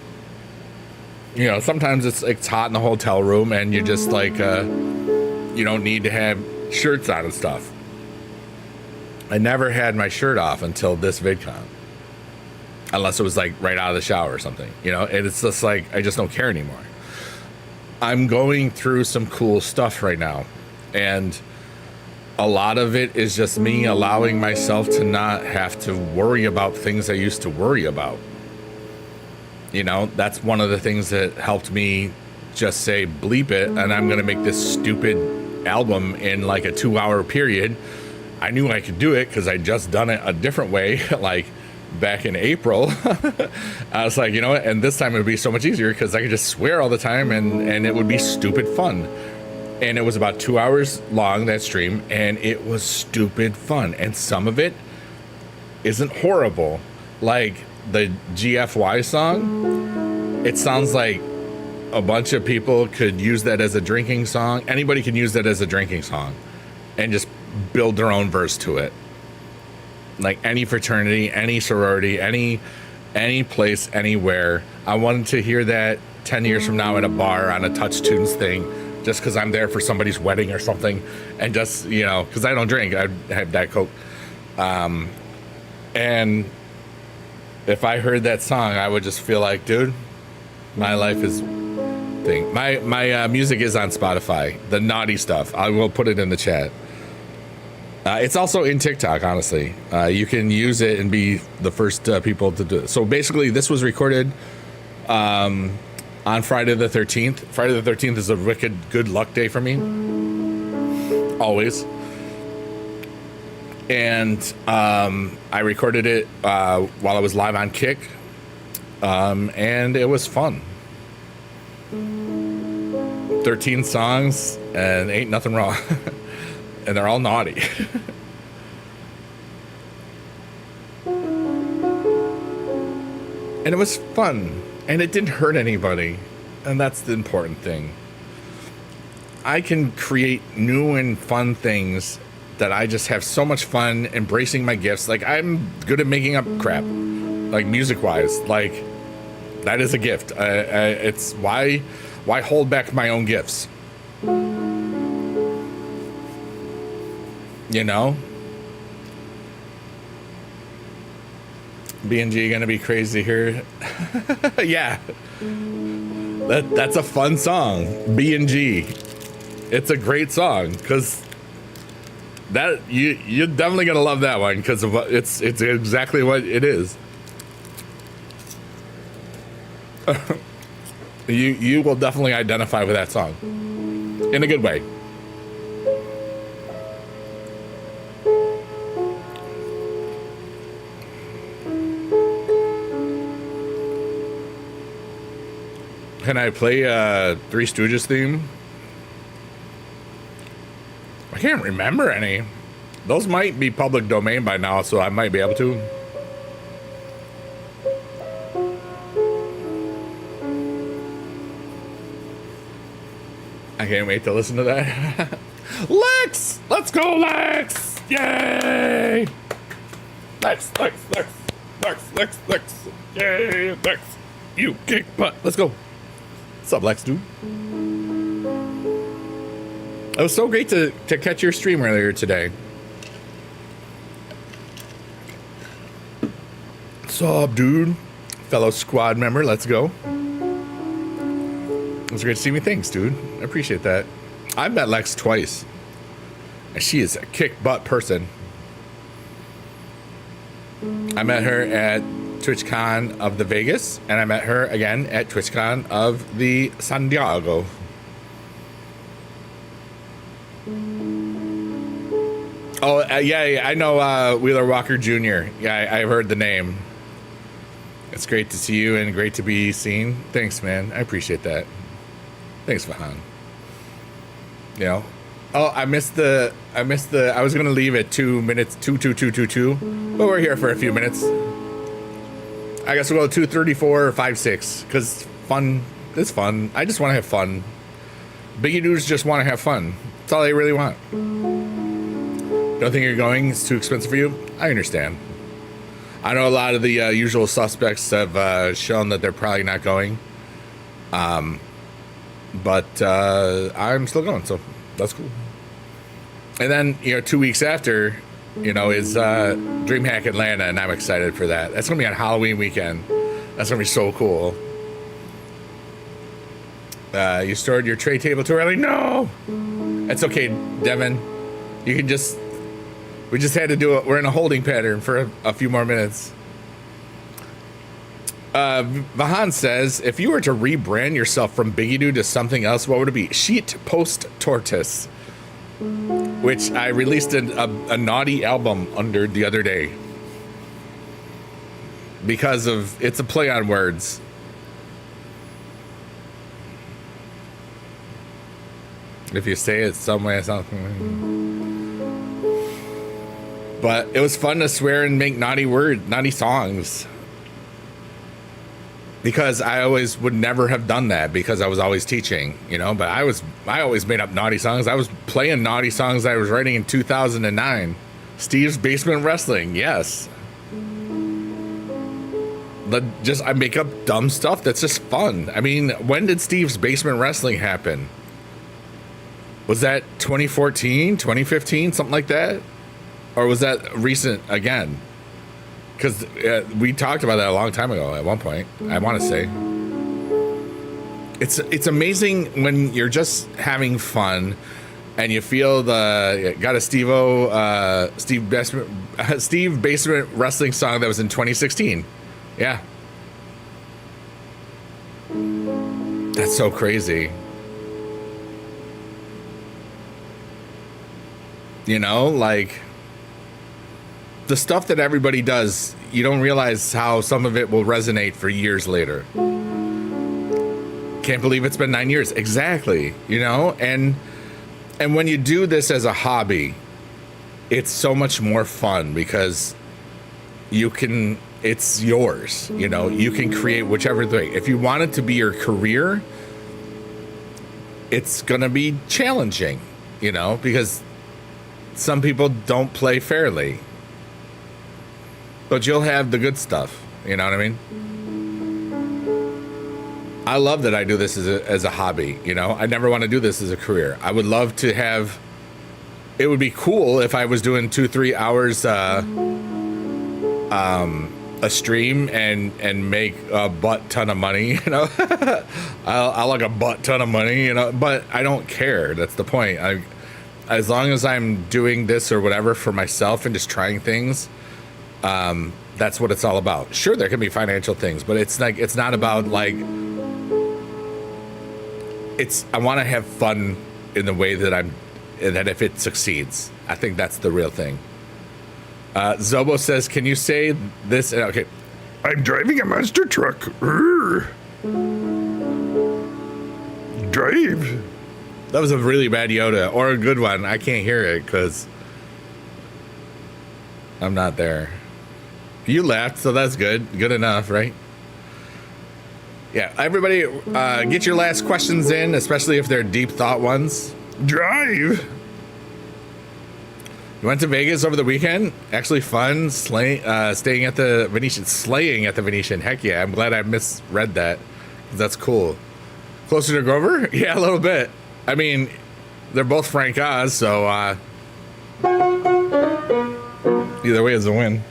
you know, sometimes it's hot in the hotel room and you just like you don't need to have shirts on and stuff. I never had my shirt off until this VidCon, unless it was like right out of the shower or something, you know. And it's just like, I just don't care anymore. I'm going through some cool stuff right now, and a lot of it is just me allowing myself to not have to worry about things I used to worry about. You know, that's one of the things that helped me just say, bleep it, and I'm going to make this stupid album in like a 2-hour period. I knew I could do it because I'd just done it a different way, like back in April. I was like, you know what? And this time it would be so much easier because I could just swear all the time and it would be stupid fun. And it was about 2 hours long, that stream, and it was stupid fun. And some of it isn't horrible. Like the GFY song, it sounds like a bunch of people could use that as a drinking song. Anybody can use that as a drinking song and just build their own verse to it. Like any fraternity, any sorority, any place, anywhere. I wanted to hear that 10 years from now at a bar on a Touch Tunes thing, just because I'm there for somebody's wedding or something, and just, you know, because I don't drink, I have Diet Coke. And if I heard that song, I would just feel like, dude, my life is thing. My music is on Spotify, the naughty stuff. I will put it in the chat. It's also in TikTok, honestly. You can use it and be the first people to do it. So basically, this was recorded on Friday the 13th. Friday the 13th is a wicked good luck day for me. Always. And I recorded it while I was live on Kick. And it was fun. 13 songs, and ain't nothing wrong. And they're all naughty. And it was fun. And it didn't hurt anybody. And that's the important thing. I can create new and fun things that I just have so much fun embracing my gifts. Like, I'm good at making up crap. Like, music-wise. Like, that is a gift. It's why hold back my own gifts? You know? B&G gonna be crazy here. Yeah. That's a fun song. B&G. It's a great song, because that you're definitely gonna love that one, because of what it's exactly what it is. You will definitely identify with that song in a good way. Can I play Three Stooges theme? I can't remember any. Those might be public domain by now, so I might be able to. I can't wait to listen to that. Lex! Let's go, Lex! Yay! Lex! Yay, Lex! You kick butt. Let's go. What's up, Lex, dude? It was so great to catch your stream earlier today. What's up, dude? Fellow squad member, let's go. It was great to see me. Thanks, dude. I appreciate that. I've met Lex twice, and she is a kick butt person. I met her at TwitchCon of the Vegas, and I met her again at TwitchCon of the San Diego. Oh, yeah, I know Wheeler Walker Jr. Yeah, I've heard the name. It's great to see you and great to be seen. Thanks, man. I appreciate that. Thanks, Vahan. You know. Oh, I missed the. I was gonna leave at 2 minutes, 2, but we're here for a few minutes. I guess we'll go 2:34 or 5:06, because fun is fun. I just want to have fun. Biggie dudes just want to have fun. That's all they really want. Don't think you're going? It's too expensive for you? I understand. I know a lot of the usual suspects have shown that they're probably not going. But I'm still going, so that's cool. And then, 2 weeks after, is DreamHack Atlanta, and I'm excited for that. That's going to be on Halloween weekend. That's going to be so cool. You stored your tray table too early? No! That's okay, Devin. You can we just had to do it. We're in a holding pattern for a few more minutes. Vahan says, if you were to rebrand yourself from Biggie Dude to something else, what would it be? Sheet Post Tortoise, which I released a naughty album under the other day because of it's a play on words. If you say it some way, something. But it was fun to swear and make naughty songs. because I always would never have done that because I was always teaching, but I always made up naughty songs. I was playing naughty songs I was writing in 2009. Steve's Basement Wrestling, yes. I make up dumb stuff that's just fun. I mean, when did Steve's Basement Wrestling happen? Was that 2014, 2015, something like that? Or was that recent again? Because we talked about that a long time ago at one point, I want to say. It's amazing when you're just having fun and you feel got a Steve Basement Wrestling song that was in 2016. Yeah. That's so crazy. Like the stuff that everybody does, you don't realize how some of it will resonate for years later. Can't believe it's been 9 years. Exactly. And when you do this as a hobby, it's so much more fun because it's yours. You can create whichever thing. If you want it to be your career, it's going to be challenging, because some people don't play fairly. But you'll have the good stuff. You know what I mean? I love that I do this as a hobby. I never want to do this as a career. I would love to have. It would be cool if I was doing 2-3 hours a stream and make a butt ton of money. I like a butt ton of money. But I don't care. That's the point. As long as I'm doing this or whatever for myself and just trying things. That's what it's all about. Sure, there can be financial things, but it's not about I want to have fun in the way that that if it succeeds, I think that's the real thing. Zobo says, can you say this? Okay. I'm driving a monster truck. Drive. That was a really bad Yoda or a good one. I can't hear it because I'm not there. You laughed, so that's good. Good enough, right? Yeah, everybody, get your last questions in, especially if they're deep thought ones. Drive. You went to Vegas over the weekend? Actually fun, staying at the Venetian, slaying at the Venetian. Heck yeah, I'm glad I misread that. That's cool. Closer to Grover? Yeah, a little bit. I mean, they're both Frank Oz, so either way is a win.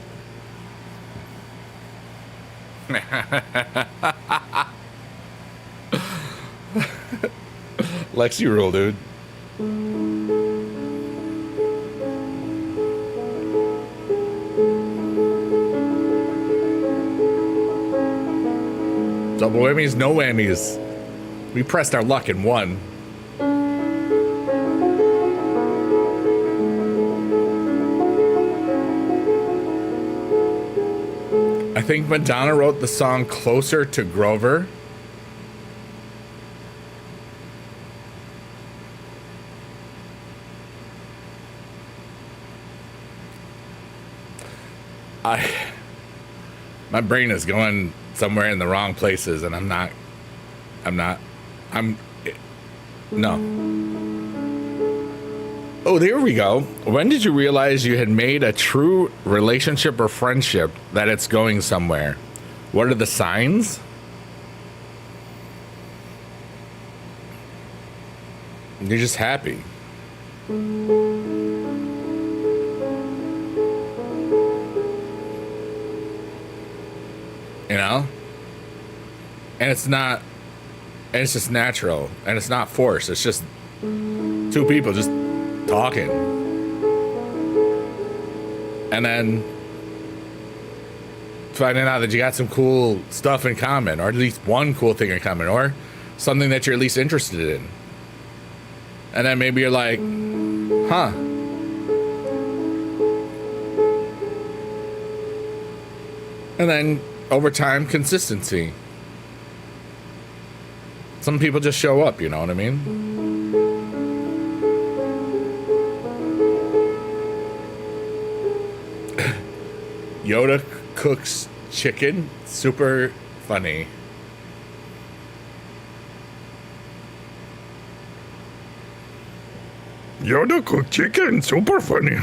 Lexi rule, dude. Double whammies, no whammies. We pressed our luck and won. I think Madonna wrote the song Closer to Grover. My brain is going somewhere in the wrong places, and no. Oh, there we go. When did you realize you had made a true relationship or friendship, that it's going somewhere? What are the signs? You're just happy. And it's just natural, and it's not forced. It's just two people just talking. And then finding out that you got some cool stuff in common, or at least one cool thing in common, or something that you're at least interested in. And then maybe you're like, huh. And then over time, consistency. Some people just show up, you know what I mean? Yoda cooks chicken. Super funny. Yoda cooked chicken, super funny.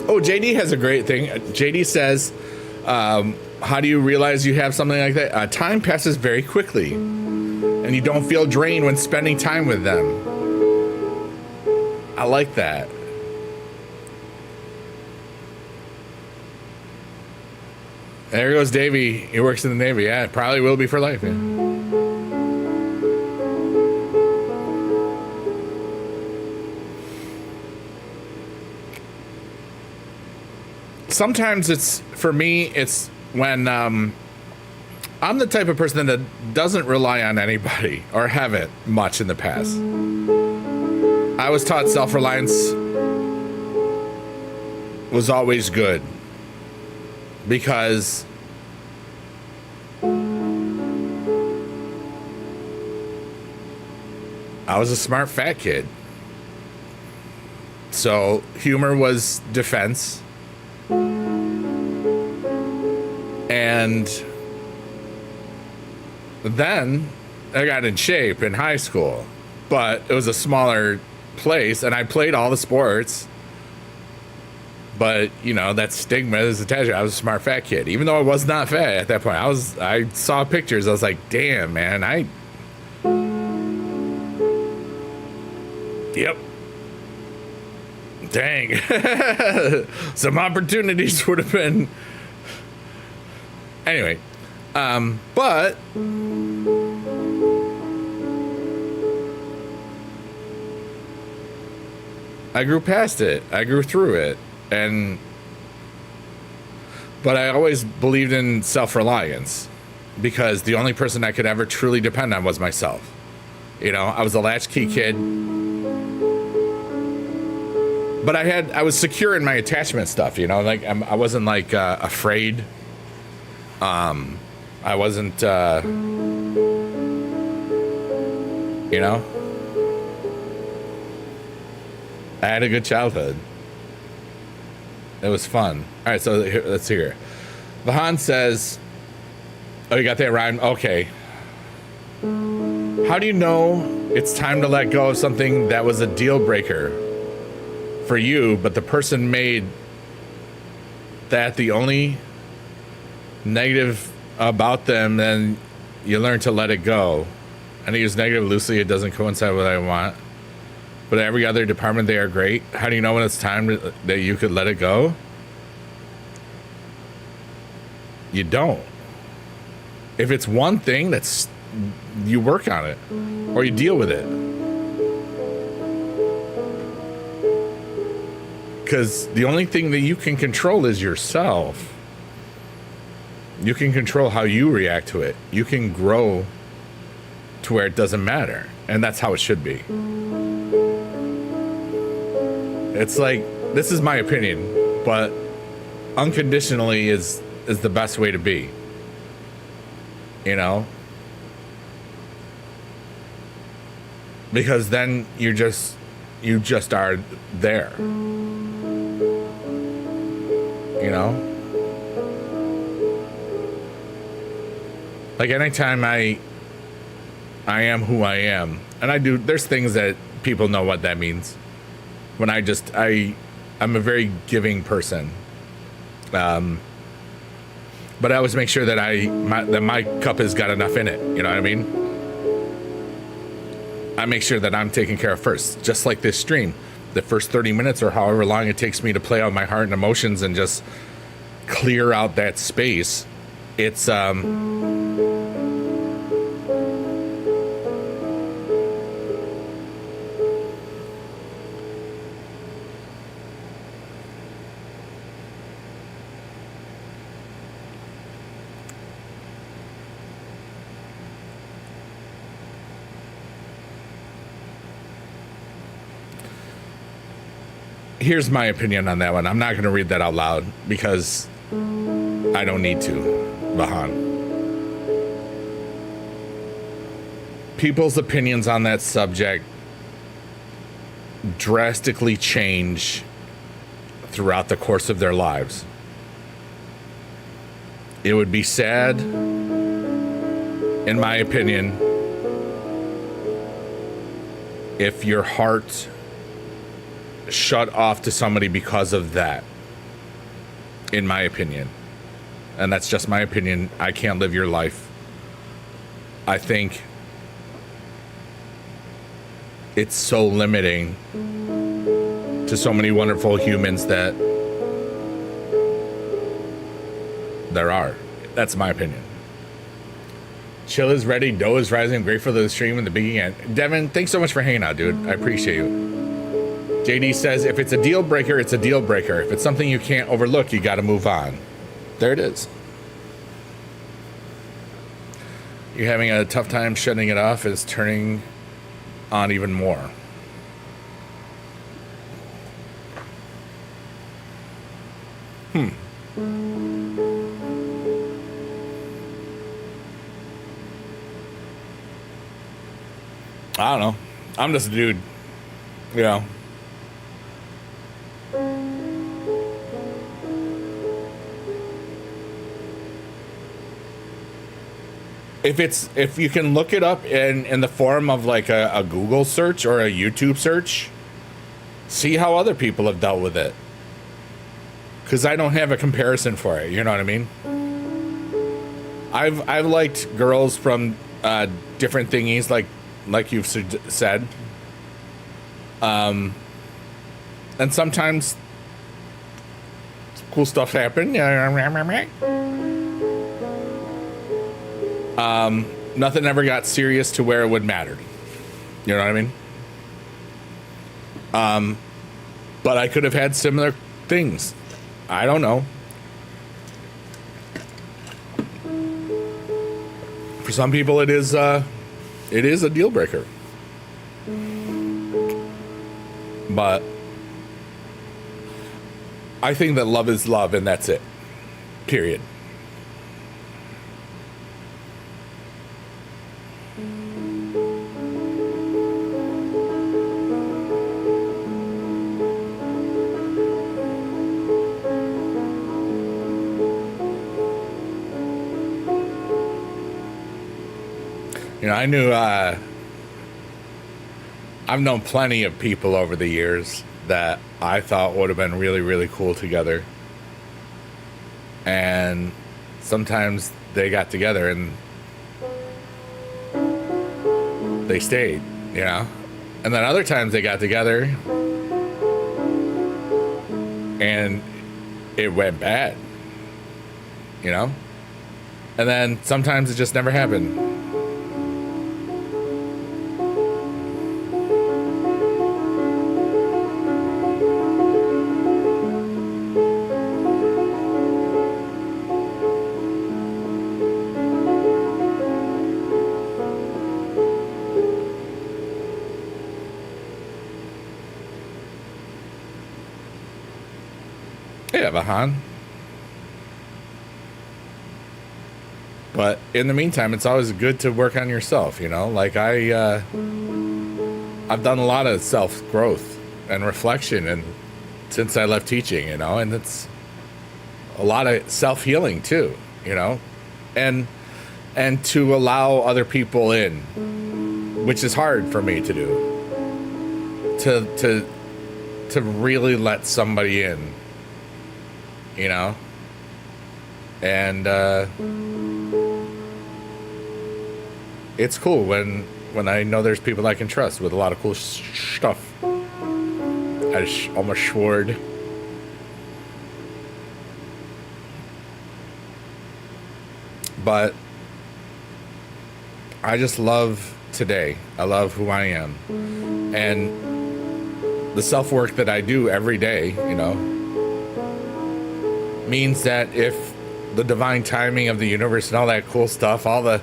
Oh, JD has a great thing. JD says, how do you realize you have something like that? Time passes very quickly, and you don't feel drained when spending time with them. I like that. There goes Davey. He works in the Navy. Yeah, it probably will be for life. Yeah. Sometimes it's, for me, it's when I'm the type of person that doesn't rely on anybody or haven't much in the past. I was taught self-reliance was always good because I was a smart fat kid. So humor was defense. And then I got in shape in high school, but it was a smaller place and I played all the sports. But, you know, that stigma is attached. I was a smart fat kid, even though I was not fat at that point. I saw pictures. I was like, damn, man, yep. Dang. Some opportunities would have been. Anyway, but I grew past it. I grew through it. But I always believed in self-reliance because the only person I could ever truly depend on was myself. You know, I was a latchkey kid, but I was secure in my attachment stuff, you know, like I wasn't like afraid. I wasn't, you know, I had a good childhood. It was fun. All right, so here, let's hear it. Vahan says, oh, you got that rhyme? Okay. How do you know it's time to let go of something that was a deal breaker for you, but the person made that the only negative about them, then you learn to let it go? And I use negative loosely. It doesn't coincide with what I want. But every other department, they are great. How do you know when it's time that you could let it go? You don't. If it's one thing, you work on it or you deal with it. Because the only thing that you can control is yourself. You can control how you react to it. You can grow to where it doesn't matter. And that's how it should be. It's like, this is my opinion, but unconditionally is the best way to be. You know? Because then you just are there. You know? Like anytime I am who I am, and there's things that people know what that means. When I'm a very giving person. But I always make sure that my cup has got enough in it. You know what I mean? I make sure that I'm taken care of first. Just like this stream. The first 30 minutes or however long it takes me to play out my heart and emotions and just clear out that space. It's, here's my opinion on that one. I'm not going to read that out loud because I don't need to, Vahan. People's opinions on that subject drastically change throughout the course of their lives. It would be sad in my opinion, if your heart shut off to somebody because of that, in my opinion, and that's just my opinion, I can't live your life. I think it's so limiting to so many wonderful humans that there are. That's my opinion. Chill is ready. Dough is rising. I'm grateful for the stream and the beginning. End. Devin, thanks so much for hanging out, dude. I appreciate you. JD says, if it's a deal breaker, it's a deal breaker. If it's something you can't overlook, you got to move on. There it is. You're having a tough time shutting it off. It's turning on even more. I don't know. I'm just a dude, you know. If you can look it up in the form of like a Google search or a YouTube search, see how other people have dealt with it. Because I don't have a comparison for it. You know what I mean? I've liked girls from different thingies, like you've said. And sometimes cool stuff happen. Nothing ever got serious to where it would matter. You know what I mean? But I could have had similar things. I don't know. For some people, it is a deal breaker. But I think that love is love, and that's it. Period. You know, I've known plenty of people over the years that I thought would have been really, really cool together. And sometimes they got together and they stayed, you know? And then other times they got together and it went bad, you know? And then sometimes it just never happened. Vahan. But in the meantime, it's always good to work on yourself, you know? Like I've done a lot of self-growth and reflection and since I left teaching, you know, and it's a lot of self-healing too, you know? And to allow other people in, which is hard for me to do. To really let somebody in. You know, and it's cool when I know there's people I can trust with a lot of cool stuff. I almost swore. But I just love today. I love who I am, and the self-work that I do every day, you know, means that if the divine timing of the universe and all that cool stuff, all the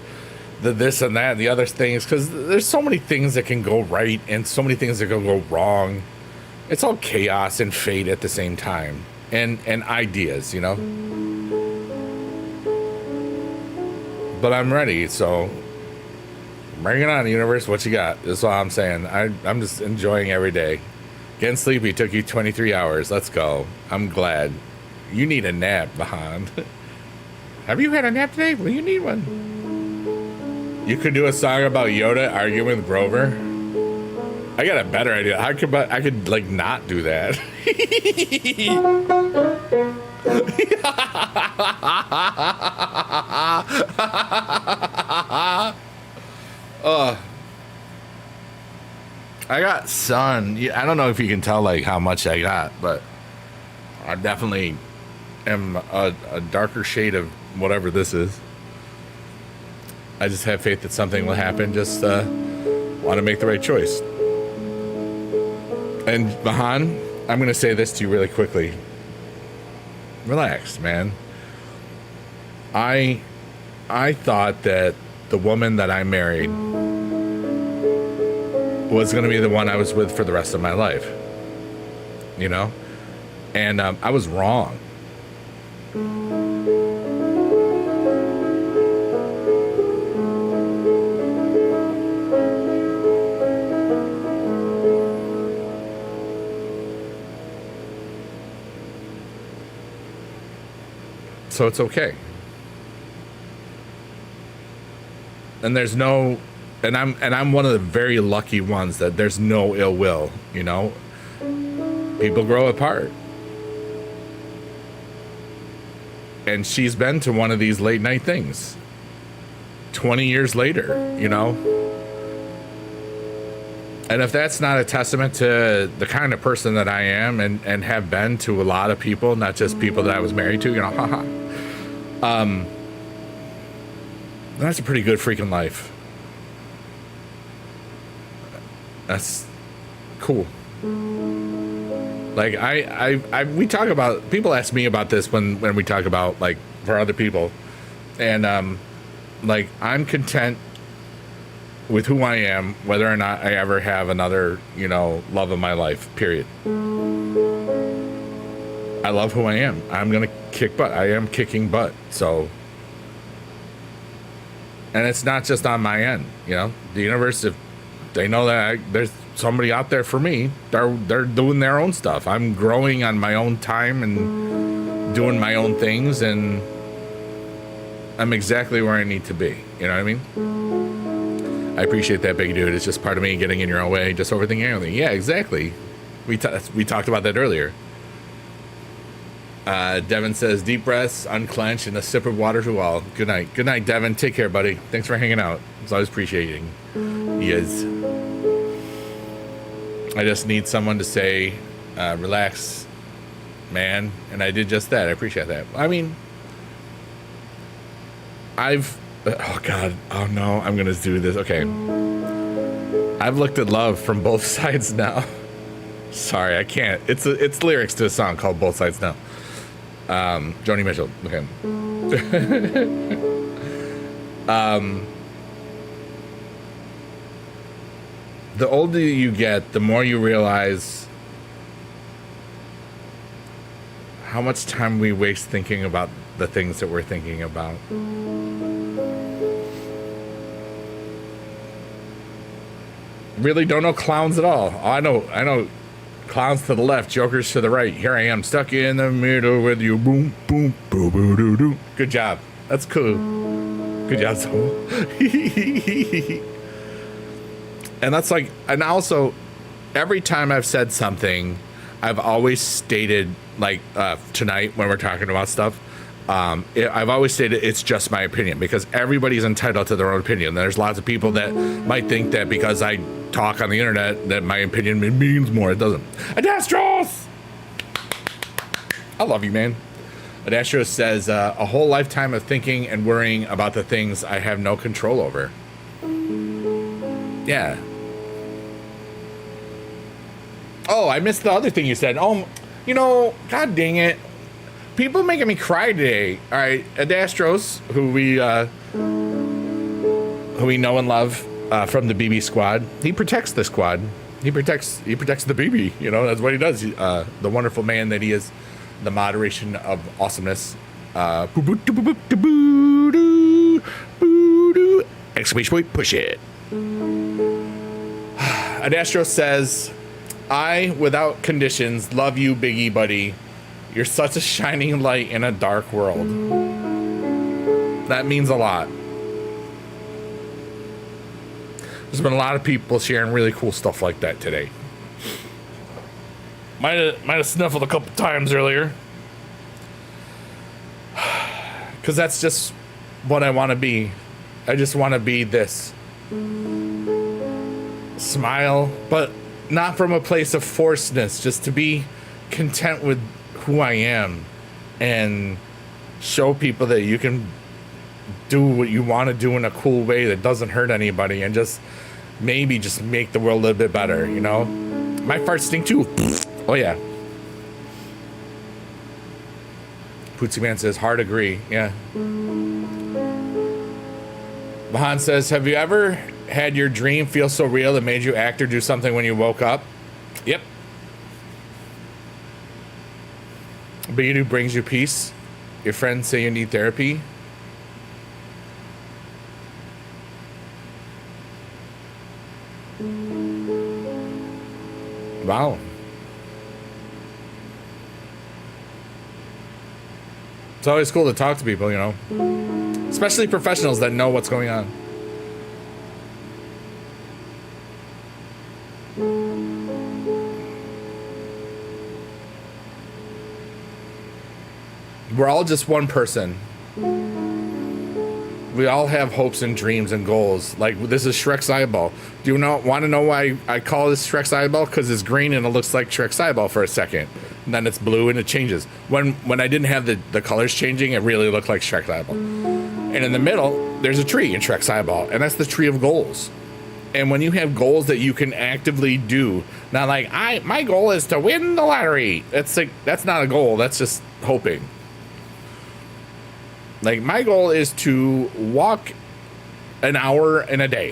this and that and the other things, because there's so many things that can go right and so many things that can go wrong. It's all chaos and fate at the same time, and ideas, you know. But I'm ready, so bring it on, universe. What you got? That's all I'm saying. I'm just enjoying every day. Getting sleepy took you 23 hours. Let's go. I'm glad. You need a nap, Bahan. Have you had a nap today? Well, you need one. You could do a song about Yoda arguing with Grover. I got a better idea. I could like not do that. I got sun. I don't know if you can tell like how much I got, but I definitely am a darker shade of whatever this is. I just have faith that something will happen. Just want to make the right choice. And Mahan, I'm going to say this to you really quickly. Relax, man. I thought that the woman that I married was going to be the one I was with for the rest of my life. You know? And I was wrong. So it's okay. And there's no, and I'm one of the very lucky ones that there's no ill will, you know? People grow apart. And she's been to one of these late night things 20 years later, you know? And if that's not a testament to the kind of person that I am and have been to a lot of people, not just people that I was married to, you know, haha. That's a pretty good freaking life. That's cool. Like we talk about, people ask me about this when we talk about like for other people, and like I'm content with who I am, whether or not I ever have another, you know, love of my life, period. I love who I am. I'm gonna kick butt. I am kicking butt. So, and it's not just on my end, you know. The universe, if they know that there's somebody out there for me, they're doing their own stuff. I'm growing on my own time and doing my own things, and I'm exactly where I need to be. You know what I mean? I appreciate that, big dude. It's just part of me getting in your own way, just overthinking everything. Yeah, exactly. We talked about that earlier. Devin says, deep breaths, unclench, and a sip of water to all. Good night. Good night, Devin. Take care, buddy. Thanks for hanging out. It's always appreciating. Yes. I just need someone to say, relax, man. And I did just that. I appreciate that. I mean, oh God. Oh no, I'm going to do this. Okay. I've looked at love from both sides now. Sorry, I can't. It's lyrics to a song called Both Sides Now. Joni Mitchell. Okay. The older you get, the more you realize how much time we waste thinking about the things that we're thinking about. Really don't know clowns at all. I know clowns to the left, jokers to the right. Here I am, stuck in the middle with you. Boom, boom, boom, boom, doo, doo. Good job. That's cool. Good job, Soul. And that's like, and also, every time I've said something, I've always stated, like tonight when we're talking about stuff, I've always stated it's just my opinion, because everybody's entitled to their own opinion. There's lots of people that might think that because I talk on the internet that my opinion means more. It doesn't. Adastros! I love you, man. Adastros says, a whole lifetime of thinking and worrying about the things I have no control over. Yeah. Oh, I missed the other thing you said. Oh, you know, god dang it. People making me cry today. All right, Adastros, who we know and love from the BB squad. He protects the squad. He protects the BB. You know, that's what he does. The wonderful man that he is. The moderation of awesomeness. Exclamation point, push it. Adastros says, I, without conditions, love you, Biggie buddy. You're such a shining light in a dark world. That means a lot. There's been a lot of people sharing really cool stuff like that today. Might have sniffled a couple times earlier. Because that's just what I want to be. I just want to be this. Smile, but not from a place of forcedness. Just to be content with who I am. And show people that you can do what you want to do in a cool way that doesn't hurt anybody. And just maybe just make the world a little bit better, you know? My farts stink too. Oh yeah. Pootsie Man says, hard agree. Yeah. Vahan says, have you ever had your dream feel so real it made you act or do something when you woke up? Yep. Being brings you peace. Your friends say you need therapy. Wow. It's always cool to talk to people, you know, especially professionals that know what's going on. We're all just one person. We all have hopes and dreams and goals. Like, this is Shrek's eyeball. Do you want to know why I call this Shrek's eyeball? Because it's green and it looks like Shrek's eyeball for a second. And then it's blue and it changes. When I didn't have the colors changing, it really looked like Shrek's eyeball. And in the middle, there's a tree in Shrek's eyeball. And that's the tree of goals. And when you have goals that you can actively do, not like, my goal is to win the lottery. That's not a goal. That's just hoping. Like, my goal is to walk an hour in a day.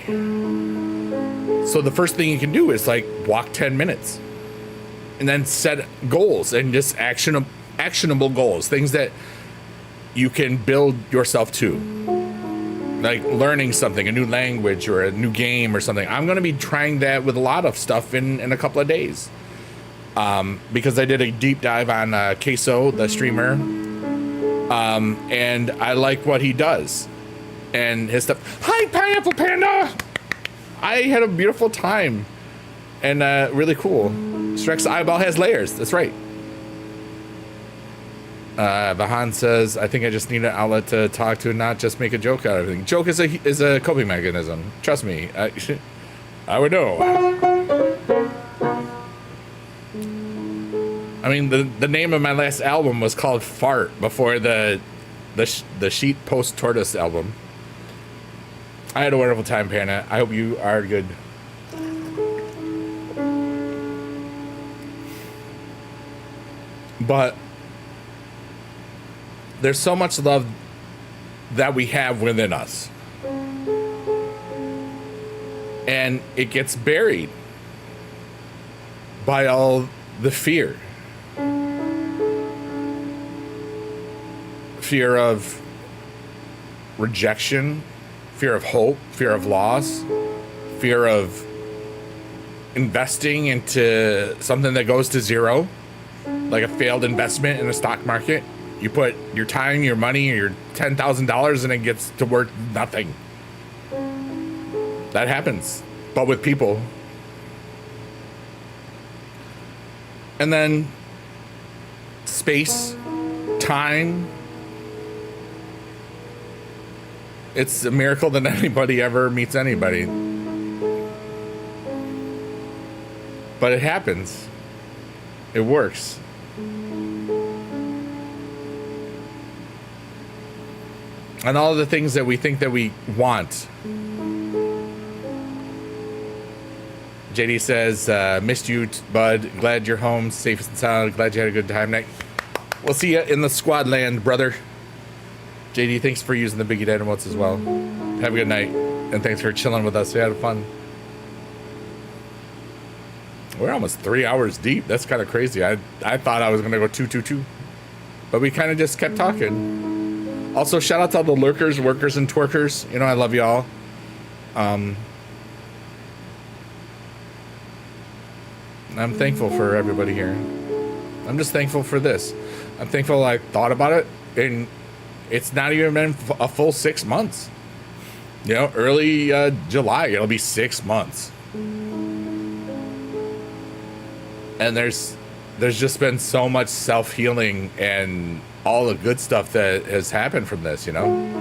So the first thing you can do is like walk 10 minutes and then set goals and just actionable goals, things that you can build yourself to, like learning something, a new language or a new game or something. I'm going to be trying that with a lot of stuff in a couple of days. Because I did a deep dive on Queso, the streamer. And I like what he does and his stuff. Hi, Pineapple Panda! I had a beautiful time and really cool. Shrek's eyeball has layers. That's right. Vahan says, I think I just need an outlet to talk to and not just make a joke out of everything. Joke is a coping mechanism. Trust me. I would know. I mean, the name of my last album was called Fart before the Sheet Post Tortoise album. I had a wonderful time, Panda. I hope you are good. But there's so much love that we have within us. And it gets buried by all the fear. Fear of rejection, fear of hope, fear of loss, fear of investing into something that goes to zero, like a failed investment in the stock market. You put your time, your money, your $10,000 and it gets to worth nothing. That happens, but with people. And then space, time. It's a miracle that anybody ever meets anybody. But it happens. It works. And all the things that we think that we want. JD says, missed you, bud. Glad you're home, safe and sound. Glad you had a good time tonight. We'll see you in the squad land, brother. JD, thanks for using the Biggie Dad emotes as well. Have a good night. And thanks for chilling with us. We had fun. We're almost 3 hours deep. That's kind of crazy. I thought I was going to go 2. But we kind of just kept talking. Also, shout out to all the lurkers, workers, and twerkers. You know, I love y'all. I'm thankful for everybody here. I'm just thankful for this. I'm thankful I thought about it. And it's not even been a full 6 months. You know, early July, it'll be 6 months. And there's just been so much self-healing and all the good stuff that has happened from this, you know?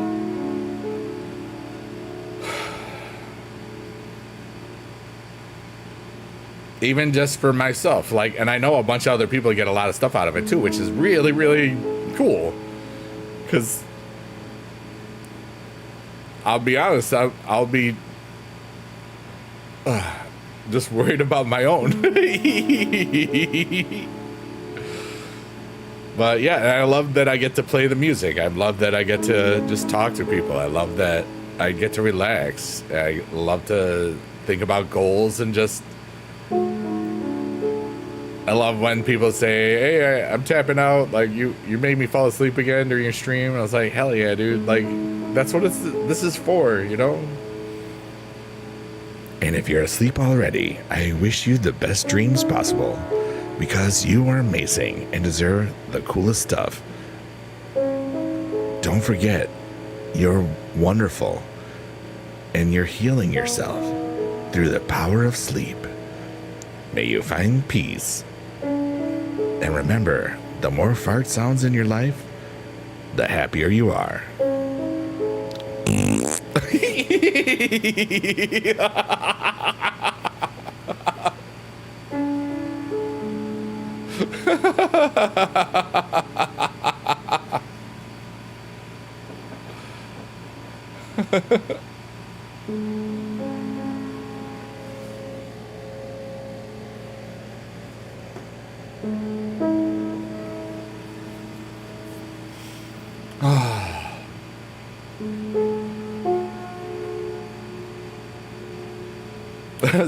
Even just for myself, like, and I know a bunch of other people get a lot of stuff out of it too, which is really, really cool. Because I'll be honest, I'll be just worried about my own. But yeah, I love that I get to play the music. I love that I get to just talk to people. I love that I get to relax. I love to think about goals and just, I love when people say, hey, I'm tapping out. Like, you made me fall asleep again during your stream. And I was like, hell yeah, dude. Like, that's what this is for, you know? And if you're asleep already, I wish you the best dreams possible, because you are amazing and deserve the coolest stuff. Don't forget, you're wonderful, and you're healing yourself through the power of sleep. May you find peace. And remember, the more fart sounds in your life, the happier you are.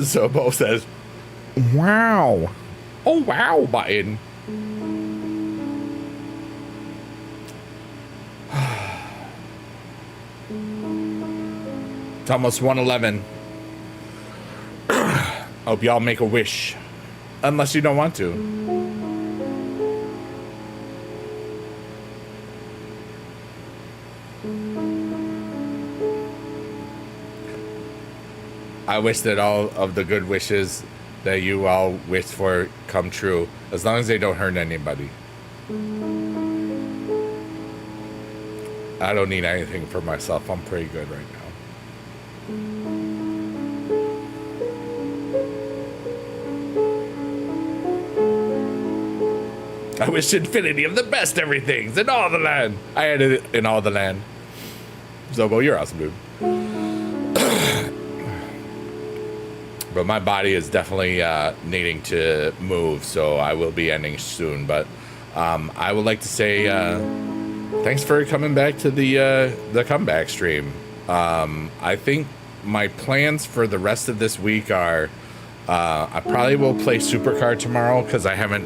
Zobo says, wow. Oh, wow, button. It's almost 1:11. Hope y'all make a wish. Unless you don't want to. I wish that all of the good wishes that you all wish for come true, as long as they don't hurt anybody. I don't need anything for myself. I'm pretty good right now. I wish infinity of the best everythings in all the land. I added it in all the land. Zobo, you're awesome, dude. But my body is definitely needing to move, so I will be ending soon. But I would like to say thanks for coming back to the comeback stream. I think my plans for the rest of this week are I probably will play Supercard tomorrow because I haven't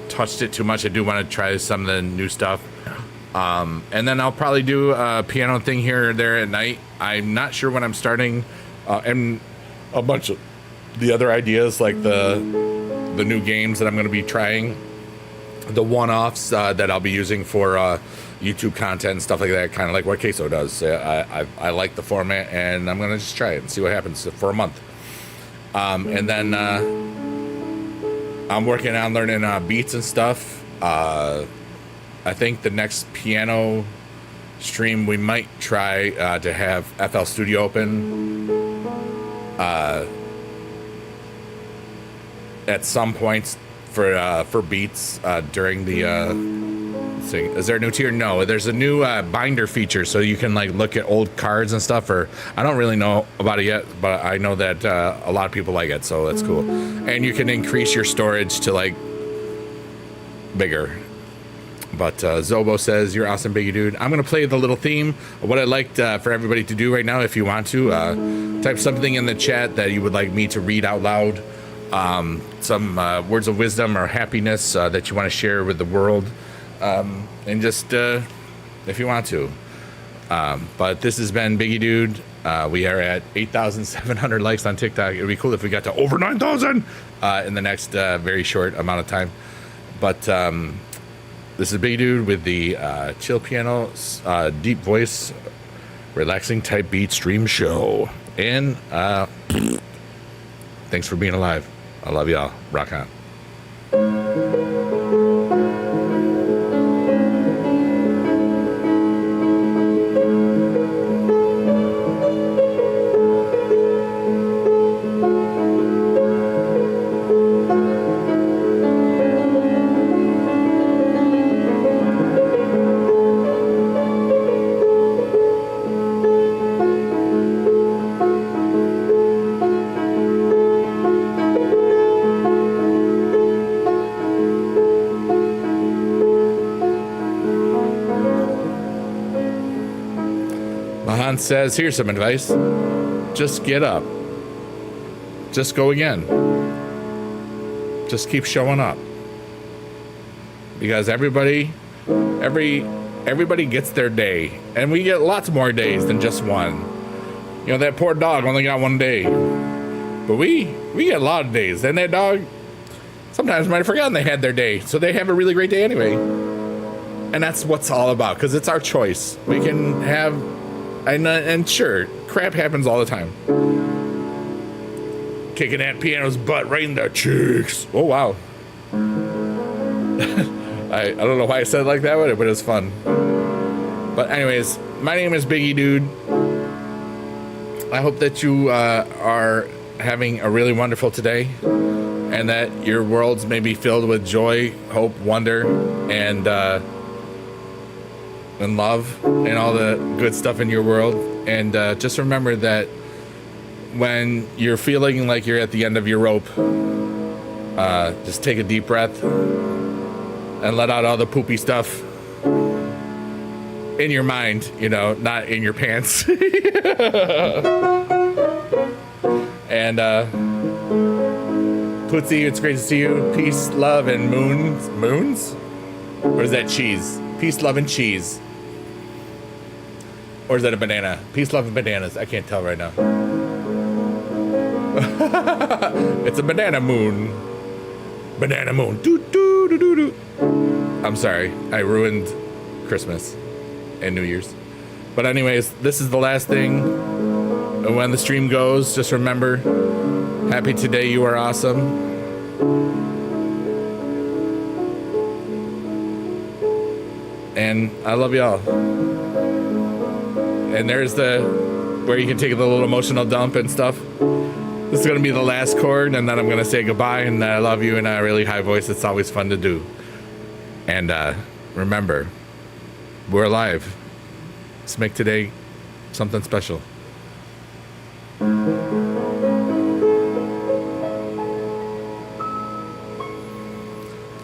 touched it too much. I do want to try some of the new stuff. And then I'll probably do a piano thing here or there at night. I'm not sure when I'm starting. And a bunch of the other ideas, like the new games that I'm going to be trying, the one-offs that I'll be using for YouTube content and stuff like that, kind of like what Queso does. I like the format, and I'm going to just try it and see what happens for a month. And then I'm working on learning beats and stuff. I think the next piano stream we might try to have FL Studio open at some points for beats during the thing. Is there a new tier? No, there's a new binder feature, so you can like look at old cards and stuff. Or I don't really know about it yet, but I know that a lot of people like it, so that's cool. And you can increase your storage to like bigger. But Zobo says, you're awesome, Biggie Dude. I'm going to play the little theme. What I'd like for everybody to do right now, if you want to, type something in the chat that you would like me to read out loud. Some words of wisdom or happiness that you want to share with the world. And just, if you want to. But this has been Biggie Dude. We are at 8,700 likes on TikTok. It would be cool if we got to over 9,000 in the next very short amount of time. But this is Big Dude with the chill piano, deep voice relaxing type beat stream show. And thanks for being alive. I love y'all. Rock on. Says, here's some advice. Just get up. Just go again. Just keep showing up. Because everybody gets their day. And we get lots more days than just one. You know, that poor dog only got one day. But we get a lot of days. And that dog sometimes might have forgotten they had their day. So they have a really great day anyway. And that's what's all about. Because it's our choice. We can have... And sure, crap happens all the time. Kicking that piano's butt right in the cheeks. Oh, wow. I don't know why I said it like that, but it was fun. But anyways, my name is Biggie Dude. I hope that you are having a really wonderful today. And that your worlds may be filled with joy, hope, wonder, and love and all the good stuff in your world. And just remember that when you're feeling like you're at the end of your rope, just take a deep breath and let out all the poopy stuff in your mind, you know, not in your pants. And Tootsie, it's great to see you. Peace, love, and moons? Or is that cheese? Peace, love, and cheese. Or is that a banana? Peace, love, and bananas. I can't tell right now. It's a banana moon. Banana moon. Doo, doo, doo, doo, doo. I'm sorry. I ruined Christmas and New Year's. But anyways, this is the last thing. And when the stream goes, just remember, happy today, you are awesome. And I love y'all. And there's where you can take a little emotional dump and stuff. This is going to be the last chord, and then I'm going to say goodbye, and I love you in a really high voice. It's always fun to do. And remember, we're alive. Let's make today something special.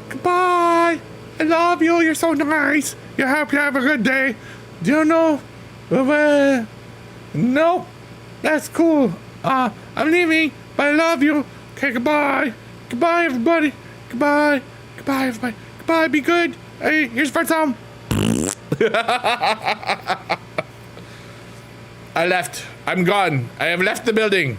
Goodbye. I love you. You're so nice. You hope you have a good day. Do you know? Nope. That's cool. I'm leaving, but I love you. Okay, goodbye. Goodbye, everybody. Goodbye. Goodbye, everybody. Goodbye, be good. Hey, here's for some. I left. I'm gone. I have left the building.